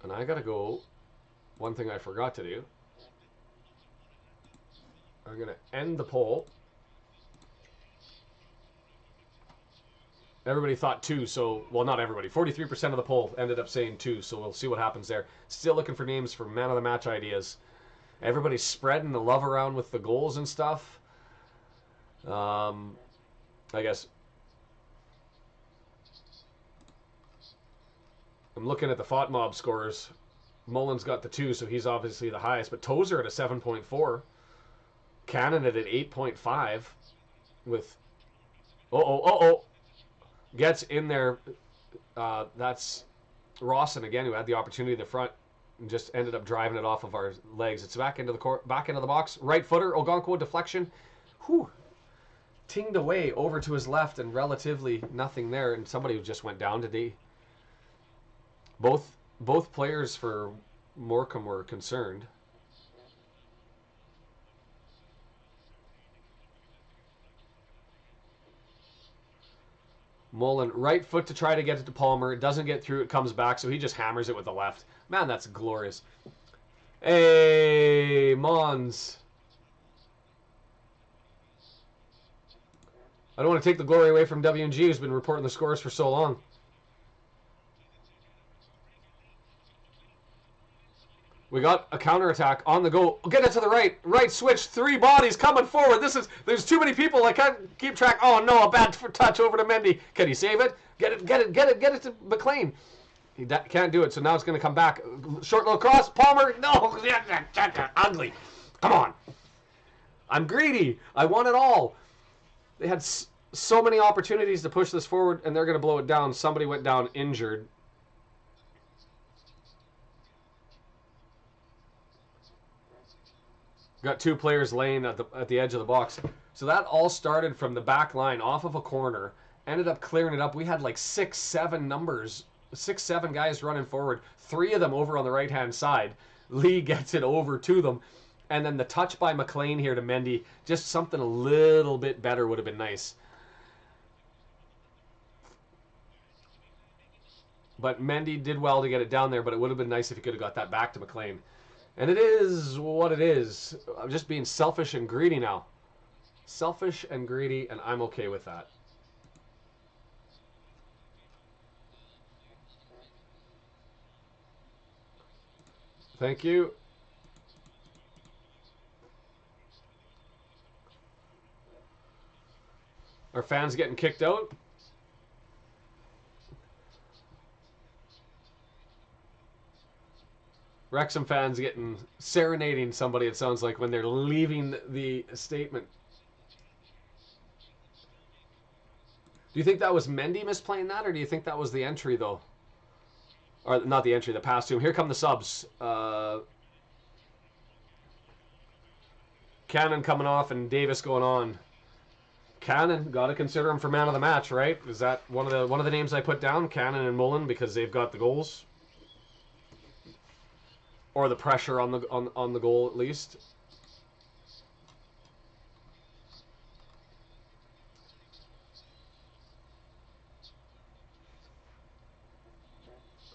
And I gotta go. One thing I forgot to do. I'm gonna end the poll. Everybody thought 2, so, well, not everybody. 43% of the poll ended up saying 2, so we'll see what happens there. Still looking for names for man of the match ideas. Everybody's spreading the love around with the goals and stuff. I guess. I'm looking at the FOTMob scores. Mullen's got the 2, so he's obviously the highest, but Tozer at a 7.4. Cannon at an 8.5 with... Uh-oh. Gets in there. That's Rawson again, who had the opportunity at the front and just ended up driving it off of our legs. It's back into the back into the box. Right footer, Ogonquo deflection. Whew. Tinged away over to his left and relatively nothing there, and somebody just went down today. Both players for Morecambe were concerned. Mullen, right foot to try to get it to Palmer. It doesn't get through. It comes back, so he just hammers it with the left. Man, that's glorious. Hey, Mons. I don't want to take the glory away from W&G, who's been reporting the scores for so long. We got a counterattack on the go. Get it to the right. Right switch. 3 bodies coming forward. There's too many people. I can't keep track. Oh no, a bad touch over to Mendy. Can he save it? Get it to McLean. He can't do it, so now it's going to come back. Short little cross. Palmer. No. Ugly. Come on. I'm greedy. I want it all. They had so many opportunities to push this forward, and they're going to blow it down. Somebody went down injured. Got 2 players laying at the edge of the box. So that all started from the back line off of a corner. Ended up clearing it up. We had like 6, 7 numbers. 6, 7 guys running forward. 3 of them over on the right-hand side. Lee gets it over to them. And then the touch by McLean here to Mendy. Just something a little bit better would have been nice. But Mendy did well to get it down there, but it would have been nice if he could have got that back to McLean. And it is what it is. I'm just being selfish and greedy now. Selfish and greedy, and I'm okay with that. Thank you. Our fans getting kicked out. Wrexham fans getting serenading somebody, it sounds like, when they're leaving the statement. Do you think that was Mendy misplaying that, or do you think that was the entry, though? Or not the entry, the pass to him. Here come the subs. Cannon coming off and Davis going on. Cannon, got to consider him for man of the match, right? Is that one of the names I put down? Cannon and Mullen, because they've got the goals. Or the pressure on the goal, at least.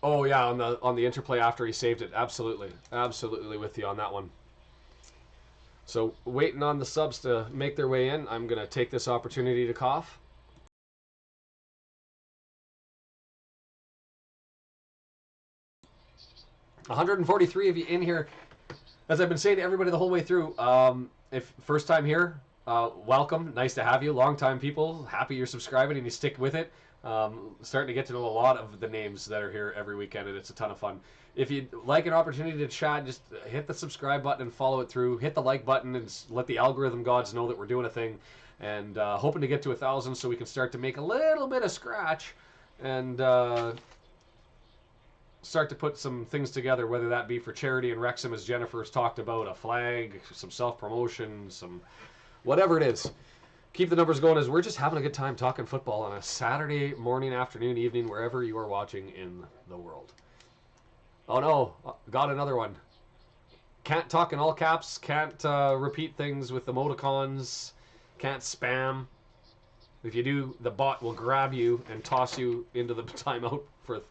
Oh yeah, on the interplay after he saved it. Absolutely with you on that one. So waiting on the subs to make their way in. I'm gonna take this opportunity to cough. $143 of you in here. As I've been saying to everybody the whole way through, if first time here, welcome. Nice to have you. Long time people. Happy you're subscribing and you stick with it. Starting to get to know a lot of the names that are here every weekend, and it's a ton of fun. If you'd like an opportunity to chat, just hit the subscribe button and follow it through. Hit the like button and let the algorithm gods know that we're doing a thing. And hoping to get to 1,000 so we can start to make a little bit of scratch and start to put some things together, whether that be for charity in Wrexham, as Jennifer's talked about, a flag, some self-promotion, some whatever it is. Keep the numbers going as we're just having a good time talking football on a Saturday morning, afternoon, evening, wherever you are watching in the world. Oh no, got another one. Can't talk in all caps, can't repeat things with emoticons, can't spam. If you do, the bot will grab you and toss you into the timeout for...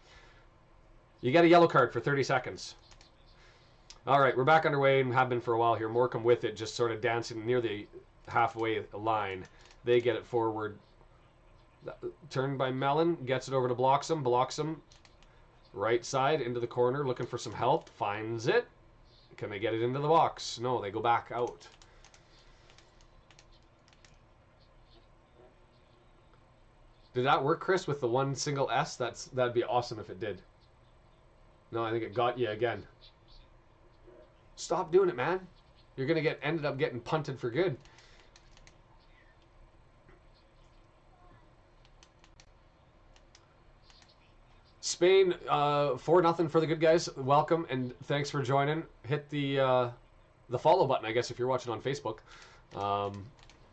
You get a yellow card for 30 seconds. All right, we're back underway and have been for a while here. Morecambe with it, just sort of dancing near the halfway line. They get it forward. Turned by Mellon, gets it over to Bloxham. Right side into the corner, looking for some help. Finds it. Can they get it into the box? No, they go back out. Did that work, Chris, with the one single S? That'd be awesome if it did. No, I think it got you again. Stop doing it, man. You're gonna ended up getting punted for good. Spain, 4-0 for the good guys. Welcome and thanks for joining. Hit the follow button, I guess, if you're watching on Facebook.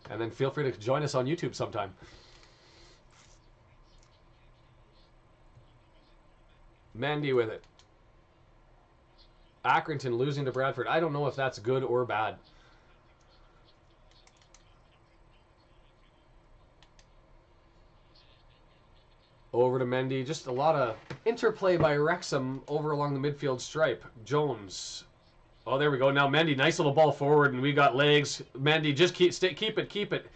And then feel free to join us on YouTube sometime. Mandy with it. Accrington losing to Bradford. I don't know if that's good or bad. Over to Mendy. Just a lot of interplay by Wrexham over along the midfield stripe. Jones. Oh, there we go. Now Mendy, nice little ball forward, and we got legs. Mendy, just keep it.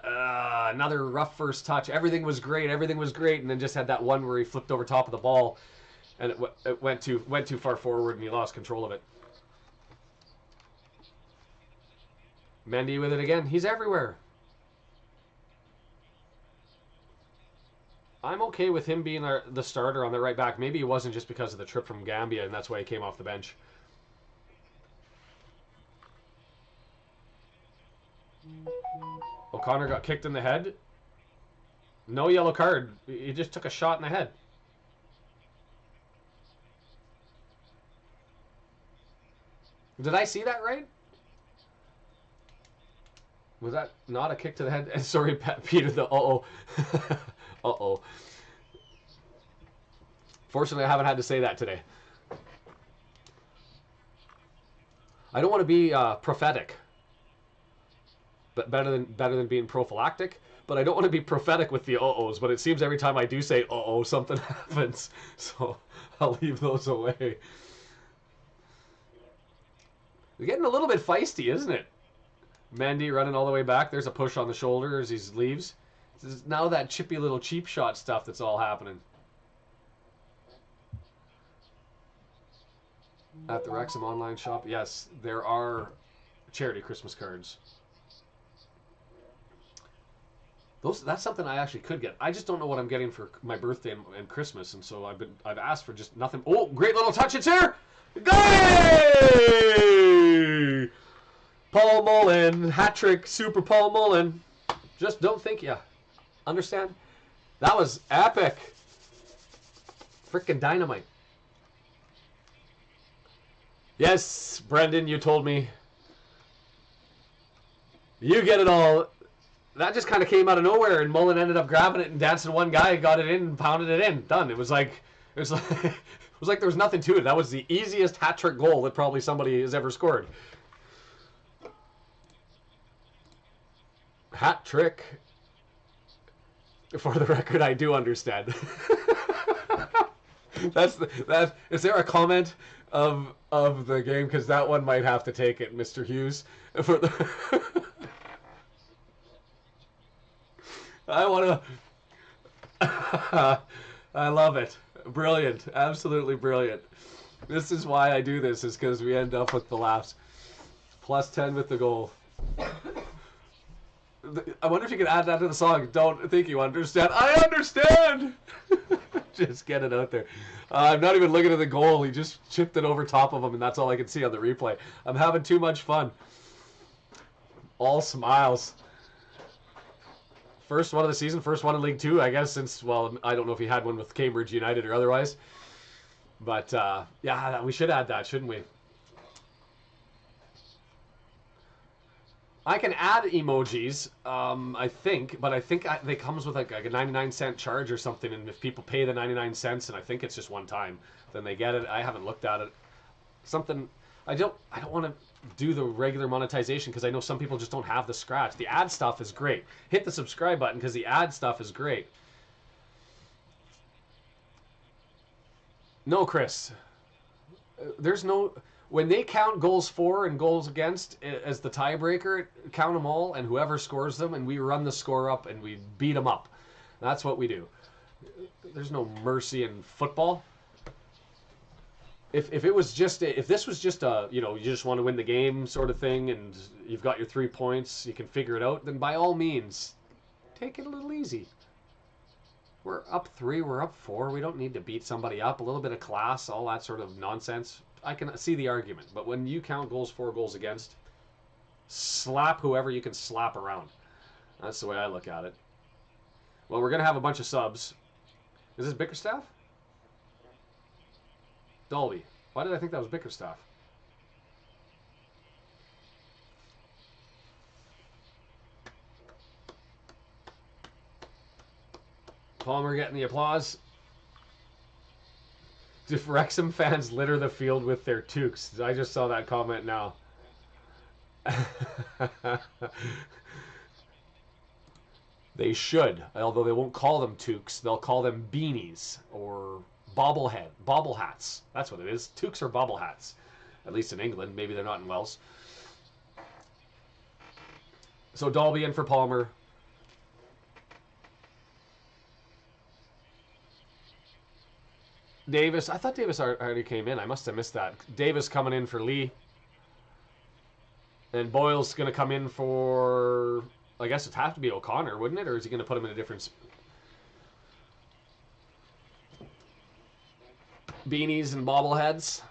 Another rough first touch. Everything was great, and then just had that one where he flipped over top of the ball, and it went too far forward, and he lost control of it. Mendy with it again. He's everywhere. I'm okay with him being the starter on the right back. Maybe he wasn't just because of the trip from Gambia, and that's why he came off the bench. O'Connor got kicked in the head. No yellow card. He just took a shot in the head. Did I see that right? Was that not a kick to the head? Sorry, Peter, the uh-oh. Uh-oh. Fortunately, I haven't had to say that today. I don't want to be prophetic, but better than being prophylactic. But I don't want to be prophetic with the uh-ohs. But it seems every time I do say uh-oh, something happens. So I'll leave those away. They're getting a little bit feisty, isn't it? Mendy running all the way back. There's a push on the shoulder as he leaves. This is now that chippy little cheap shot stuff that's all happening. At the Wrexham online shop, yes, there are charity Christmas cards. That's something I actually could get. I just don't know what I'm getting for my birthday and Christmas, and so I've asked for just nothing. Oh, great little touch! It's here. Goal! Paul Mullen, hat trick, super Paul Mullen. Just don't think ya. Understand? That was epic. Freaking dynamite. Yes, Brendan, you told me. You get it all. That just kind of came out of nowhere, and Mullen ended up grabbing it and dancing one guy, got it in, and pounded it in. Done. It was like there was nothing to it. That was the easiest hat trick goal that probably somebody has ever scored. Hat trick. For the record, I do understand. Is there a comment of the game? Because that one might have to take it, Mr. Hughes. For the I want to. I love it. Brilliant. Absolutely brilliant. This is why I do this, is because we end up with the laughs. +10 with the goal. I wonder if you could add that to the song. Don't think you understand. I understand! Just get it out there. I'm not even looking at the goal. He just chipped it over top of him, and that's all I can see on the replay. I'm having too much fun. All smiles. First one of the season, first one in League Two, I guess, since, well, I don't know if he had one with Cambridge United or otherwise. But, yeah, we should add that, shouldn't we? I can add emojis, I think, but I think they comes with like a 99-cent charge or something, and if people pay the 99 cents, and I think it's just one time, then they get it. I haven't looked at it. Something, I don't want to do the regular monetization because I know some people just don't have the scratch. The ad stuff is great. Hit the subscribe button because the ad stuff is great. No, Chris. There's no... When they count goals for and goals against as the tiebreaker, count them all, and whoever scores them, and we run the score up and we beat them up. That's what we do. There's no mercy in football. If this was just a, you just want to win the game sort of thing, and you've got your 3 points, you can figure it out, then by all means, take it a little easy. We're up 3, we're up 4. We don't need to beat somebody up. A little bit of class, all that sort of nonsense. I can see the argument, but when you count goals for, goals against, slap whoever you can slap around. That's the way I look at it. Well, we're going to have a bunch of subs. Is this Bickerstaff? Dolby. Why did I think that was Bickerstaff? Palmer getting the applause. Do Wrexham fans litter the field with their toques? I just saw that comment now. They should, although they won't call them toques. They'll call them beanies or bobble hats. That's what it is. Toques are bobble hats. At least in England. Maybe they're not in Wales. So Dolby in for Palmer. Davis. I thought Davis already came in. I must have missed that. Davis coming in for Lee. And Boyle's going to come in for... I guess it'd have to be O'Connor, wouldn't it? Or is he going to put him in a different... Beanies and bobbleheads.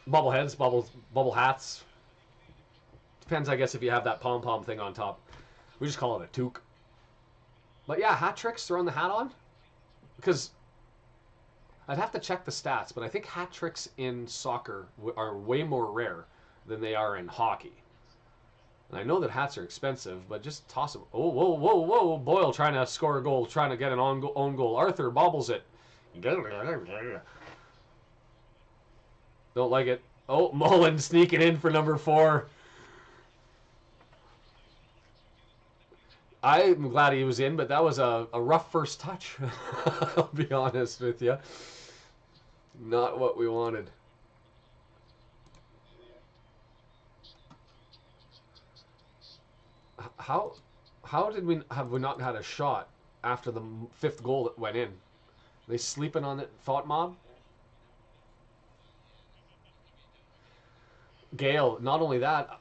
Bobbleheads, bubble hats. Depends, I guess, if you have that pom-pom thing on top. We just call it a toque. But yeah, hat tricks, throwing the hat on. Because I'd have to check the stats, but I think hat tricks in soccer are way more rare than they are in hockey. And I know that hats are expensive, but just toss them. Oh, whoa, whoa, whoa. Boyle trying to score a goal, trying to get an own goal. Arthur bobbles it. Don't like it. Oh, Mullen sneaking in for number 4. I'm glad he was in, but that was a rough first touch. I'll be honest with you. Not what we wanted. How did we not had a shot after the 5th goal that went in? They sleeping on it, thought mob? Gail, not only that,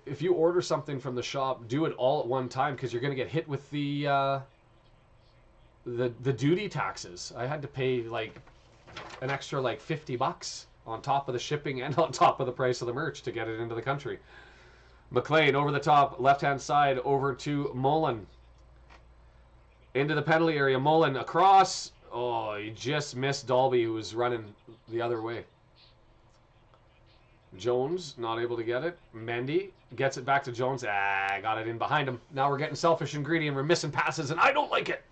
if you order something from the shop, do it all at one time because you're going to get hit with the duty taxes. I had to pay like an extra like $50 on top of the shipping and on top of the price of the merch to get it into the country. McLean over the top, left-hand side, over to Mullen. Into the penalty area. Mullen across. Oh, he just missed Dolby, who was running the other way. Jones, not able to get it. Mendy gets it back to Jones. Got it in behind him. Now we're getting selfish and greedy, and we're missing passes, and I don't like it.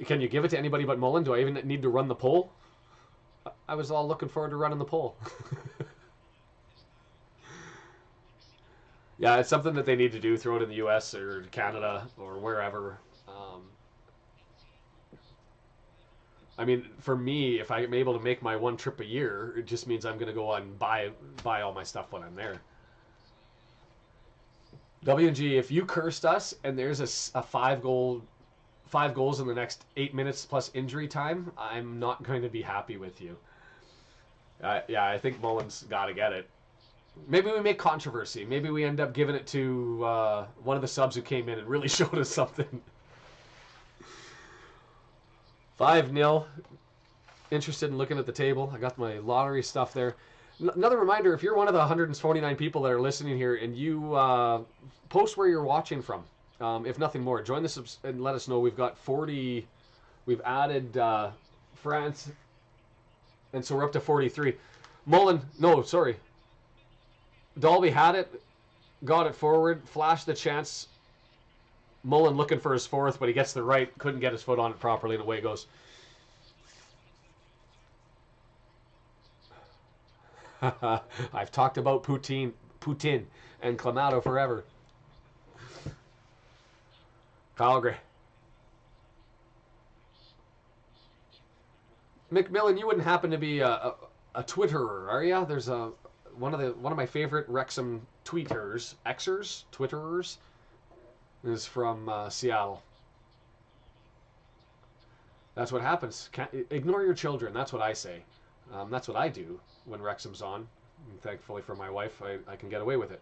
Can you give it to anybody but Mullen? Do I even need to run the poll? I was all looking forward to running the poll. Yeah, it's something that they need to do. Throw it in the U.S. or Canada or wherever. I mean, for me, if I'm able to make my one trip a year, it just means I'm going to go on and buy all my stuff when I'm there. W&G, if you cursed us and there's a 5 goals in the next 8 minutes plus injury time, I'm not going to be happy with you. Yeah, I think Mullen's got to get it. Maybe we make controversy. Maybe we end up giving it to one of the subs who came in and really showed us something. 5-0. Interested in looking at the table. I got my lottery stuff there. Another reminder, if you're one of the 149 people that are listening here and you post where you're watching from, if nothing more, join the and let us know. We've got 40. We've added France, and so we're up to 43. Mullen, no, sorry. Dolby had it, got it forward, flashed the chance. Mullen looking for his 4th, but he gets the right, couldn't get his foot on it properly, and away it goes. I've talked about Poutine and Clamato forever. Calgary. McMillan, you wouldn't happen to be a Twitterer, are you? There's one of my favorite Wrexham tweeters, Twitterers, is from Seattle. That's what happens. Ignore your children. That's what I say. That's what I do when Wrexham's on. And thankfully for my wife, I can get away with it.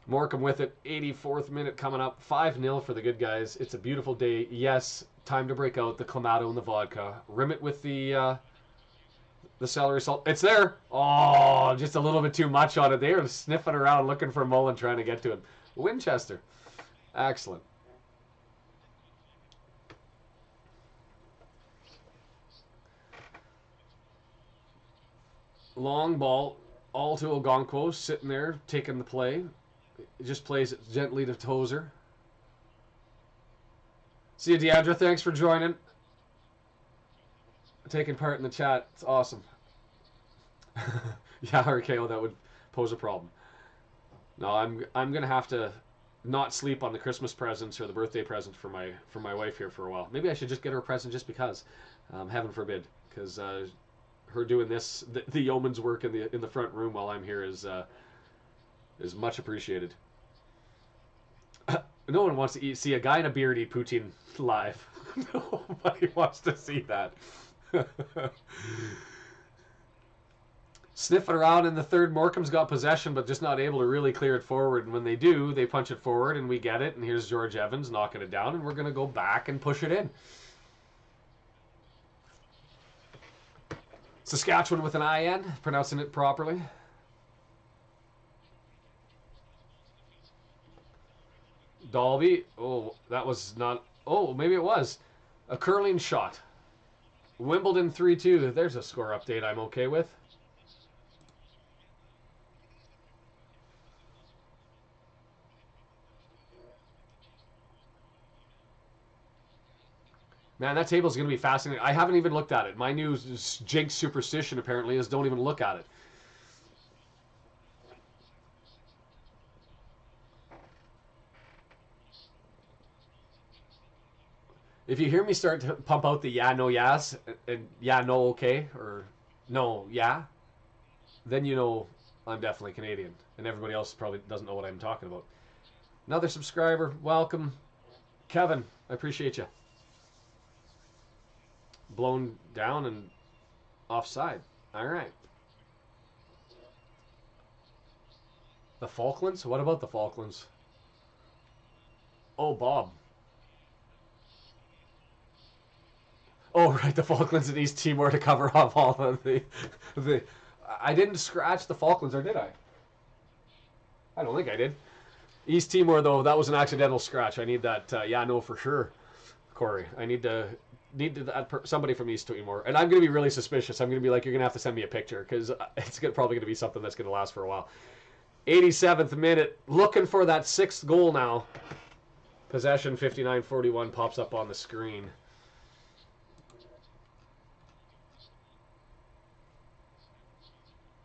Morecambe with it. 84th minute coming up. 5-0 for the good guys. It's a beautiful day. Yes, time to break out the Clamato and the vodka. Rim it with the celery salt. It's there. Oh, just a little bit too much on it. They are sniffing around looking for Mullen, trying to get to him. Winchester. Excellent. Long ball, all to Ogonkwo, sitting there, taking the play. He just plays it gently to Tozer. See you, Deandra. Thanks for joining. Taking part in the chat. It's awesome. Yeah, RKO, that would pose a problem. No, I'm gonna have to not sleep on the Christmas presents or the birthday present for my wife here for a while. Maybe I should just get her a present just because. Heaven forbid, because her doing this, the yeoman's work in the front room while I'm here is much appreciated. No one wants to see a guy in a beard eat poutine live. Nobody wants to see that. Sniffing around in the third, Morecambe's got possession, but just not able to really clear it forward. And when they do, they punch it forward, and we get it. And here's George Evans knocking it down, and we're going to go back and push it in. Saskatchewan with an IN, pronouncing it properly. Dalby, oh, that was not, oh, maybe it was. A curling shot. Wimbledon 3-2, there's a score update I'm okay with. Man, that table's going to be fascinating. I haven't even looked at it. My new jinx superstition apparently is don't even look at it. If you hear me start to pump out the yeah, no, yes, and yeah, no, okay, or no, yeah, then you know I'm definitely Canadian. And everybody else probably doesn't know what I'm talking about. Another subscriber, welcome. Kevin, I appreciate you. Blown down and offside. All right. The Falklands? What about the Falklands? Oh, Bob. Oh, right, the Falklands and East Timor to cover off all of the... I didn't scratch the Falklands, or did I? I don't think I did. East Timor, though, that was an accidental scratch. I need that, yeah, no, for sure, Corey. I need somebody from East Timor. And I'm going to be really suspicious. I'm going to be like, you're going to have to send me a picture, because it's probably going to be something that's going to last for a while. 87th minute, looking for that sixth goal now. Possession 59-41 pops up on the screen.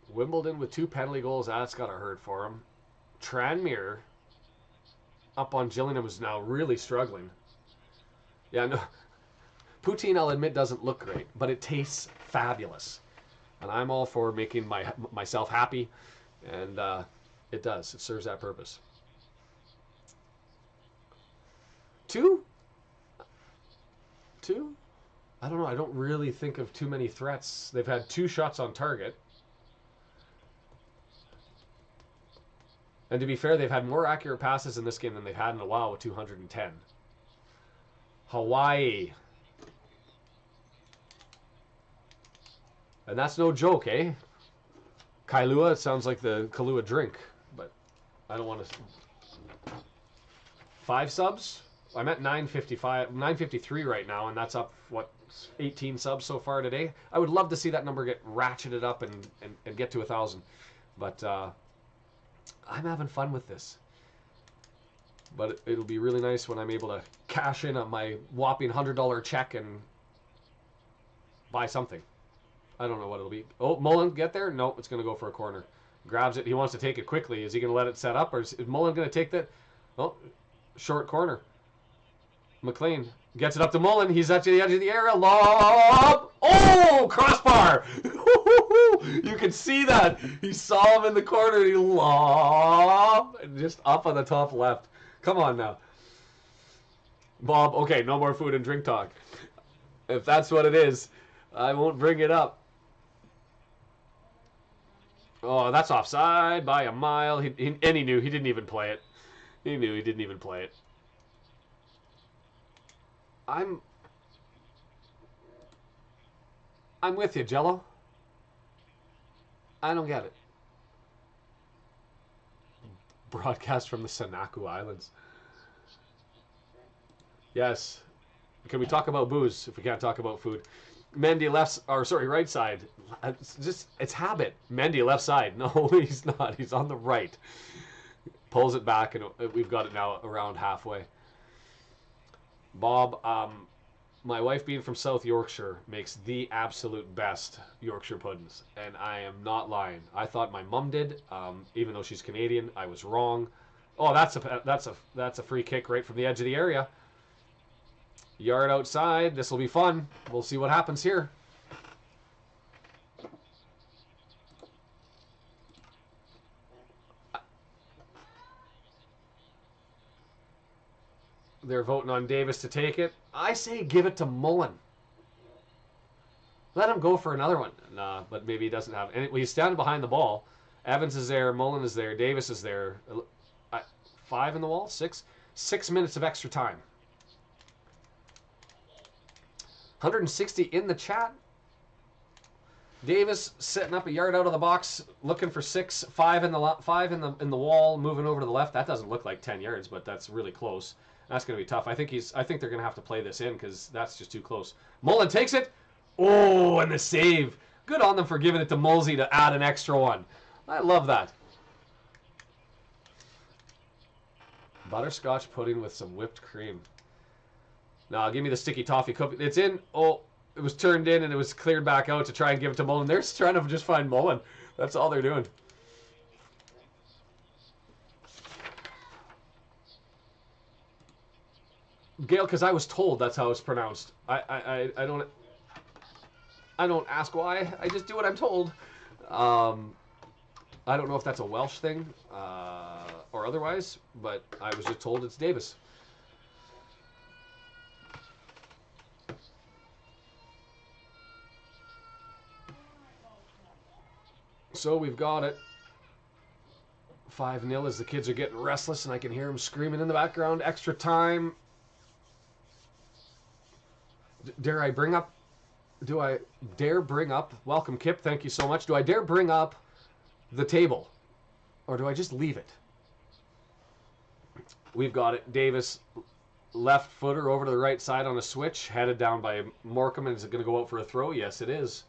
Wimbledon with 2 penalty goals. That's got to hurt for him. Tranmere up on Gillingham is now really struggling. Yeah, no. Poutine, I'll admit, doesn't look great, but it tastes fabulous. And I'm all for making myself happy, and it does. It serves that purpose. 2? I don't know. I don't really think of too many threats. They've had 2 shots on target. And to be fair, they've had more accurate passes in this game than they've had in a while with 210. Hawaii. And that's no joke, eh? Kailua, it sounds like the Kailua drink, but I don't want to... 5 subs? I'm at 953 right now, and that's up, what, 18 subs so far today? I would love to see that number get ratcheted up and get to 1,000. But I'm having fun with this. But it'll be really nice when I'm able to cash in on my whopping $100 check and buy something. I don't know what it'll be. Oh, Mullen, get there? No, it's going to go for a corner. Grabs it. He wants to take it quickly. Is he going to let it set up, or is Mullen going to take that? Oh, short corner. McLean gets it up to Mullen. He's at the edge of the area. Lob! Oh, crossbar! You can see that. He saw him in the corner. And he lob, and just up on the top left. Come on now, Bob. Okay, no more food and drink talk. If that's what it is, I won't bring it up. Oh, that's offside by a mile. And he knew. He didn't even play it. He knew he didn't even play it. I'm with you, Jello. I don't get it. Broadcast from the Sanaku Islands. Yes. Can we talk about booze if we can't talk about food? Mendy right side. It's habit. Mendy left side. No, he's not. He's on the right. Pulls it back, and we've got it now around halfway. Bob, my wife being from South Yorkshire makes the absolute best Yorkshire puddings, and I am not lying. I thought my mum did, even though she's Canadian. I was wrong. Oh, that's a free kick right from the edge of the area. Yard outside. This will be fun. We'll see what happens here. They're voting on Davis to take it. I say give it to Mullen. Let him go for another one. Nah, but maybe he doesn't have any. Well, he's standing behind the ball. Evans is there. Mullen is there. Davis is there. 5 in the wall? 6? 6 minutes of extra time. 160 in the chat. Davis setting up a yard out of the box, looking for 6. 5 in the wall, moving over to the left. That doesn't look like 10 yards, but that's really close. That's going to be tough. I think they're going to have to play this in because that's just too close. Mullen takes it. Oh, and the save. Good on them for giving it to Mulsey to add an extra one. I love that. Butterscotch pudding with some whipped cream. Now, give me the sticky toffee cookie. It's in. Oh, it was turned in and it was cleared back out to try and give it to Mullen. They're trying to just find Mullen. That's all they're doing. Gail, because I was told that's how it's pronounced. I don't ask why. I just do what I'm told. I don't know if that's a Welsh thing or otherwise, but I was just told it's Davis. So we've got it. 5-0 as the kids are getting restless, and I can hear them screaming in the background. Extra time. Do I dare bring up, welcome Kip, thank you so much. Do I dare bring up the table? Or do I just leave it? We've got it. Davis, left footer over to the right side on a switch, headed down by Morecambe, and is it going to go out for a throw? Yes, it is.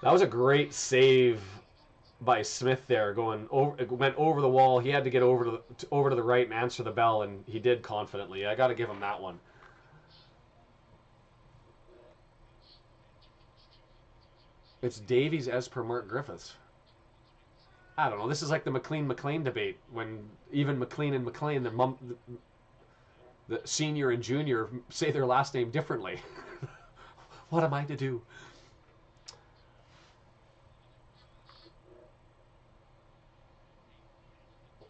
That was a great save by Smith there. It went over the wall. He had to get over to the right and answer the bell, and he did confidently. I got to give him that one. It's Davies as per Mark Griffiths. I don't know. This is like the McLean debate when even McLean and McLean, the senior and junior, say their last name differently. What am I to do?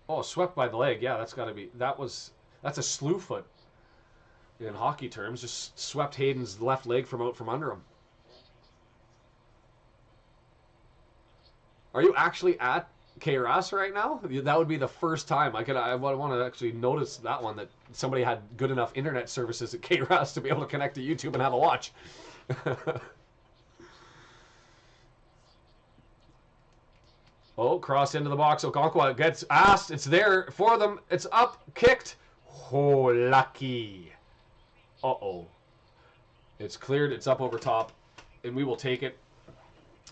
Oh, swept by the leg. Yeah, that's got to be. That's a slew foot in hockey terms. Just swept Hayden's left leg from out from under him. Are you actually at KRAS right now? That would be the first time. I want to actually notice that one, that somebody had good enough internet services at KRAS to be able to connect to YouTube and have a watch. Oh, cross into the box. Okonkwo gets asked. It's there for them. It's up, kicked. Oh, lucky. Uh-oh. It's cleared. It's up over top, and we will take it.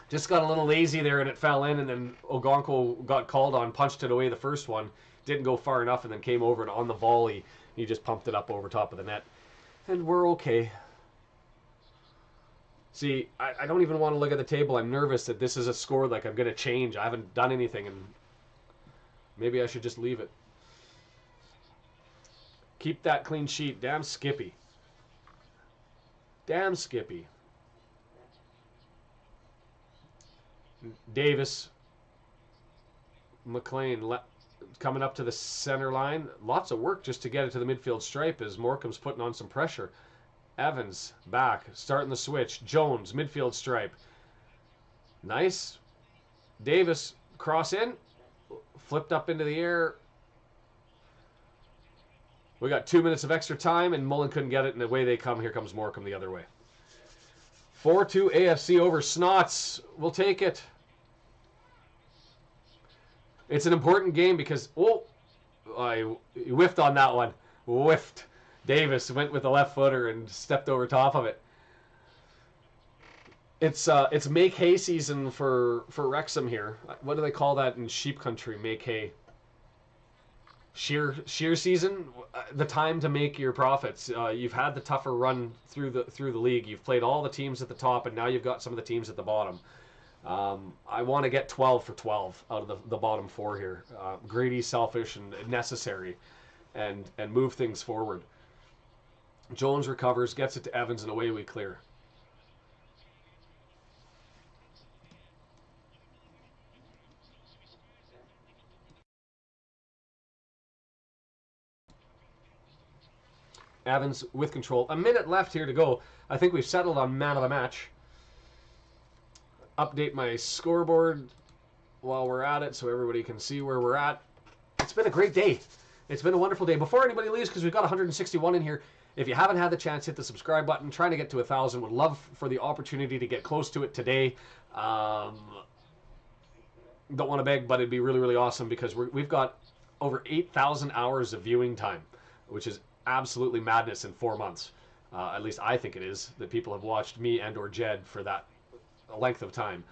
Just got a little lazy there, and it fell in, and then Okonkwo got called on, punched it away the first one. Didn't go far enough, and then came over, and on the volley, he just pumped it up over top of the net. And we're okay. See, I don't even want to look at the table. I'm nervous that this is a score like I'm going to change. I haven't done anything, and maybe I should just leave it. Keep that clean sheet. Damn Skippy. Damn Skippy. Davis. McLean coming up to the center line. Lots of work just to get it to the midfield stripe as Morecambe's putting on some pressure. Evans back, starting the switch. Jones, midfield stripe. Nice. Davis, cross in. Flipped up into the air. We got 2 minutes of extra time, and Mullen couldn't get it, and away they come. Here comes Morecambe the other way. 4-2 AFC over Snots. We'll take it. It's an important game because, oh, I whiffed on that one. Whiffed. Davis went with the left footer and stepped over top of it. It's make hay season for Wrexham here. What do they call that in sheep country? Make hay. Shear season, the time to make your profits. You've had the tougher run through the league. You've played all the teams at the top, and now you've got some of the teams at the bottom. I want to get 12 for 12 out of the bottom four here. Greedy, selfish, and necessary, and move things forward. Jones recovers, gets it to Evans, and away we clear. Evans with control. A minute left here to go. I think we've settled on man of the match. Update my scoreboard while we're at it so everybody can see where we're at. It's been a great day. It's been a wonderful day. Before anybody leaves, because we've got 161 in here, if you haven't had the chance, hit the subscribe button. Trying to get to 1,000. Would love for the opportunity to get close to it today. Don't want to beg, but it'd be really, really awesome because we've got over 8,000 hours of viewing time, which is absolutely madness in 4 months. At least I think it is, that people have watched me and or Jed for that length of time.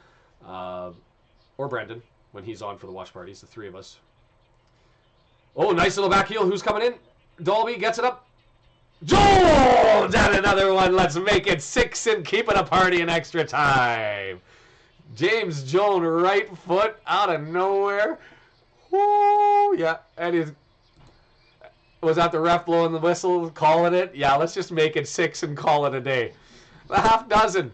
Or Brendan, when he's on for the watch parties, the three of us. Oh, nice little back heel. Who's coming in? Dolby gets it up. Jones! And another one. Let's make it 6 and keep it a party in extra time. James Jones, right foot out of nowhere. Woo! Yeah, and he's... Was that the ref blowing the whistle, calling it? Yeah, let's just make it 6 and call it a day. A half dozen.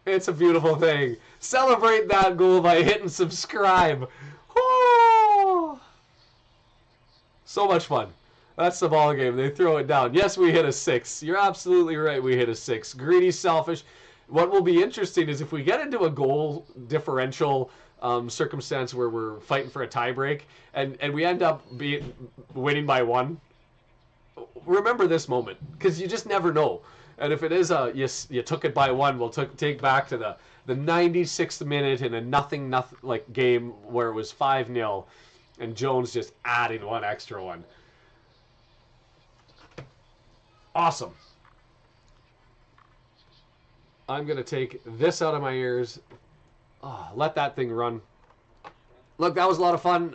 It's a beautiful thing. Celebrate that goal by hitting subscribe. Oh! So much fun. That's the ball game. They throw it down. Yes, we hit a 6. You're absolutely right. We hit a 6. Greedy, selfish. What will be interesting is if we get into a goal differential circumstance where we're fighting for a tiebreak and we end up winning by 1. Remember this moment, because you just never know. And if it is you took it by 1, we'll take back to the 96th minute in a nothing like game where it was 5-0 and Jones just adding one extra one. Awesome. I'm going to take this out of my ears. Oh, let that thing run. Look, that was a lot of fun.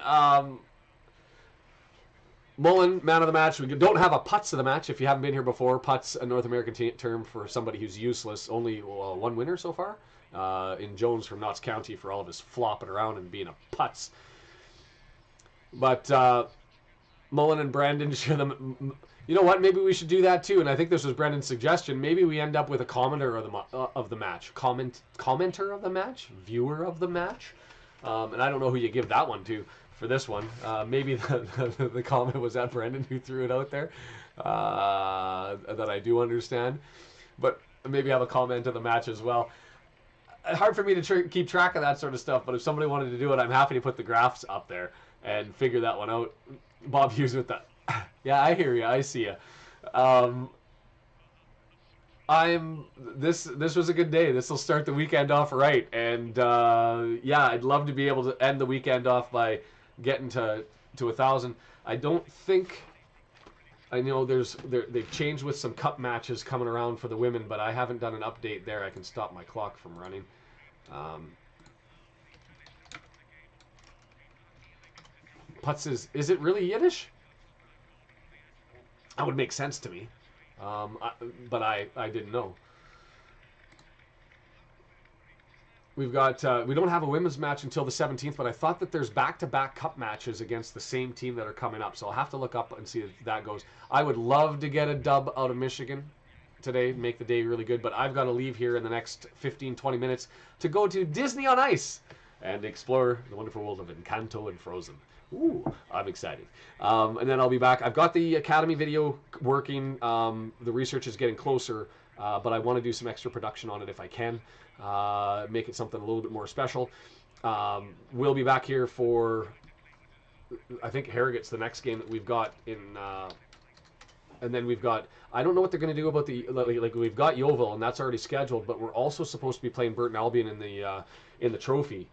Mullen, man of the match. We don't have a putts of the match. If you haven't been here before, putts, a North American term for somebody who's useless. Only one winner so far. In Jones from Notts County for all of his flopping around and being a putts. But Mullen and Brandon share them. You know what? Maybe we should do that too. And I think this was Brendan's suggestion. Maybe we end up with a commenter of the match. Commenter of the match? Viewer of the match? And I don't know who you give that one to for this one. Maybe the comment was that Brendan who threw it out there. That I do understand. But maybe have a comment of the match as well. Hard for me to keep track of that sort of stuff. But if somebody wanted to do it, I'm happy to put the graphs up there and figure that one out. Bob Hughes with that. Yeah, I hear you. I see you. This was a good day. This will start the weekend off right, and yeah, I'd love to be able to end the weekend off by getting to 1,000. I don't think. I know they've changed with some cup matches coming around for the women, but I haven't done an update there. I can stop my clock from running. Putz is it really Yiddish? That would make sense to me, but I didn't know. We've got we don't have a women's match until the 17th, but I thought that there's back-to-back cup matches against the same team that are coming up, so I'll have to look up and see if that goes. I would love to get a dub out of Michigan today, make the day really good, but I've got to leave here in the next 15-20 minutes to go to Disney on Ice and explore the wonderful world of Encanto and Frozen. Ooh, I'm excited. And then I'll be back. I've got the Academy video working. The research is getting closer, but I want to do some extra production on it if I can. Make it something a little bit more special. We'll be back here for, I think Harrogate's the next game that we've got in, and then we've got, I don't know what they're going to do about the, like we've got Yeovil and that's already scheduled, but we're also supposed to be playing Burton Albion in the trophy.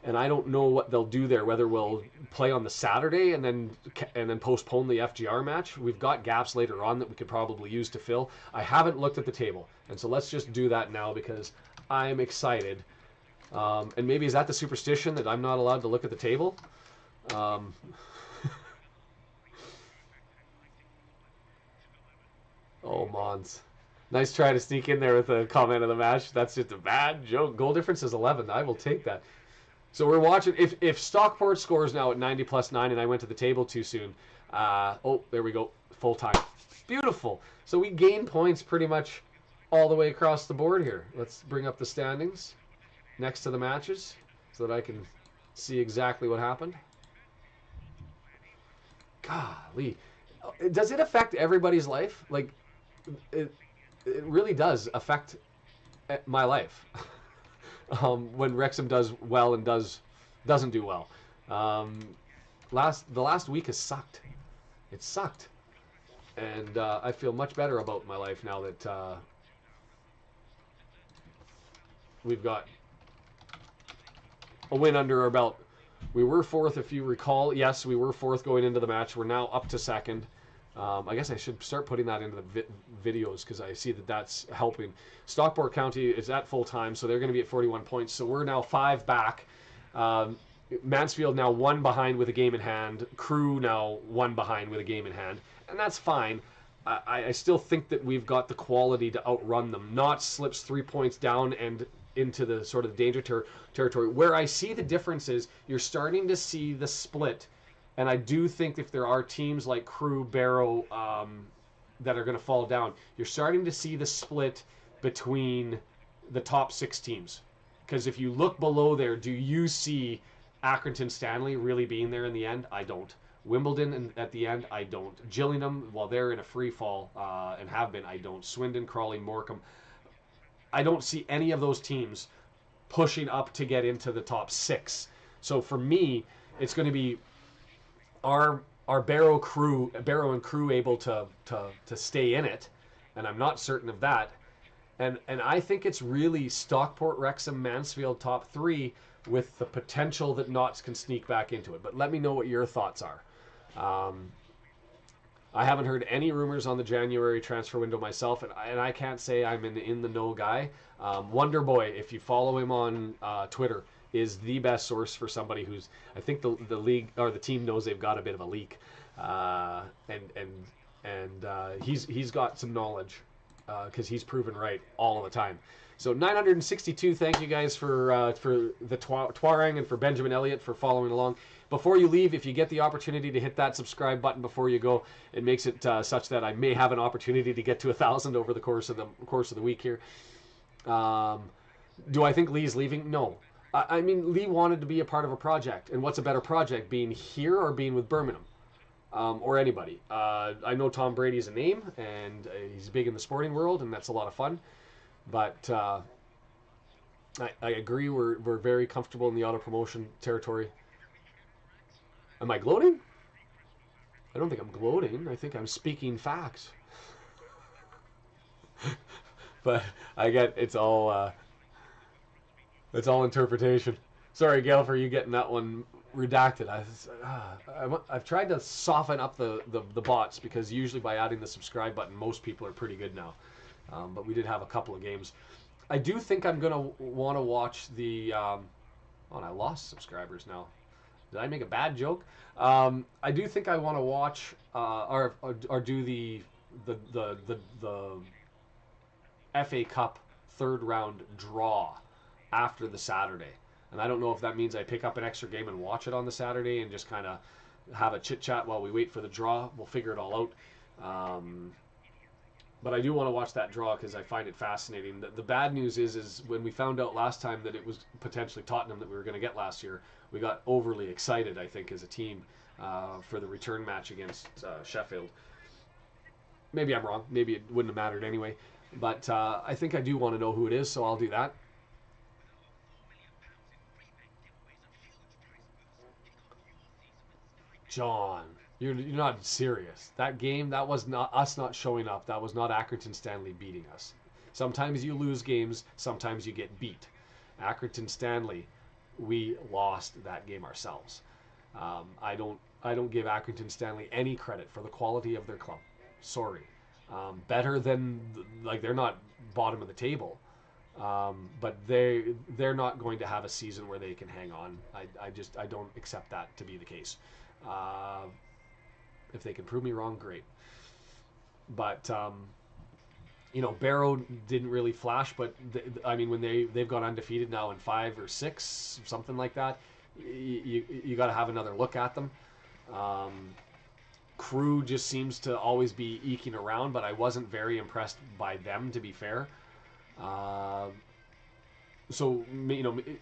and I don't know what they'll do there. Whether we'll play on the Saturday and then postpone the FGR match. We've got gaps later on that we could probably use to fill. I haven't looked at the table, and so let's just do that now because I'm excited. And maybe is that the superstition that I'm not allowed to look at the table? Oh, Mons. Nice try to sneak in there with a comment of the match. That's just a bad joke. Goal difference is 11. I will take that. So we're watching. If Stockport scores now at 90 plus 9 and I went to the table too soon. Oh, there we go. Full time. Beautiful. So we gain points pretty much all the way across the board here. Let's bring up the standings next to the matches so that I can see exactly what happened. Golly. Does it affect everybody's life? Like, it really does affect my life when Wrexham does well and doesn't do well. The last week has sucked. It sucked, and I feel much better about my life now that we've got a win under our belt. We were fourth, if you recall. Yes, we were fourth going into the match. We're now up to second. I guess I should start putting that into the videos because I see that that's helping. Stockport County is at full time, so they're going to be at 41 points. So we're now 5 back. Mansfield now 1 behind with a game in hand. Crew now 1 behind with a game in hand. And that's fine. I still think that we've got the quality to outrun them. Not slips 3 points down and into the sort of danger territory. Where I see the difference is you're starting to see the split. And I do think if there are teams like Crew, Barrow that are going to fall down, you're starting to see the split between the top 6 teams. Because if you look below there, do you see Accrington Stanley really being there in the end? I don't. Wimbledon at the end, I don't. Gillingham, while they're in a free fall and have been, I don't. Swindon, Crawley, Morecambe. I don't see any of those teams pushing up to get into the top 6. So for me, it's going to be Are Barrow and Crew able to stay in it? And I'm not certain of that. And I think it's really Stockport, Wrexham, Mansfield top 3 with the potential that Notts can sneak back into it. But let me know what your thoughts are. I haven't heard any rumors on the January transfer window myself, and I can't say I'm in the know guy. Wonder Boy, if you follow him on Twitter, is the best source for somebody who's. I think the league or the team knows they've got a bit of a leak, and he's got some knowledge because he's proven right all of the time. So 962. Thank you guys for the Twarang and for Benjamin Elliott for following along. Before you leave, if you get the opportunity to hit that subscribe button before you go, it makes it such that I may have an opportunity to get to 1,000 over the course of the week here. Do I think Lee's leaving? No. I mean, Lee wanted to be a part of a project, and what's a better project, being here or being with Birmingham, or anybody? I know Tom Brady's a name, and he's big in the sporting world, and that's a lot of fun. But I agree, we're very comfortable in the auto promotion territory. Am I gloating? I don't think I'm gloating. I think I'm speaking facts. But I get it's all interpretation. Sorry, Gail, for you getting that one redacted. I've tried to soften up the bots because usually by adding the subscribe button, most people are pretty good now. But we did have a couple of games. I do think I'm gonna want to watch the. Oh, and I lost subscribers now. Did I make a bad joke? I do think I want to watch or do the FA Cup third round draw after the Saturday. And I don't know if that means I pick up an extra game and watch it on the Saturday and just kind of have a chit chat while we wait for the draw. We'll figure it all out. But I do want to watch that draw because I find it fascinating. The bad news is when we found out last time that it was potentially Tottenham that we were going to get last year, we got overly excited, I think, as a team for the return match against Sheffield. Maybe I'm wrong. Maybe it wouldn't have mattered anyway. But I think I do want to know who it is, so I'll do that. John, you're not serious. That game, that was not us not showing up. That was not Accrington Stanley beating us. Sometimes you lose games. Sometimes you get beat. Accrington Stanley we lost that game ourselves. I don't give Accrington Stanley any credit for the quality of their club. Sorry, better than like they're not bottom of the table, but they're not going to have a season where they can hang on. I don't accept that to be the case. If they can prove me wrong, great. But Barrow didn't really flash, but when they've gone undefeated now in 5 or 6, something like that, you got to have another look at them. Crew just seems to always be eking around, but I wasn't very impressed by them, to be fair. So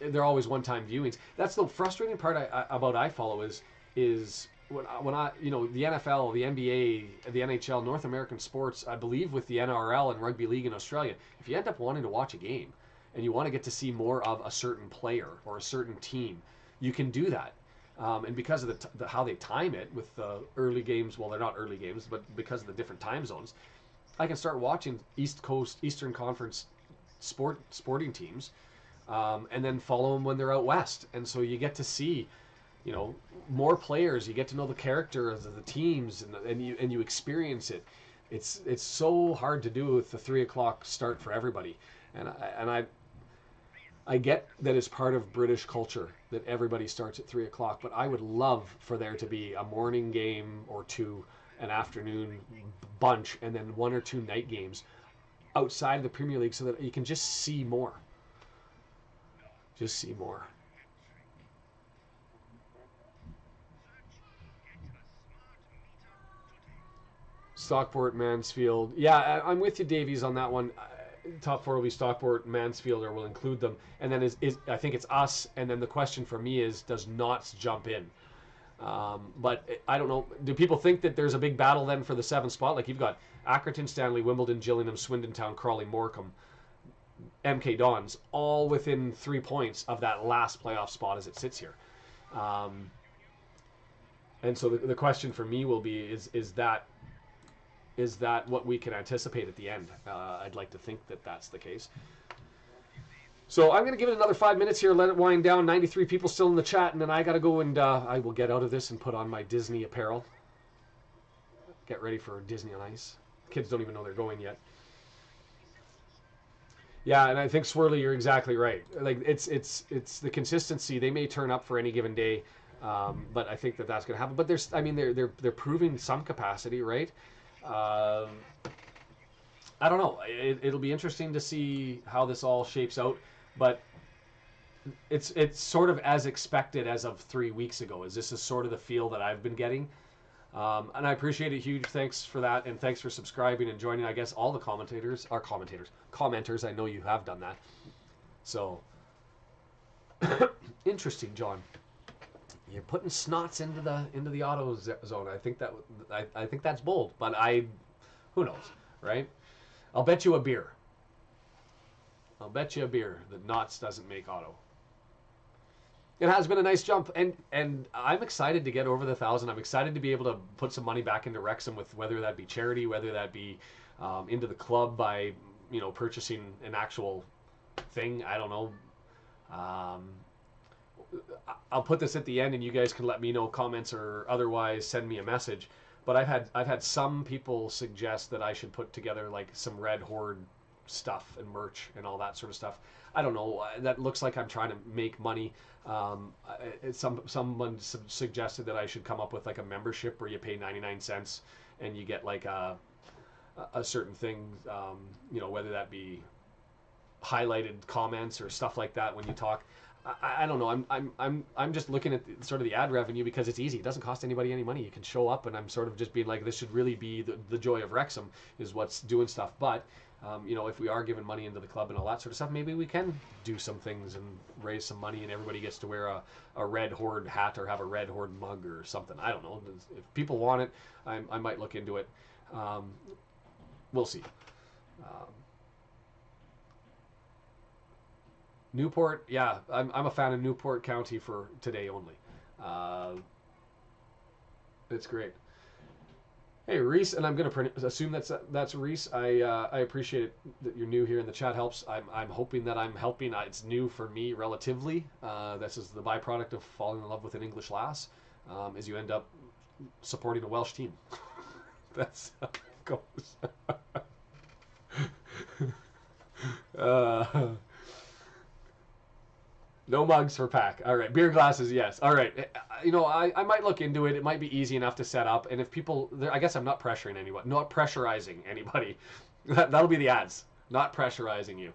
they're always one-time viewings. That's the frustrating part about iFollow is when I the NFL, the NBA, the NHL, North American sports, I believe with the NRL and rugby league in Australia, if you end up wanting to watch a game and you want to get to see more of a certain player or a certain team, you can do that. And because of how they time it with the early games, well, they're not early games, but because of the different time zones, I can start watching Eastern Conference sporting teams, and then follow them when they're out west. And so you get to see, more players. You get to know the characters of the teams, and you experience it. It's so hard to do with the 3:00 start for everybody, and I get that it's part of British culture that everybody starts at 3:00, but I would love for there to be a morning game or two, an afternoon bunch, and then 1 or 2 night games outside of the Premier League so that you can just see more. Just see more. Stockport, Mansfield. Yeah, I'm with you, Davies, on that one. Top 4 will be Stockport, Mansfield, or we'll include them. And then I think it's us. And then the question for me is, does Notts jump in? But I don't know. Do people think that there's a big battle then for the 7th spot? Like you've got Accrington, Stanley, Wimbledon, Gillingham, Swindon Town, Crawley, Morecambe, MK Dons, all within 3 points of that last playoff spot as it sits here. And so the question for me will be, is that what we can anticipate at the end? I'd like to think that that's the case. So I'm going to give it another 5 minutes here, let it wind down. 93 people still in the chat, and then I got to go and I will get out of this and put on my Disney apparel. Get ready for Disney on Ice. Kids don't even know they're going yet. Yeah, and I think Swirly, you're exactly right. Like it's the consistency. They may turn up for any given day, but I think that's going to happen. But they're proving some capacity, right? I don't know. It'll be interesting to see how this all shapes out, but it's sort of as expected as of 3 weeks ago. This is sort of the feel that I've been getting, and I appreciate it. Huge thanks for that, and thanks for subscribing and joining. I guess all the commenters. I know you have done that. So interesting, John. You're putting snots into the auto zone. I think that's bold, but who knows, right? I'll bet you a beer. That Knots doesn't make auto. It has been a nice jump, and I'm excited to get over the 1,000. I'm excited to be able to put some money back into Wrexham, with whether that be charity, whether that be into the club by purchasing an actual thing. I don't know. I'll put this at the end, and you guys can let me know, comments or otherwise, send me a message. But I've had some people suggest that I should put together like some Red Horde stuff and merch and all that sort of stuff. I don't know. That looks like I'm trying to make money. Someone suggested that I should come up with like a membership where you pay 99 cents and you get like a certain thing. Whether that be highlighted comments or stuff like that when you talk. I don't know. I'm just looking at sort of the ad revenue because it's easy. It doesn't cost anybody any money. You can show up, and I'm sort of just being like, this should really be the joy of Wrexham is what's doing stuff. But if we are giving money into the club and all that sort of stuff, maybe we can do some things and raise some money, and everybody gets to wear a Red Horde hat or have a Red Horde mug or something. I don't know. If people want it, I might look into it. We'll see. Newport, yeah, I'm a fan of Newport County for today only. It's great. Hey, Reese, and I'm going to assume that's Reese. I appreciate it that you're new here and the chat helps. I'm hoping that I'm helping. It's new for me relatively. This is the byproduct of falling in love with an English lass, is you end up supporting a Welsh team. That's how it goes. uh, No mugs for pack. All right. Beer glasses, yes. All right. I might look into it. It might be easy enough to set up. And if people, I guess I'm not pressuring anyone, not pressurizing anybody. That'll be the ads. Not pressurizing you.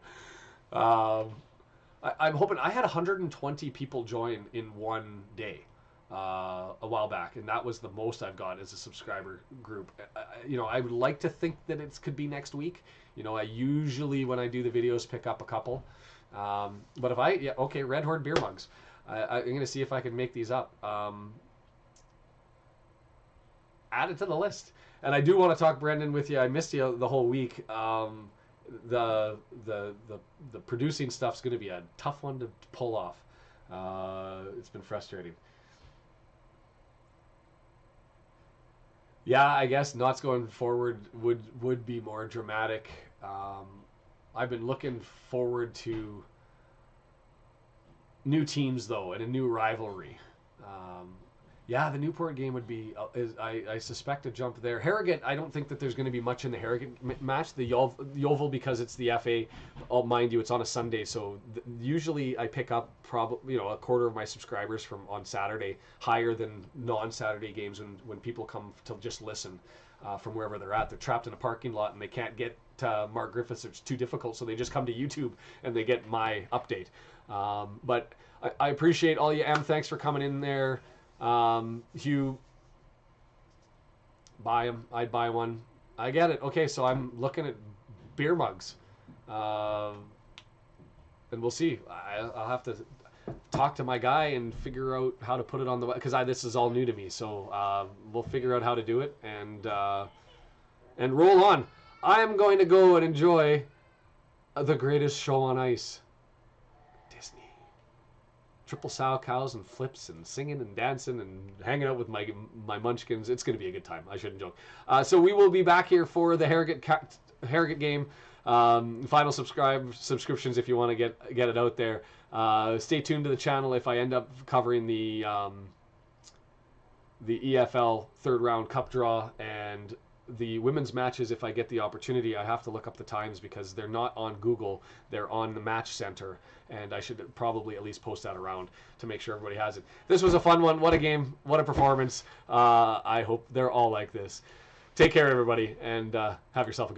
I'm hoping. I had 120 people join in one day a while back, and that was the most I've got as a subscriber group. I would like to think that it could be next week. I usually, when I do the videos, pick up a couple. But okay, Red Horde beer mugs. I'm going to see if I can make these up. Add it to the list. And I do want to talk, Brendan, with you. I missed you the whole week. The producing stuff's going to be a tough one to pull off. It's been frustrating. Yeah, I guess Knots going forward would be more dramatic. I've been looking forward to new teams though and a new rivalry. The Newport game would be. I suspect a jump there. Harrogate. I don't think that there's going to be much in the Harrogate match. The Yeovil, because it's the FA. Mind you, it's on a Sunday, so usually I pick up probably a quarter of my subscribers from on Saturday, higher than non-Saturday games when people come to just listen from wherever they're at. They're trapped in a parking lot and they can't get Mark Griffiths. It's too difficult, so they just come to YouTube and they get my update. But I appreciate all you, Em. Thanks for coming in there. Hugh, buy them. I'd buy one. I get it. Okay, so I'm looking at beer mugs, and we'll see. I'll have to talk to my guy and figure out how to put it on the because this is all new to me. So we'll figure out how to do it and roll on. I am going to go and enjoy the greatest show on ice. Disney. Triple sow cows and flips and singing and dancing and hanging out with my munchkins. It's going to be a good time. I shouldn't joke. So we will be back here for the Harrogate game. Final subscriptions if you want to get it out there. Stay tuned to the channel if I end up covering the EFL third round cup draw and the women's matches. If I get the opportunity, I have to look up the times because they're not on Google. They're on the Match Center, and I should probably at least post that around to make sure everybody has it. This was a fun one. What a game. What a performance. I hope they're all like this. Take care, everybody, and have yourself a good one.